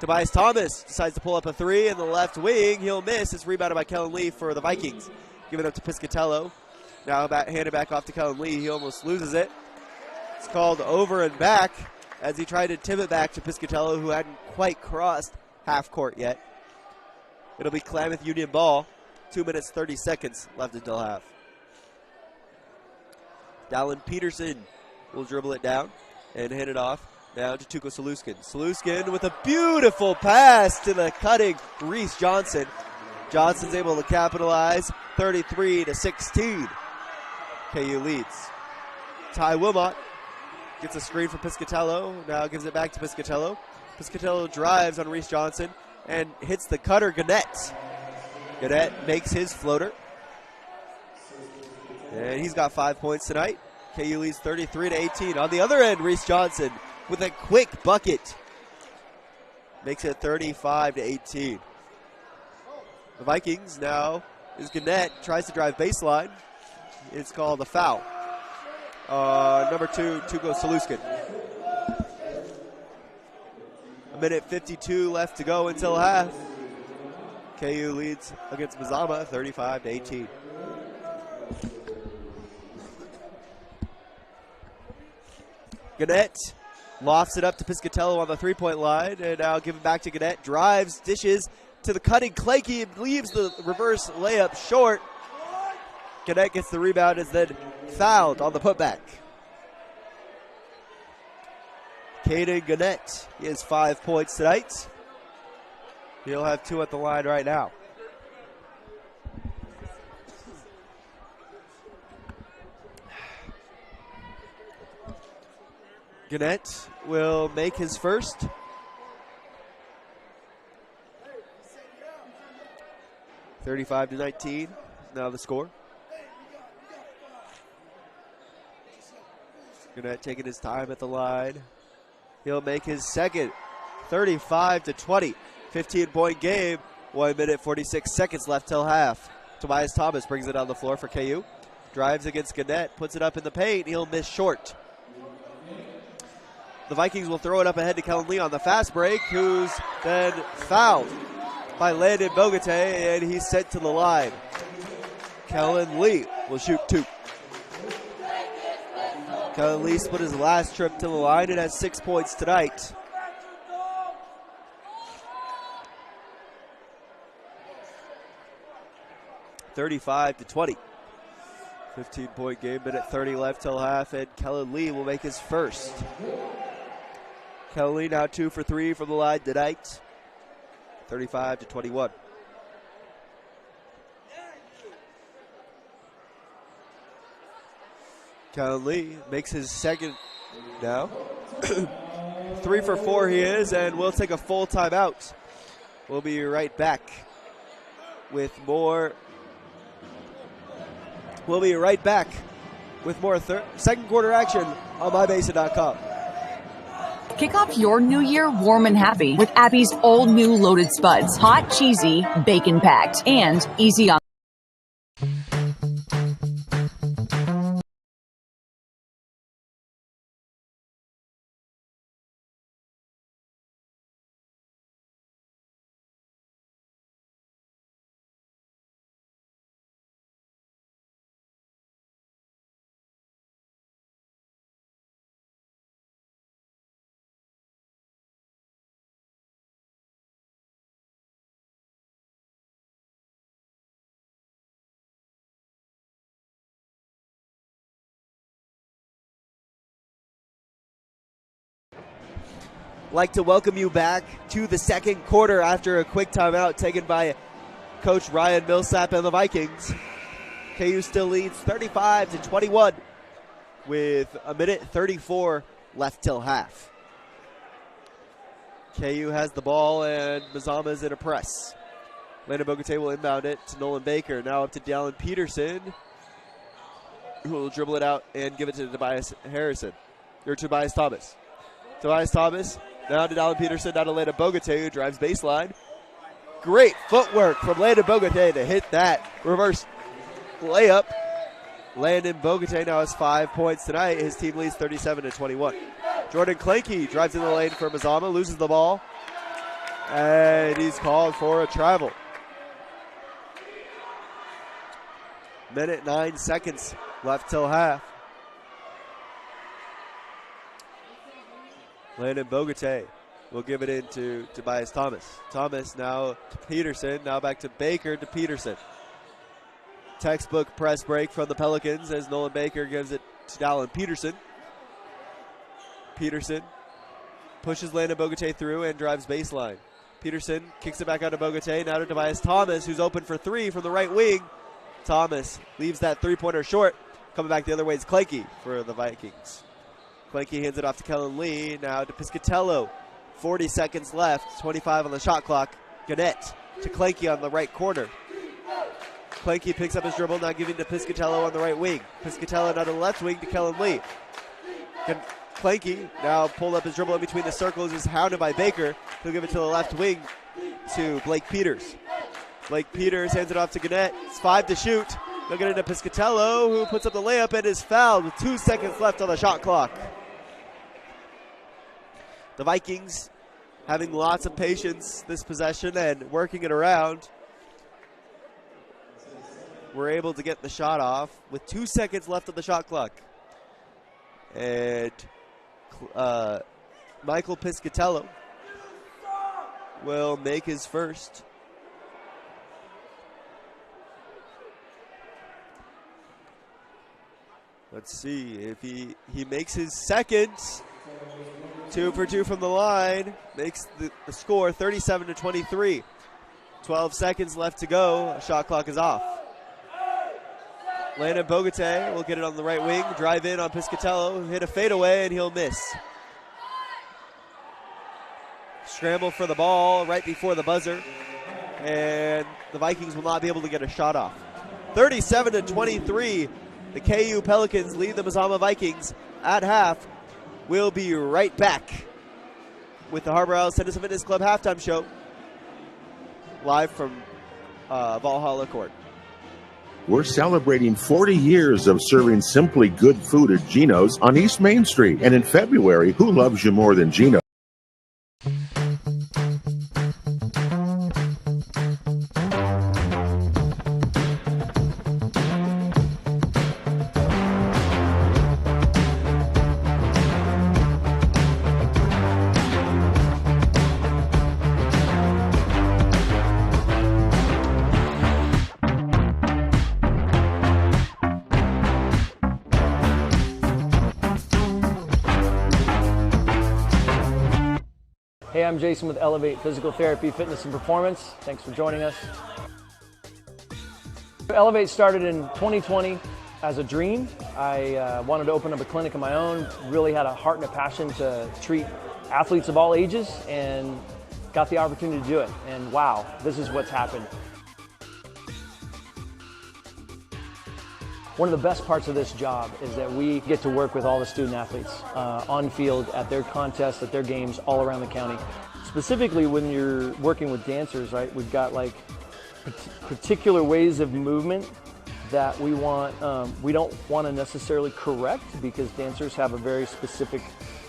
Tobias Thomas decides to pull up a three in the left wing. He'll miss. It's rebounded by Kellen Lee for the Vikings. Give it up to Piscatello. Now handed back off to Kellen Lee. He almost loses it. It's called over and back as he tried to tip it back to Piscatello, who hadn't quite crossed half court yet. It'll be Klamath Union ball. 2 minutes, 30 seconds left until half. Dallin Peterson will dribble it down and hand it off now to Tuco Saluskin. Saluskin with a beautiful pass to the cutting Reese Johnson. Johnson's able to capitalize. 33-16. KU leads. Ty Wilmot gets a screen from Piscatello. Now gives it back to Piscatello. Piscatello drives on Reese Johnson and hits the cutter Gannett. Gannett makes his floater. And he's got 5 points tonight. KU leads 33-18. On the other end, Reese Johnson with a quick bucket. Makes it 35-18. The Vikings now is Gannett, tries to drive baseline. It's called a foul. Number 2, Tuco Saluskin. 1:52 left to go until half. KU leads against Mazama 35-18. Gannett lofts it up to Piscatello on the three-point line, and now give it back to Gannett. Drives, dishes to the cutting Clakey, leaves the reverse layup short. Gannett gets the rebound, is then fouled on the putback. Caden Gannett, he has 5 points tonight. He'll have 2 at the line right now. Gannett will make his first. (35-19). Now the score. Gannett taking his time at the line. He'll make his second. 35-20. 15-point game. 1 minute, 46 seconds left till half. Tobias Thomas brings it on the floor for KU. Drives against Gannett. Puts it up in the paint. He'll miss short. The Vikings will throw it up ahead to Kellen Lee on the fast break, who's then fouled by Landon Bogate, and he's sent to the line. Kellen Lee will shoot 2. Kellen Lee split his last trip to the line and has 6 points tonight. (35-20). 15-point game, minute 30 left till half, and Kellen Lee will make his first. Kellen Lee now 2 for 3 from the line tonight. 35-21. Kellen Lee makes his second now. 3 for 4 he is, and we'll take a full timeout. We'll be right back with more. We'll be right back with more second quarter action on mybasin.com. Kick off your new year warm and happy with Appy's all new loaded spuds. Hot, cheesy, bacon packed, and easy on like to welcome you back to the second quarter after a quick timeout taken by Coach Ryan Millsap and the Vikings. KU still leads 35-21 with a minute 34 left till half. KU has the ball and Mazama is in a press. Landon Bogatay will inbound it to Nolan Baker. Now up to Dallin Peterson, who will dribble it out and give it to Tobias Thomas. Tobias Thomas now to Dallin Peterson, now to Landon Bogatay, who drives baseline. Great footwork from Landon Bogatay to hit that reverse layup. Landon Bogatay now has 5 points tonight. His team leads 37-21. Jordan Clanky drives in the lane for Mazama, loses the ball, and he's called for a travel. Minute 9 seconds left till half. Landon Bogatay will give it in to Tobias Thomas. Thomas now to Peterson, now back to Baker to Peterson. Textbook press break from the Pelicans as Nolan Baker gives it to Dallin Peterson. Peterson pushes Landon Bogatay through and drives baseline. Peterson kicks it back out to Bogatay, now to Tobias Thomas, who's open for three from the right wing. Thomas leaves that three-pointer short. Coming back the other way is Clanky for the Vikings. Clanky hands it off to Kellen Lee, now to Piscatello. 40 seconds left, 25 on the shot clock. Gannett to Clanky on the right corner. Clanky picks up his dribble, now giving to Piscatello on the right wing. Piscatello now to the left wing to Kellen Lee. Clanky now pulled up his dribble in between the circles, is hounded by Baker. He'll give it to the left wing to Blake Peters. Blake Peters hands it off to Gannett. It's 5 to shoot. They'll get into Piscatello, who puts up the layup and is fouled with 2 seconds left on the shot clock. The Vikings having lots of patience this possession and working it around. We're able to get the shot off with 2 seconds left on the shot clock. And Michael Piscatello will make his first. Let's see if he makes his second. 2 for 2 from the line. Makes the score 37-23. 12 seconds left to go. Shot clock is off. Landon Bogatay will get it on the right wing. Drive in on Piscatello. Hit a fadeaway and he'll miss. Scramble for the ball right before the buzzer. And the Vikings will not be able to get a shot off. 37-23. The KU Pelicans lead the Mazama Vikings at half. We'll be right back with the Harbor Isles Tennis and Fitness Club halftime show, live from Valhalla Court. We're celebrating 40 years of serving simply good food at Gino's on East Main Street. And in February, who loves you more than Gino? Hey, I'm Jason with Elevate Physical Therapy, Fitness and Performance. Thanks for joining us. Elevate started in 2020 as a dream. I wanted to open up a clinic of my own, really had a heart and a passion to treat athletes of all ages, and got the opportunity to do it. And wow, this is what's happened. One of the best parts of this job is that we get to work with all the student athletes on field, at their contests, at their games, all around the county. Specifically when you're working with dancers, right, we've got like particular ways of movement that we don't want to necessarily correct, because dancers have a very specific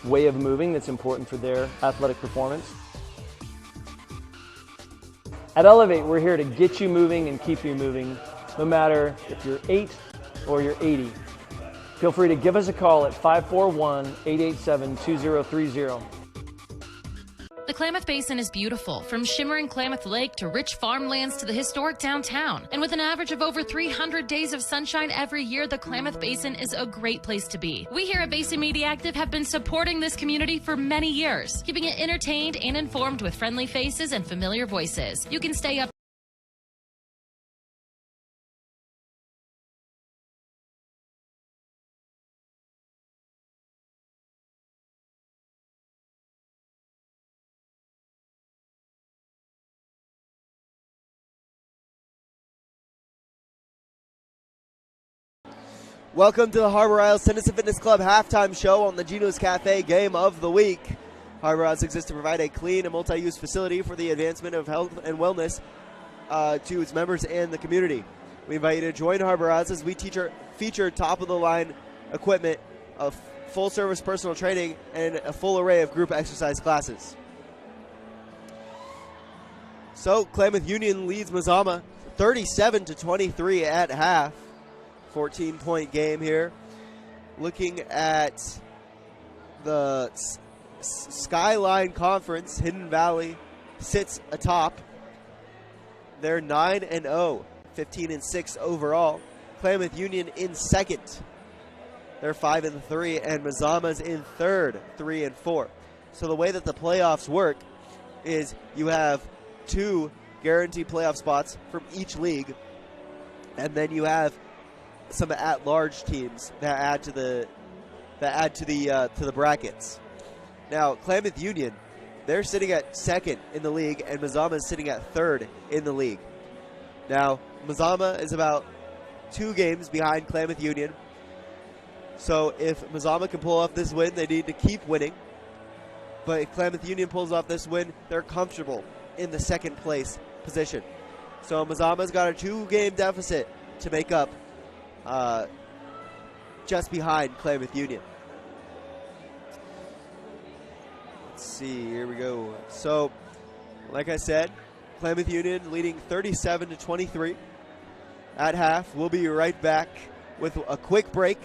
way of moving that's important for their athletic performance. At Elevate, we're here to get you moving and keep you moving, no matter if you're 8 or you're 80. Feel free to give us a call at 541-887-2030. The Klamath Basin is beautiful, from shimmering Klamath Lake to rich farmlands to the historic downtown. And with an average of over 300 days of sunshine every year, the Klamath Basin is a great place to be. We here at Basin Media Active have been supporting this community for many years, keeping it entertained and informed with friendly faces and familiar voices. You can stay up. Welcome to the Harbor Isles Tennis and Fitness Club halftime show on the Geno's Cafe Game of the Week. Harbor Isles exists to provide a clean and multi-use facility for the advancement of health and wellness to its members and the community. We invite you to join Harbor Isles as we feature top-of-the-line equipment, of full-service personal training, and a full array of group exercise classes. So, Klamath Union leads Mazama 37-23 at half. 14-point game here. Looking at the Skyline Conference, Hidden Valley sits atop. They're 9-0, 15-6 overall. Klamath Union in second. They're 5-3, and Mazama's in third, 3-4. So the way that the playoffs work is you have 2 guaranteed playoff spots from each league, and then you have some at-large teams that add to the brackets. Now, Klamath Union, they're sitting at second in the league, and Mazama is sitting at third in the league. Now, Mazama is about 2 games behind Klamath Union. So if Mazama can pull off this win, they need to keep winning. But if Klamath Union pulls off this win, they're comfortable in the second place position. So Mazama's got a 2-game deficit to make up, just behind Klamath Union. Let's see, here we go. So, like I said, Klamath Union leading 37-23 at half. We'll be right back with a quick break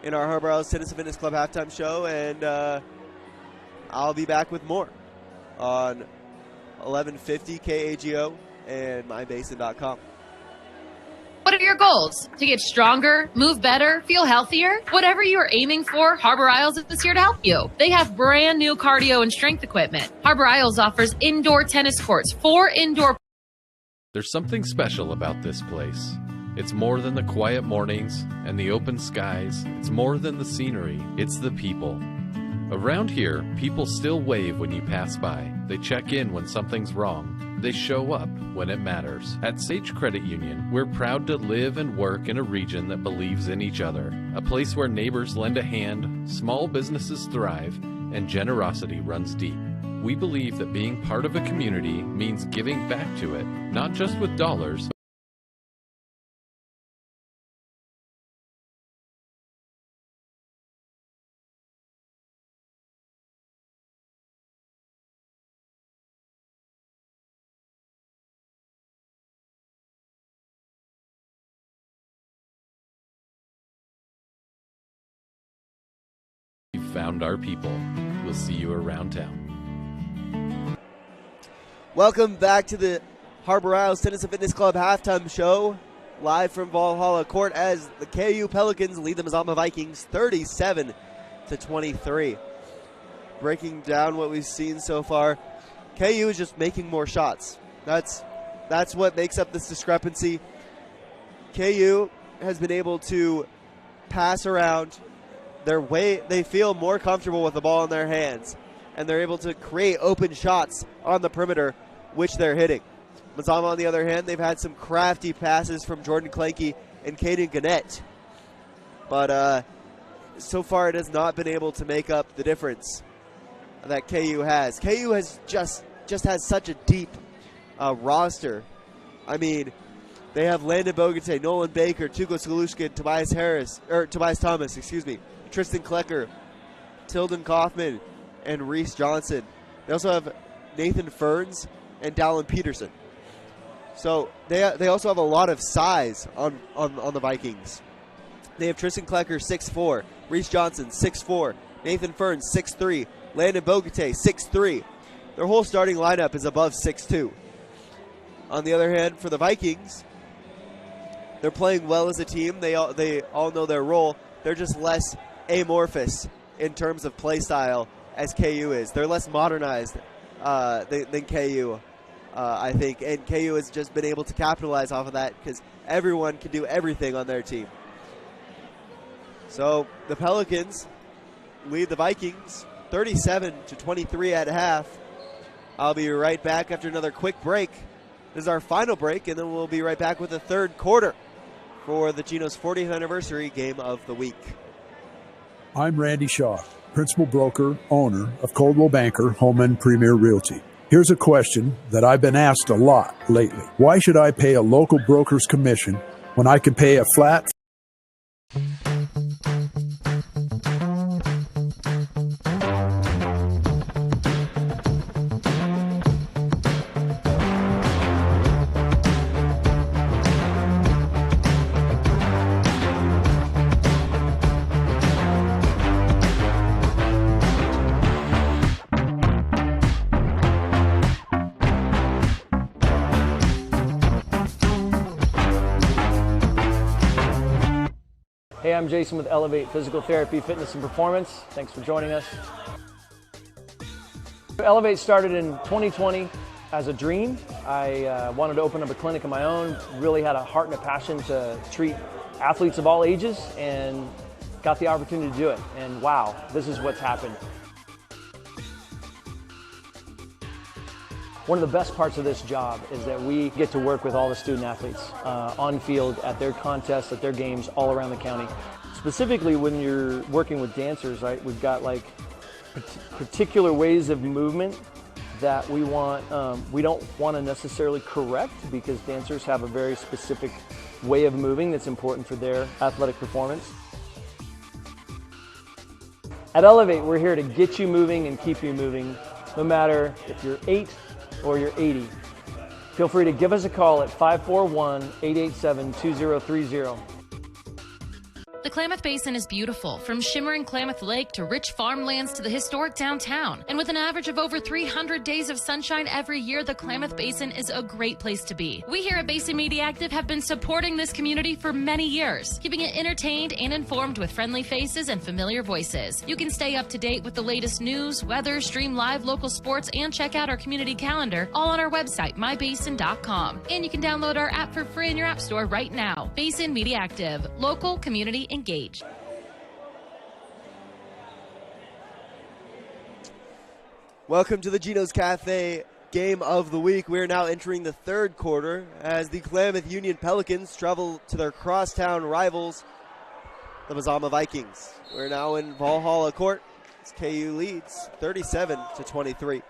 in our Harbor Isles Tennis and Fitness Club halftime show, and I'll be back with more on 1150 KAGO and mybasin.com. What are your goals? To get stronger, move better, feel healthier? Whatever you are aiming for, Harbor Isles is here to help you. They have brand new cardio and strength equipment. Harbor Isles offers indoor tennis courts, 4 indoor. There's something special about this place. It's more than the quiet mornings and the open skies. It's more than the scenery. It's the people. Around here, people still wave when you pass by. They check in when something's wrong. They show up when it matters. At Sage Credit Union, we're proud to live and work in a region that believes in each other. A place where neighbors lend a hand, small businesses thrive, and generosity runs deep. We believe that being part of a community means giving back to it, not just with dollars. Found our people. We'll see you around town. Welcome back to the Harbor Isles Tennis and Fitness Club halftime show, live from Valhalla Court as the KU Pelicans lead the Mazama Vikings 37-23. Breaking down what we've seen so far, KU is just making more shots. That's what makes up this discrepancy. KU has been able to pass around. They feel more comfortable with the ball in their hands, and they're able to create open shots on the perimeter, which they're hitting. Mazama, on the other hand, they've had some crafty passes from Jordan Clanky and Caden Gannett, but so far it has not been able to make up the difference that KU has. KU has just has such a deep roster. I mean, they have Landon Bogate, Nolan Baker, Tuko Skalushkin, Tobias Thomas, Tristan Klecker, Tilden Kaufman, and Reese Johnson. They also have Nathan Ferns and Dallin Peterson. So they also have a lot of size on the Vikings. They have Tristan Klecker, 6'4", Reese Johnson, 6'4", Nathan Ferns, 6'3", Landon Bogate, 6'3", Their whole starting lineup is above 6'2". On the other hand, for the Vikings, they're playing well as a team. They all know their role. They're just less amorphous in terms of play style as KU is. They're less modernized than KU, I think. And KU has just been able to capitalize off of that because everyone can do everything on their team. So the Pelicans lead the Vikings 37-23 at half. I'll be right back after another quick break. This is our final break, and then we'll be right back with the third quarter for the Geno's 40th anniversary game of the week. I'm Randy Shaw, principal broker, owner of Coldwell Banker Home and Premier Realty. Here's a question that I've been asked a lot lately. Why should I pay a local broker's commission when I can pay a flat? Hey, I'm Jason with Elevate Physical Therapy, Fitness, and Performance. Thanks for joining us. Elevate started in 2020 as a dream. I wanted to open up a clinic of my own, really had a heart and a passion to treat athletes of all ages, and got the opportunity to do it. And wow, this is what's happened. One of the best parts of this job is that we get to work with all the student athletes on field, at their contests, at their games all around the county. Specifically when you're working with dancers, right, we've got like particular ways of movement that we don't want to necessarily correct, because dancers have a very specific way of moving that's important for their athletic performance. At Elevate, we're here to get you moving and keep you moving, no matter if you're 8 or you're 80. Feel free to give us a call at 541-887-2030. The Klamath Basin is beautiful, from shimmering Klamath Lake to rich farmlands to the historic downtown. And with an average of over 300 days of sunshine every year, the Klamath Basin is a great place to be. We here at Basin Media Active have been supporting this community for many years, keeping it entertained and informed with friendly faces and familiar voices. You can stay up to date with the latest news, weather, stream live local sports, and check out our community calendar, all on our website, mybasin.com. And you can download our app for free in your app store right now. Basin Media Active, local community engaged. Welcome to the Geno's Cafe game of the week. We're now entering the third quarter as the Klamath Union Pelicans travel to their crosstown rivals, the Mazama Vikings. We're now in Valhalla Court as KU leads 37-23.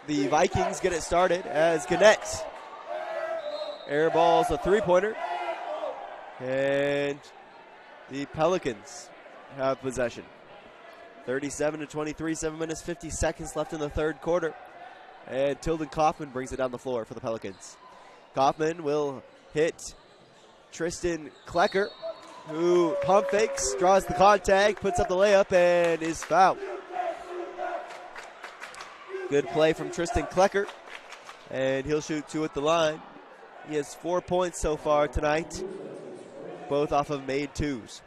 The Vikings get it started as Gannett airballs a three-pointer, and the Pelicans have possession. 37-23, 7 minutes, 50 seconds left in the third quarter. And Tilden Kaufman brings it down the floor for the Pelicans. Kaufman will hit Tristan Klecker, who pump fakes, draws the contact, puts up the layup, and is fouled. Good play from Tristan Klecker, and he'll shoot 2 at the line. He has 4 points so far tonight, both off of made twos.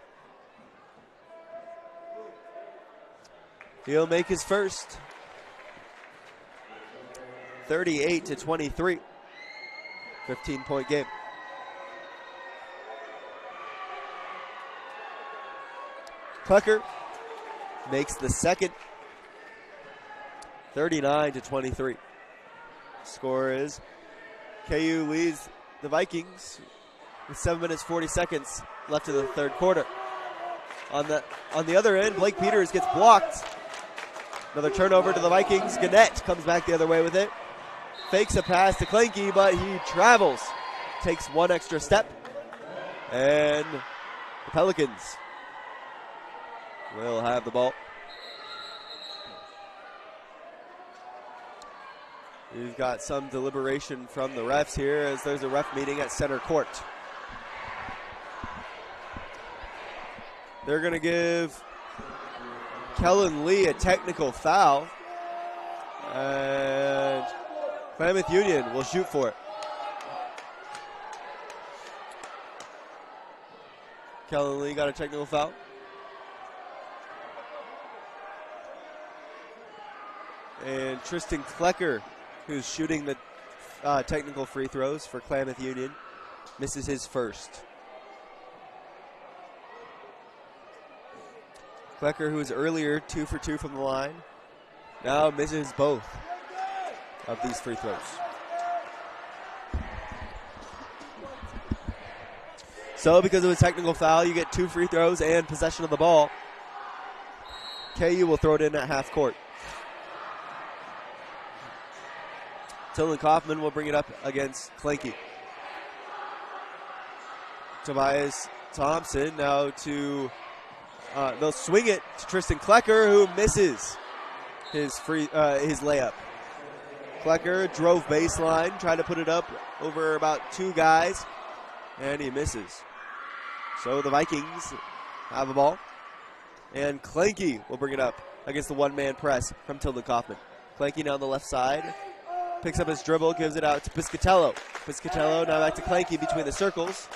He'll make his first. 38-23. 15-point game. Klecker makes the second. 39-23. Score is KU leads the Vikings with 7 minutes, 40 seconds left in the third quarter. On the other end, Blake Peters gets blocked. Another turnover to the Vikings. Gannett comes back the other way with it. Fakes a pass to Klenke, but he travels. Takes one extra step. And the Pelicans will have the ball. We've got some deliberation from the refs here as there's a ref meeting at center court. They're going to give Kellen Lee a technical foul. And Klamath Union will shoot for it. Kellen Lee got a technical foul. And Tristan Klecker, who's shooting the technical free throws for Klamath Union, misses his first. Klecker, who was earlier 2 for 2 from the line, now misses both of these free throws. So because of a technical foul, you get 2 free throws and possession of the ball. KU will throw it in at half court. Tilden Kaufman will bring it up against Clanky. Tobias Thompson now to, they'll swing it to Tristan Klecker, who misses his layup. Klecker drove baseline, tried to put it up over about 2 guys, and he misses. So the Vikings have the ball, and Clanky will bring it up against the one-man press from Tilden Kaufman. Clanky now on the left side. Picks up his dribble, gives it out to Piscatello. Piscatello now back to Clanky between the circles.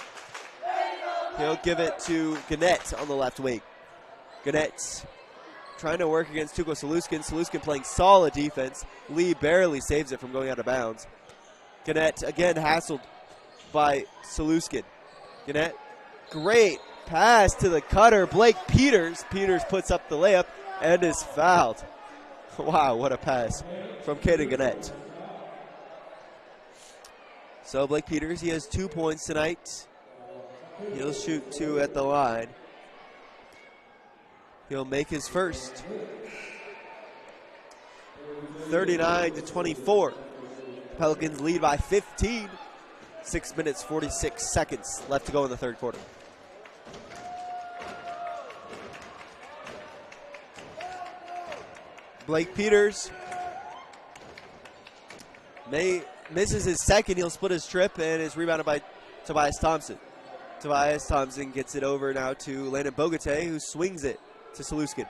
He'll give it to Gannett on the left wing. Gannett trying to work against Tuco Saluskin. Saluskin playing solid defense. Lee barely saves it from going out of bounds. Gannett again hassled by Saluskin. Gannett, great pass to the cutter, Blake Peters. Peters puts up the layup and is fouled. Wow, what a pass from Caden Gannett. So Blake Peters, he has 2 points tonight. He'll shoot 2 at the line. He'll make his first. 39-24. Pelicans lead by 15. 6 minutes, 46 seconds left to go in the third quarter. Blake Peters misses his second. He'll split his trip and is rebounded by Tobias Thompson. Tobias Thompson gets it over now to Landon Bogate, who swings it to Saluskin.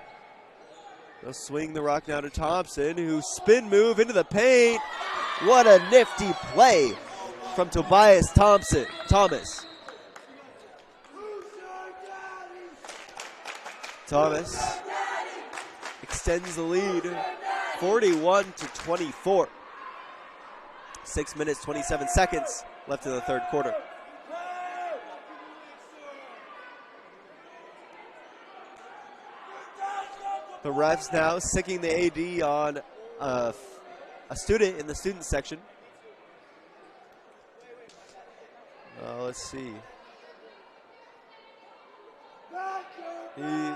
They'll swing the rock now to Thompson, who spin move into the paint. What a nifty play from Tobias Thomas. Thomas extends the lead, 41-24. 6 minutes, 27 seconds left in the third quarter. The refs now sicking the AD on a student in the student section. Let's see. The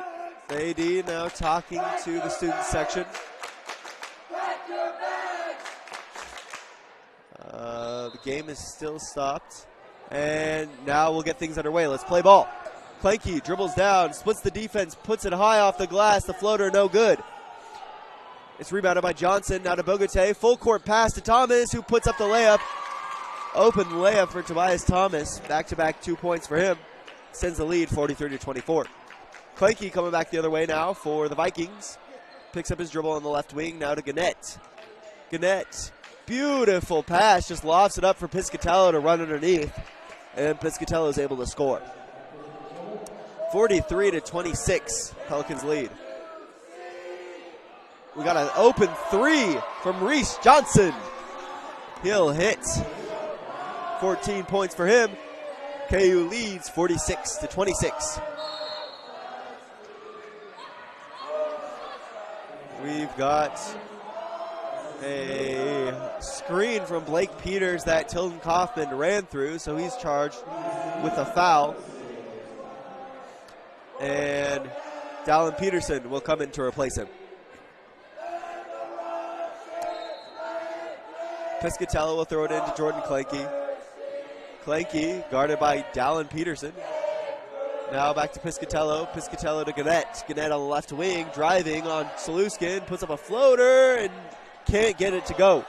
AD now talking to the student section. The game is still stopped. And now we'll get things underway. Let's play ball. Clanky dribbles down, splits the defense, puts it high off the glass. The floater, no good. It's rebounded by Johnson. Now to Bogate. Full court pass to Thomas, who puts up the layup. Open layup for Tobias Thomas. Back-to-back 2 points for him. Sends the lead 43-24. Clanky coming back the other way now for the Vikings. Picks up his dribble on the left wing. Now to Gannett. Gannett, beautiful pass. Just lofts it up for Piscatello to run underneath. And Piscatello is able to score. 43-26, Pelicans lead. We got an open 3 from Reese Johnson. He'll hit. 14 points for him. KU leads 46-26. We've got a screen from Blake Peters that Tilden Kaufman ran through, so he's charged with a foul. And Dallin Peterson will come in to replace him. Piscatello will throw it into Jordan Clanky. Clanky guarded by Dallin Peterson. Now back to Piscatello. Piscatello to Gannett. Gannett on the left wing, driving on Saluskin, puts up a floater and can't get it to go.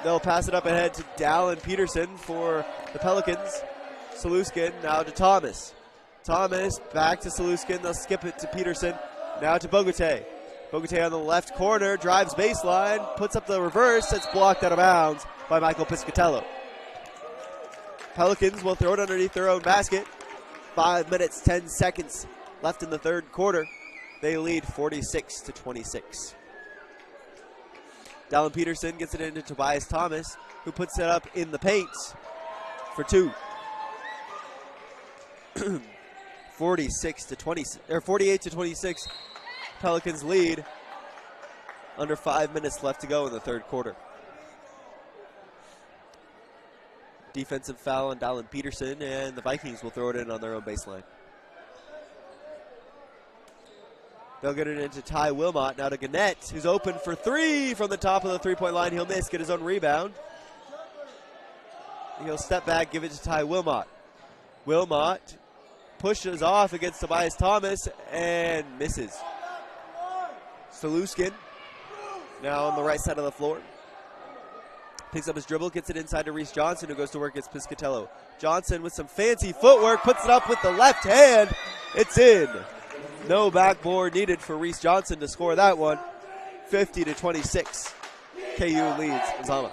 They'll pass it up ahead to Dallin Peterson for the Pelicans. Saluskin now to Thomas. Thomas back to Saluskin. They'll skip it to Peterson. Now to Bogote. Bogote on the left corner, drives baseline, puts up the reverse. It's blocked out of bounds by Michael Piscatello. Pelicans will throw it underneath their own basket. 5 minutes, 10 seconds left in the third quarter. They lead 46-26. Dallin Peterson gets it into Tobias Thomas, who puts it up in the paint for two. 48-26. Pelicans lead. Under 5 minutes left to go in the third quarter. Defensive foul on Dallin Peterson, and the Vikings will throw it in on their own baseline. They'll get it into Ty Wilmot. Now to Gannett, who's open for three from the top of the three-point line. He'll miss, get his own rebound. He'll step back, give it to Ty Wilmot. Wilmot pushes off against Tobias Thomas and misses. Saluskin now on the right side of the floor. Picks up his dribble, gets it inside to Reese Johnson, who goes to work against Piscatello. Johnson with some fancy footwork, puts it up with the left hand. It's in. No backboard needed for Reese Johnson to score that one. 50-26. KU leads Mazama.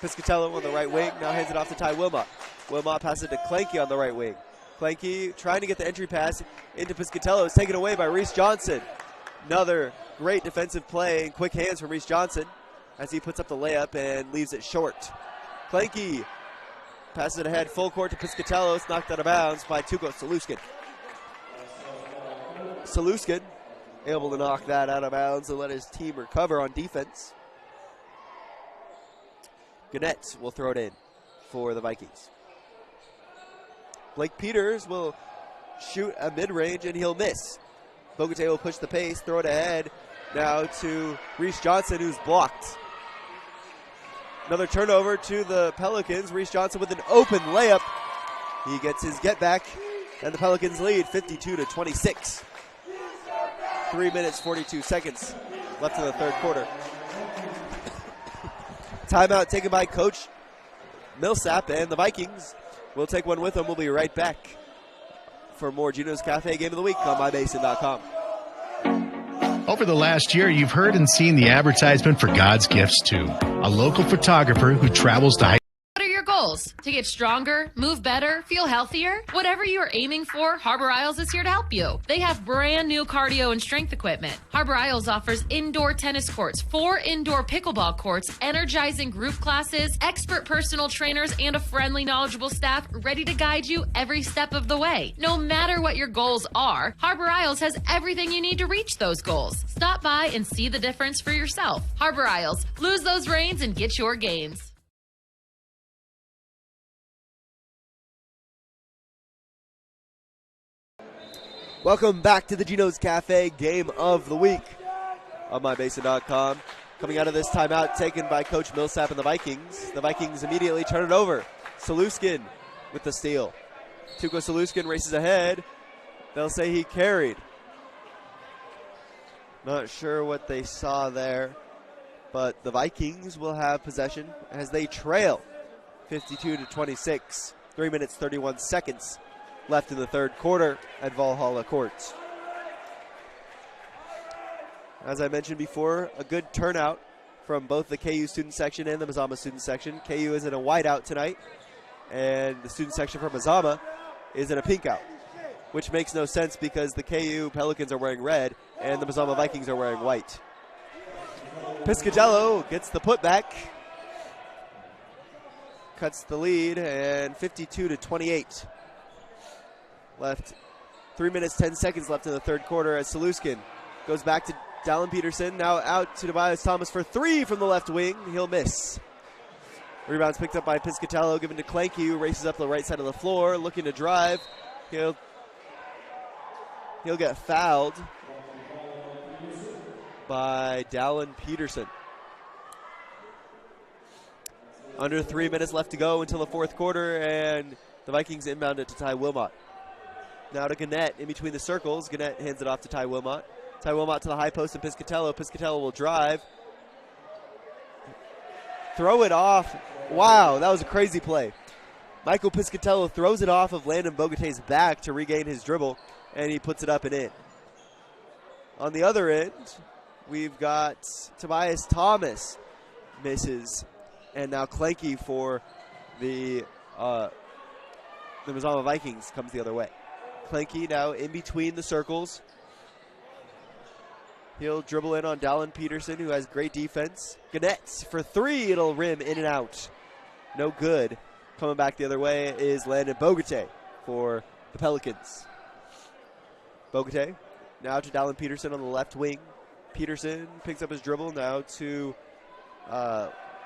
Piscatello on the right wing, now hands it off to Ty Wilmot. Wilmot passes it to Clanky on the right wing. Clanky trying to get the entry pass into Piscatello. It's taken away by Reese Johnson. Another great defensive play and quick hands from Reese Johnson as he puts up the layup and leaves it short. Clanky passes it ahead full court to Piscatello. It's knocked out of bounds by Tuco Saluskin. Saluskin able to knock that out of bounds and let his team recover on defense. Gannett will throw it in for the Vikings. Blake Peters will shoot a mid-range and he'll miss. Bogote will push the pace, throw it ahead now to Reese Johnson, who's blocked. Another turnover to the Pelicans. Reese Johnson with an open layup. He gets his get back, and the Pelicans lead 52-26. 3 minutes, 42 seconds left in the third quarter. Timeout taken by Coach Millsap, and the Vikings will take one with them. We'll be right back for more Gino's Cafe Game of the Week on MyBasin.com. Over the last year, you've heard and seen the advertisement for God's Gifts Too, a local photographer who travels to What are your goals? To get stronger, move better, feel healthier? Whatever you are aiming for, Harbor Isles is here to help you. They have brand new cardio and strength equipment. Harbor Isles offers indoor tennis courts, 4 indoor pickleball courts, energizing group classes, expert personal trainers, and a friendly, knowledgeable staff ready to guide you every step of the way. No matter what your goals are, Harbor Isles has everything you need to reach those goals. Stop by and see the difference for yourself. Harbor Isles, lose those reins and get your gains. Welcome back to the Gino's Cafe Game of the Week on MyBasin.com. Coming out of this timeout taken by Coach Millsap and the Vikings immediately turn it over. Saluskin with the steal. Tuco Saluskin races ahead. They'll say he carried. Not sure what they saw there, but the Vikings will have possession as they trail 52-26. 3 minutes, 31 seconds left in the third quarter at Valhalla Courts. As I mentioned before, a good turnout from both the KU student section and the Mazama student section. KU is in a whiteout tonight, and the student section from Mazama is in a pink out, which makes no sense because the KU Pelicans are wearing red and the Mazama Vikings are wearing white. Piscatello gets the putback, cuts the lead, and 52-28. Left 3 minutes, 10 seconds left in the third quarter as Saluskin goes back to Dallin Peterson. Now out to Tobias Thomas for three from the left wing. He'll miss. Rebound's picked up by Piscatello, given to Clanky, who races up the right side of the floor, looking to drive. He'll get fouled by Dallin Peterson. Under 3 minutes left to go until the fourth quarter, and the Vikings inbound it to Ty Wilmot. Now to Gannett in between the circles. Gannett hands it off to Ty Wilmot. Ty Wilmot to the high post and Piscatello. Piscatello will drive. Throw it off. Wow, that was a crazy play. Michael Piscatello throws it off of Landon Bogote's back to regain his dribble, and he puts it up and in. On the other end, we've got Tobias Thomas misses, and now Clanky for the Mazama Vikings comes the other way. Clanky now in between the circles. He'll dribble in on Dallin Peterson, who has great defense. Gannett for three. It'll rim in and out. No good. Coming back the other way is Landon Bogatay for the Pelicans. Bogatay now to Dallin Peterson on the left wing. Peterson picks up his dribble now to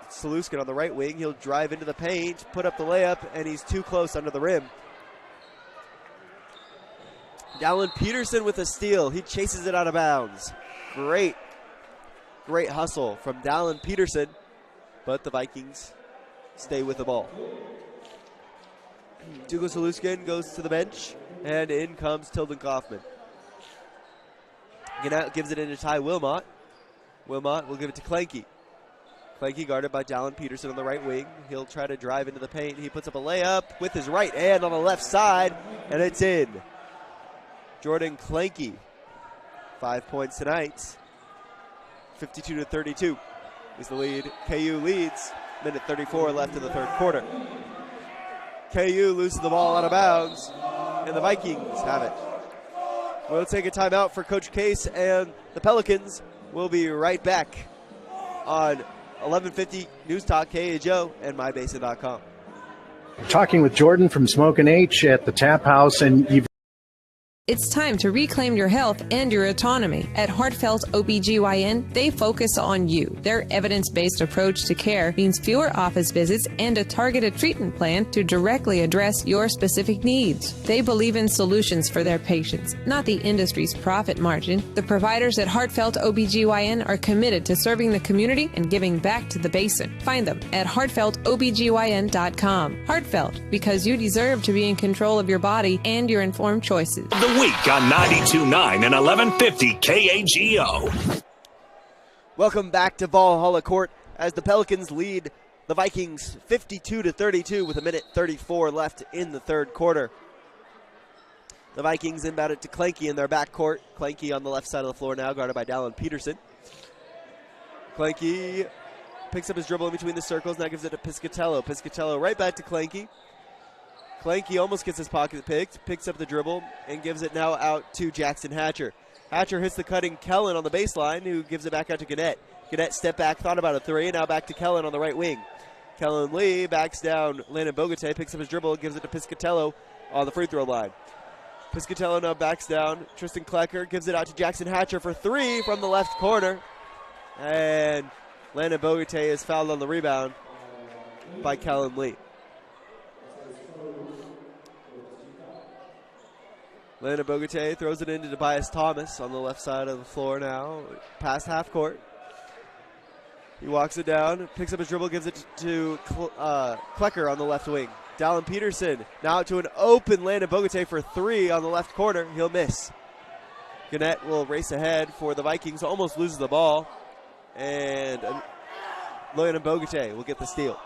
Saluskin on the right wing. He'll drive into the paint, put up the layup, and he's too close under the rim. Dallin Peterson with a steal. He chases it out of bounds. Great hustle from Dallin Peterson, but the Vikings stay with the ball. Dugo Saluskin goes to the bench, and in comes Tilden Kaufman. Gannett gives it into Ty Wilmot. Wilmot will give it to Clanky. Clanky guarded by Dallin Peterson on the right wing. He'll try to drive into the paint. He puts up a layup with his right hand on the left side, and it's in. Jordan Clanky, 5 points tonight. 52-32 is the lead. KU leads. Minute 34 left in the third quarter. KU loses the ball out of bounds, and the Vikings have it. We'll take a timeout for Coach Case and the Pelicans. We'll be right back on 1150 News Talk KHO and MyBasin.com. Talking with Jordan from Smokin' H at the Tap House, and you've It's time to reclaim your health and your autonomy. At Heartfelt OBGYN, they focus on you. Their evidence-based approach to care means fewer office visits and a targeted treatment plan to directly address your specific needs. They believe in solutions for their patients, not the industry's profit margin. The providers at Heartfelt OBGYN are committed to serving the community and giving back to the basin. Find them at heartfeltobgyn.com. Heartfelt, because you deserve to be in control of your body and your informed choices. The week on 92.9 and 1150 KHEO. Welcome back to Valhalla Court as the Pelicans lead the Vikings 52-32 with a minute 34 left in the third quarter. The Vikings inbound it to Clanky in their backcourt. Clanky on the left side of the floor now, guarded by Dallin Peterson. Clanky picks up his dribble in between the circles, now gives it to Piscatello. Piscatello right back to Clanky. Clanky almost gets his pocket picked, picks up the dribble, and gives it now out to Jackson Hatcher. Hatcher hits the cutting Kellen on the baseline, who gives it back out to Gannett. Gannett step back, thought about a three, now back to Kellen on the right wing. Kellen Lee backs down Landon Bogatay, picks up his dribble, gives it to Piscatello on the free throw line. Piscatello now backs down. Tristan Klecker gives it out to Jackson Hatcher for three from the left corner. And Landon Bogatay is fouled on the rebound by Kellen Lee. Landon Bogatay throws it into Tobias Thomas on the left side of the floor now, past half court. He walks it down, picks up his dribble, gives it to Klecker on the left wing. Dallin Peterson now to an open Landon Bogatay for three on the left corner. He'll miss. Gannett will race ahead for the Vikings, almost loses the ball, and Landon Bogatay will get the steal.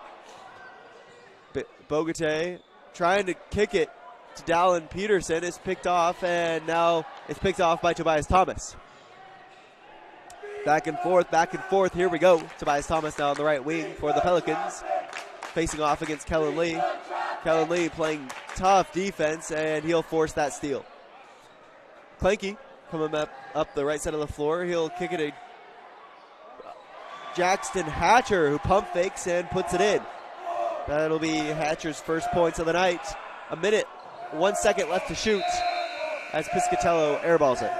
Bogatay trying to kick it to Dallin Peterson is picked off, and now it's picked off by Tobias Thomas. Back and forth, here we go. Tobias Thomas now on the right wing for the Pelicans, facing off against Kellen Lee. Kellen Lee playing tough defense, and he'll force that steal. Clanky coming up the right side of the floor. He'll kick it to Jackson Hatcher, who pump fakes and puts it in. That'll be Hatcher's first points of the night. A minute, 1 second left to shoot as Piscatello airballs it.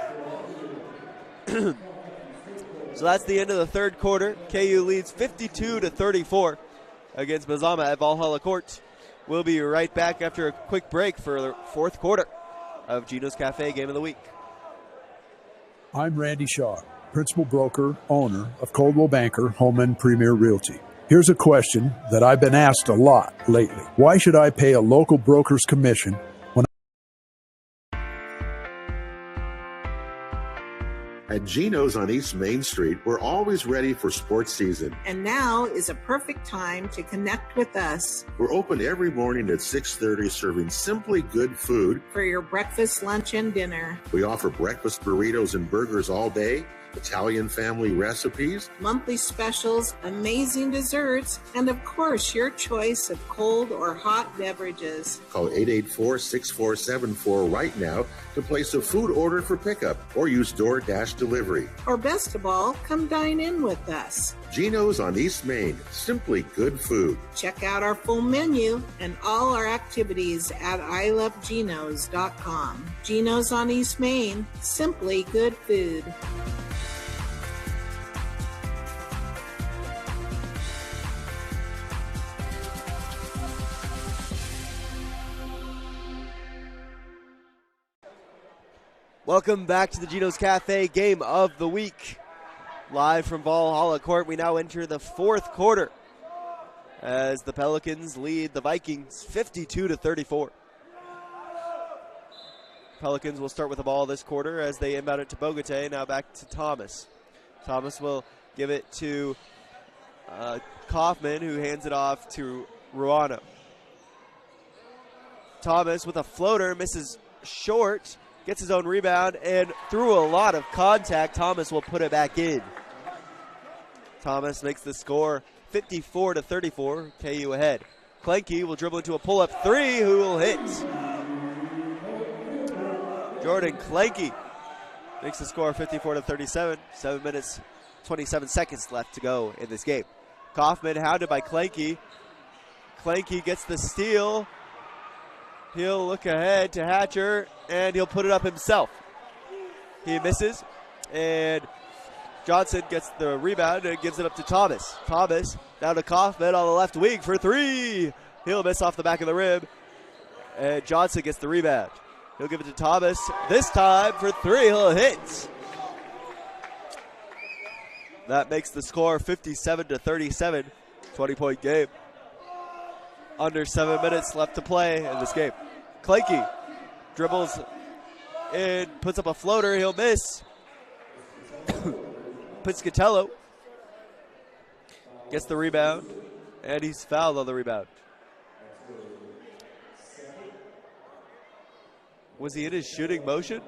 So that's the end of the third quarter. KU leads 52-34 against Mazama at Valhalla Court. We'll be right back after a quick break for the fourth quarter of Gino's Cafe Game of the Week. I'm Randy Shaw, principal broker, owner of Coldwell Banker Home and Premier Realty. Here's a question that I've been asked a lot lately. Why should I pay a local broker's commission when At Geno's on East Main Street, we're always ready for sports season. And now is a perfect time to connect with us. We're open every morning at 6:30, serving simply good food for your breakfast, lunch, and dinner. We offer breakfast burritos and burgers all day, Italian family recipes, monthly specials, amazing desserts, and of course, your choice of cold or hot beverages. Call 884-6474 right now to place a food order for pickup or use DoorDash delivery. Or best of all, come dine in with us. Geno's on East Main, simply good food. Check out our full menu and all our activities at ilovegenos.com. Geno's on East Main, simply good food. Welcome back to the Geno's Cafe Game of the Week. Live from Valhalla Court, we now enter the fourth quarter as the Pelicans lead the Vikings 52-34. Pelicans will start with the ball this quarter as they inbound it to Bogote. Now back to Thomas. Thomas will give it to Kaufman, who hands it off to Ruano. Thomas with a floater, misses short. Gets his own rebound, and through a lot of contact, Thomas will put it back in. Thomas makes the score 54-34, KU ahead. Klenke will dribble into a pull-up three, who will hit. Jordan Klenke makes the score 54-37. 7 minutes, 27 seconds left to go in this game. Kaufman hounded by Klenke. Klenke gets the steal. He'll look ahead to Hatcher, and he'll put it up himself. He misses, and Johnson gets the rebound and gives it up to Thomas. Thomas down to Kaufman on the left wing for three. He'll miss off the back of the rim, and Johnson gets the rebound. He'll give it to Thomas. This time for three, he'll hit. That makes the score 57-37, 20-point game. Under 7 minutes left to play in this game. Klenke dribbles in, puts up a floater. He'll miss. Piscatello gets the rebound, and he's fouled on the rebound. Was he in his shooting motion?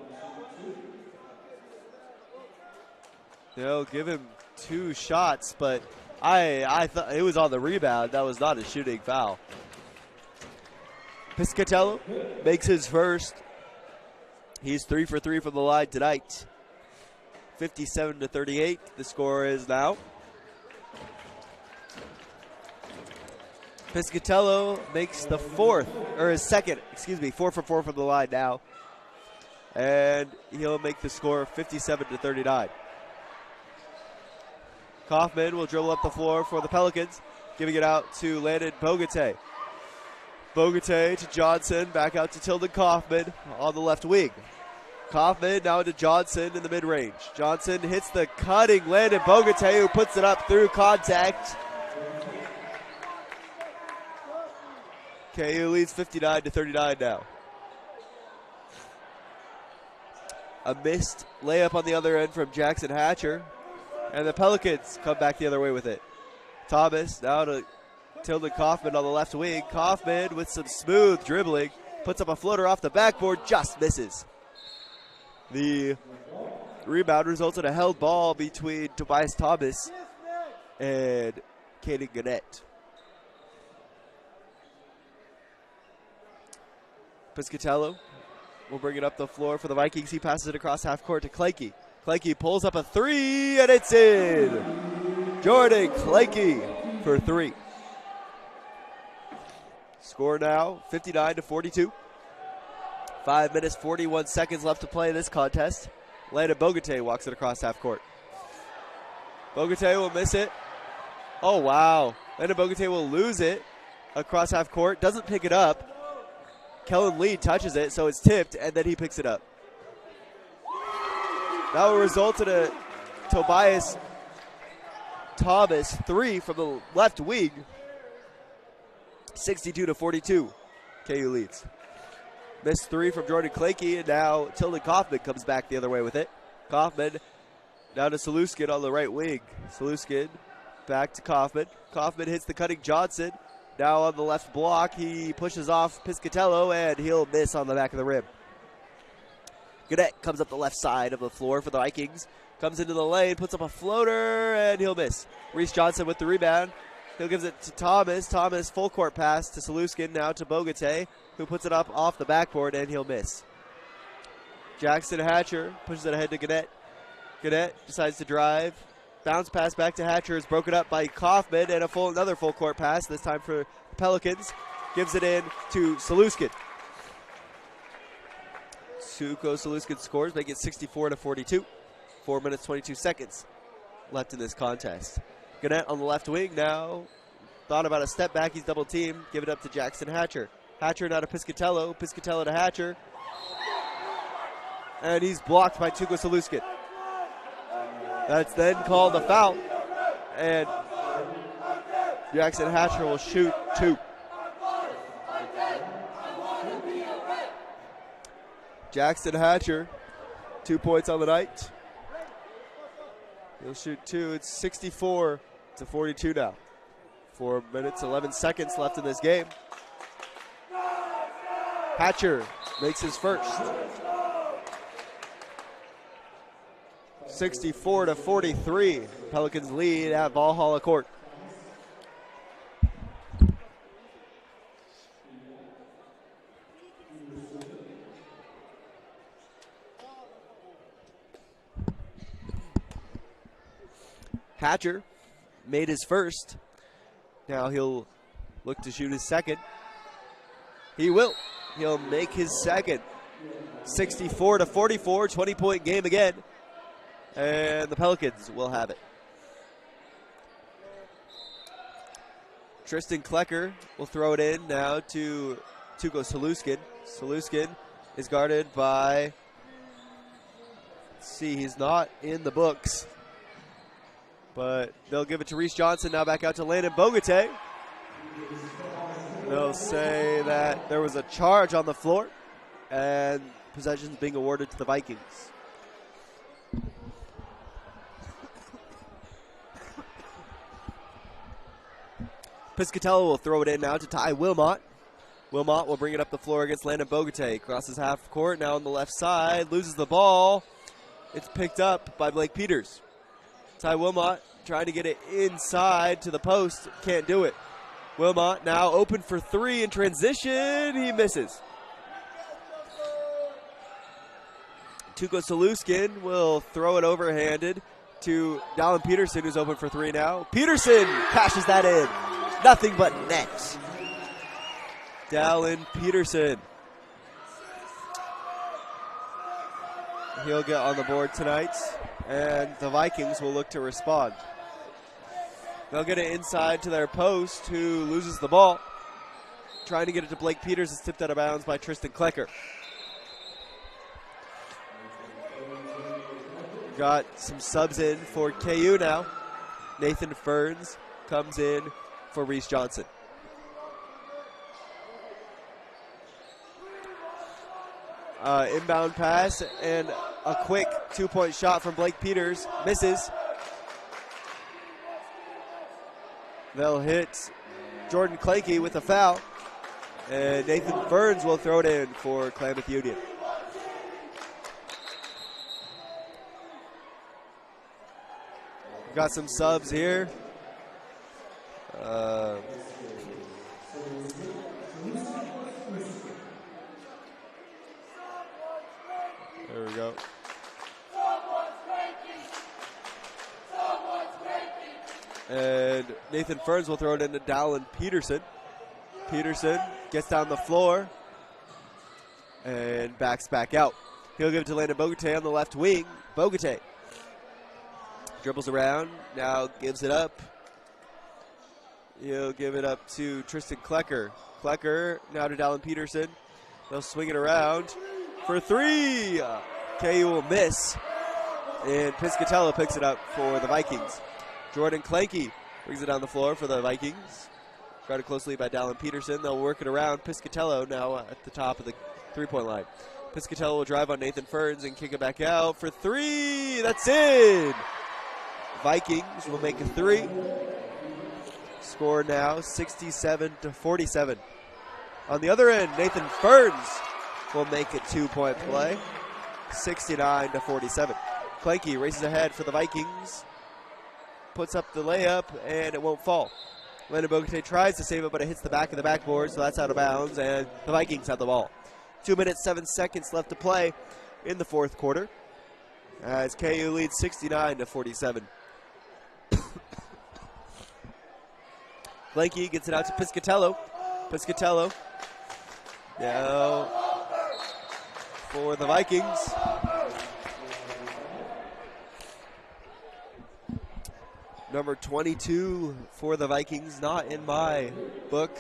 They'll give him 2 shots, but I thought it was on the rebound. That was not a shooting foul. Piscatello makes his first. He's 3 for 3 from the line tonight. 57-38, the score is now. Piscatello makes the 4 for 4 from the line now. And he'll make the score 57-39. Kaufman will dribble up the floor for the Pelicans, giving it out to Landon Bogote. Bogote to Johnson, back out to Tilden Kaufman on the left wing. Kaufman now to Johnson in the mid-range. Johnson hits the cutting Landon Bogote, who puts it up through contact. KU leads 59-39 now. A missed layup on the other end from Jackson Hatcher. And the Pelicans come back the other way with it. Thomas now to Tilden Kaufman on the left wing. Kaufman with some smooth dribbling. Puts up a floater off the backboard, just misses. The rebound results in a held ball between Tobias Thomas and Caden Gannett. Piscatello will bring it up the floor for the Vikings. He passes it across half court to Klenke. Klenke pulls up a three, and it's in. Jordan Klenke for 3. Score now 59-42. 5 minutes, 41 seconds left to play in this contest. Landon Bogote walks it across half court. Bogote will miss it. Oh, wow. Landon Bogote will lose it across half court. Doesn't pick it up. Kellen Lee touches it, so it's tipped, and then he picks it up. That will result in a Tobias Thomas 3 from the left wing. 62-42. KU leads. Missed 3 from Jordan Klenke, and now Tilden Kaufman comes back the other way with it. Kaufman Now to Saluskin on the right wing. Saluskin back to Kaufman. Kaufman hits the cutting Johnson. Now on the left block, he pushes off Piscatello, and he'll miss on the back of the rim. Gannett comes up the left side of the floor for the Vikings. Comes into the lane, puts up a floater, and he'll miss. Reese Johnson with the rebound. He'll gives it to Thomas. Thomas, full court pass to Saluskin, now to Bogate, who puts it up off the backboard, and he'll miss. Jackson Hatcher pushes it ahead to Gannett. Gannett decides to drive. Bounce pass back to Hatcher is broken up by Kaufman, and another full court pass, this time for the Pelicans. Gives it in to Saluskin. Tuco Saluskin scores, making it 64-42. 4 minutes, 22 seconds left in this contest. Gannett on the left wing now. Thought about a step back. He's double teamed. Give it up to Jackson Hatcher. Hatcher now to Piscatello. Piscatello to Hatcher. And he's blocked by Tuco Saluskin. That's then called a foul. And Jackson Hatcher will shoot 2. Jackson Hatcher, 2 points on the night. He'll shoot 2. It's 64-42 now. 4 minutes, 11 seconds left in this game. Hatcher makes his first. 64-43. Pelicans lead at Valhalla Court. Hatcher made his first. Now he'll look to shoot his second. He will. He'll make his second. 64-44, 20-point game again. And the Pelicans will have it. Tristan Klecker will throw it in now to Tuco Saluskin. Saluskin is guarded by, let's see, he's not in the books. But they'll give it to Reese Johnson, now back out to Landon Bogate. They'll say that there was a charge on the floor, and possession's being awarded to the Vikings. Piscatello will throw it in now to Ty Wilmot. Wilmot will bring it up the floor against Landon Bogate. Crosses half court, now on the left side, loses the ball. It's picked up by Blake Peters. Ty Wilmot trying to get it inside to the post. Can't do it. Wilmot now open for 3 in transition. He misses. Tuco Saluskin will throw it overhanded to Dallin Peterson, who's open for 3 now. Peterson cashes that in. Nothing but net. Dallin Peterson. He'll get on the board tonight, and the Vikings will look to respond. They'll get it inside to their post, who loses the ball. Trying to get it to Blake Peters. It's tipped out of bounds by Tristan Klecker. Got some subs in for KU now. Nathan Ferns comes in for Reese Johnson. Inbound pass and a quick 2-point shot from Blake Peters. Misses. They'll hit Jordan Clanky with a foul. And Nathan Ferns will throw it in for Klamath Union. Got some subs here. There we go. And Nathan Ferns will throw it into Dallin Peterson. Peterson gets down the floor and backs back out. He'll give it to Landon Bogate on the left wing. Bogate dribbles around, now gives it up. He'll give it up to Tristan Klecker. Klecker now to Dallin Peterson. They'll swing it around for 3. KU will miss. And Piscatello picks it up for the Vikings. Jordan Clanky brings it down the floor for the Vikings. Guarded closely by Dallin Peterson. They'll work it around. Piscatello now at the top of the 3-point line. Piscatello will drive on Nathan Ferns and kick it back out for 3. That's in. Vikings will make a 3. Score now 67-47. On the other end, Nathan Ferns will make a 2-point play, 69-47. Clanky races ahead for the Vikings. Puts up the layup, and it won't fall. Landon Bogate tries to save it, but it hits the back of the backboard, so that's out of bounds, and the Vikings have the ball. 2 minutes, 7 seconds left to play in the fourth quarter, as KU leads 69-47. Blanky gets it out to Piscatello. Piscatello now for the Vikings. Number 22 for the Vikings, not in my book.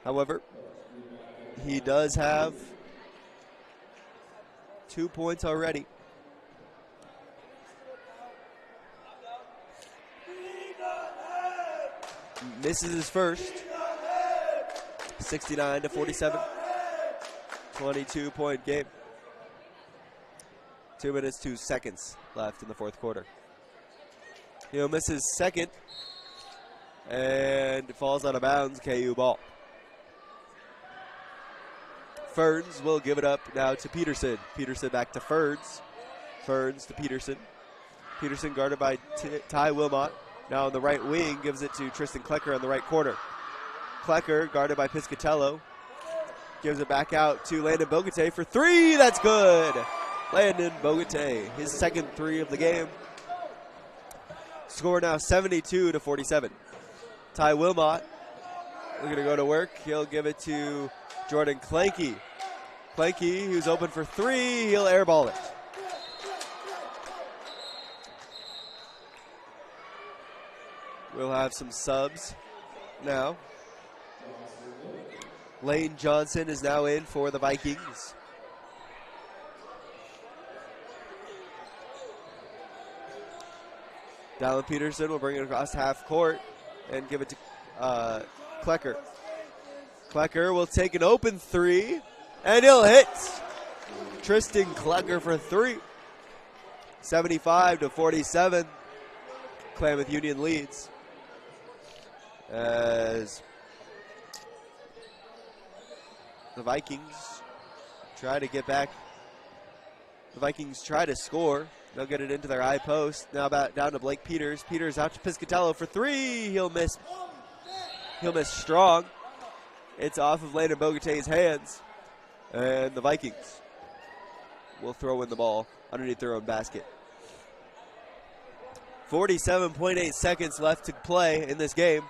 However, he does have 2 points already. Misses his first. 69-47. 22-point game. 2 minutes, 2 seconds left in the fourth quarter. He'll miss his second, and it falls out of bounds. KU ball. Ferns will give it up now to Peterson. Peterson back to Ferns. Ferns to Peterson. Peterson guarded by Ty Wilmot. Now on the right wing, gives it to Tristan Klecker on the right corner. Klecker guarded by Piscatello. Gives it back out to Landon Bogate for 3. That's good. Landon Bogate, his second 3 of the game. Score now 72-47. Ty Wilmot, we're going to go to work. He'll give it to Jordan Clanky. Clanky, who's open for 3, he'll airball it. We'll have some subs now. Lane Johnson is now in for the Vikings. Dallin Peterson will bring it across half court and give it to Klecker. Klecker will take an open 3, and he'll hit. Tristan Klecker for 3. 75-47. Klamath Union leads. As the Vikings try to get back. The Vikings try to score. They'll get it into their high post. Now back down to Blake Peters. Peters out to Piscatello for 3. He'll miss. He'll miss strong. It's off of Landon Bogate's hands. And the Vikings will throw in the ball underneath their own basket. 47.8 seconds left to play in this game.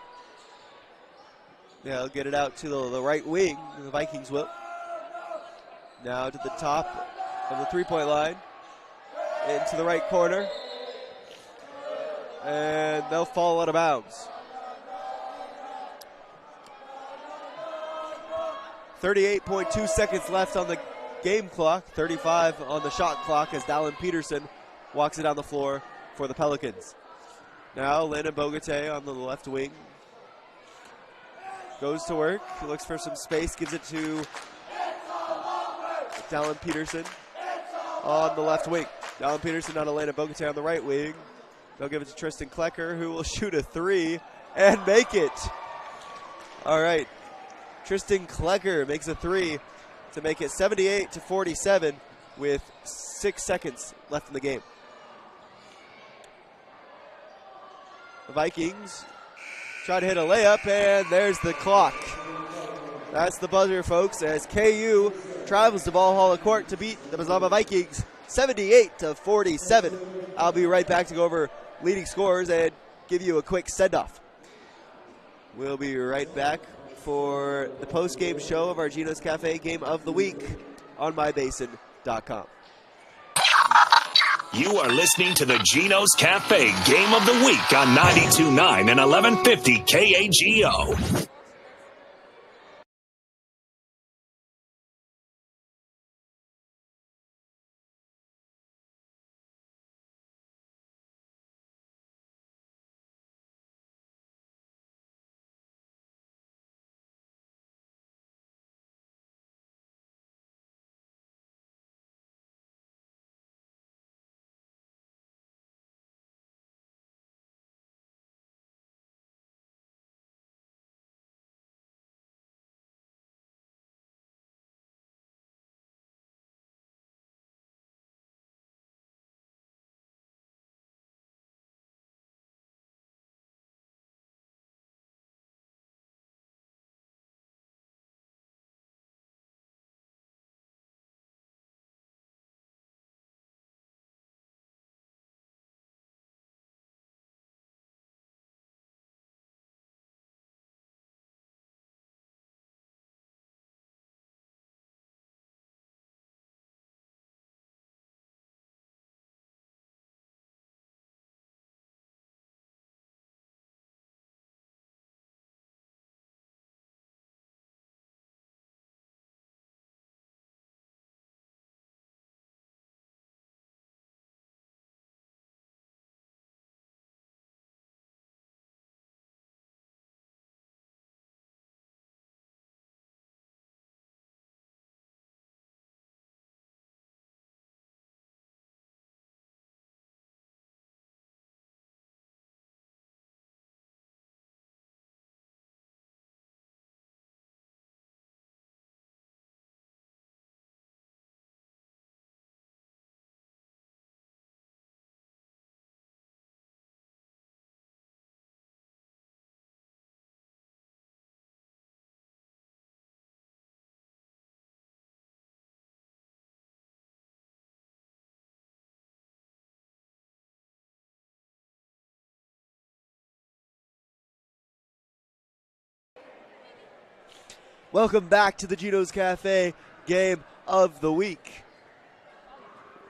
They'll get it out to the right wing. The Vikings will. Now to the top of the three-point line. Into the right corner. And they'll fall out of bounds. 38.2 seconds left on the game clock. 35 on the shot clock as Dallin Peterson walks it down the floor for the Pelicans. Now Landon Bogate on the left wing. Goes to work. He looks for some space. Gives it to Dallin Peterson on the left wing. Dallin Peterson on Landon Bogate on the right wing. They'll give it to Tristan Klecker, who will shoot a 3 and make it. All right. Tristan Klecker makes a 3 to make it 78-47 with 6 seconds left in the game. The Vikings try to hit a layup, and there's the clock. That's the buzzer, folks, as KU travels to Ball Hall of Court to beat the Mazama Vikings 78-47. I'll be right back to go over leading scores and give you a quick send-off. We'll be right back for the post-game show of our Geno's Cafe Game of the Week on mybasin.com. You are listening to the Geno's Cafe Game of the Week on 92.9 and 1150 KAGO. Welcome back to the Geno's Cafe Game of the Week.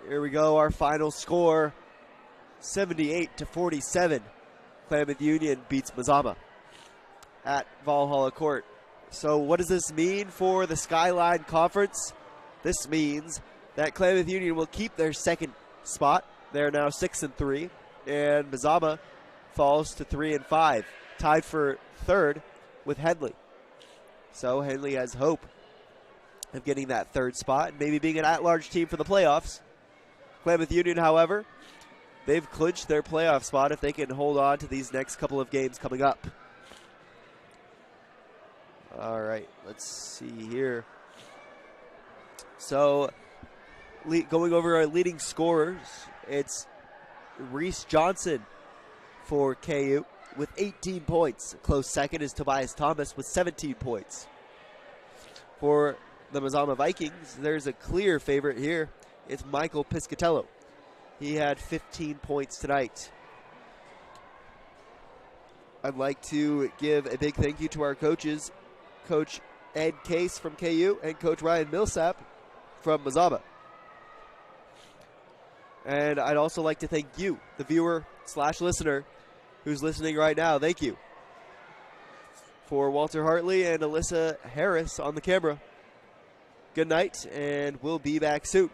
Here we go, our final score, 78-47. Klamath Union beats Mazama at Valhalla Court. So what does this mean for the Skyline Conference? This means that Klamath Union will keep their second spot. They're now 6-3, and Mazama falls to 3-5, tied for third with Henley. So Henley has hope of getting that third spot and maybe being an at-large team for the playoffs. Klamath Union, however, they've clinched their playoff spot if they can hold on to these next couple of games coming up. All right, let's see here. So going over our leading scorers, it's Reese Johnson for KU with 18 points. Close second is Tobias Thomas with 17 points. For the Mazama Vikings, there's a clear favorite here. It's Michael Piscatello. He had 15 points tonight. I'd like to give a big thank you to our coaches, Coach Ed Case from KU and Coach Ryan Millsap from Mazama. And I'd also like to thank you, the viewer/listener, who's listening right now. Thank you. For Walter Hartley and Alyssa Harris on the camera, good night, and we'll be back soon.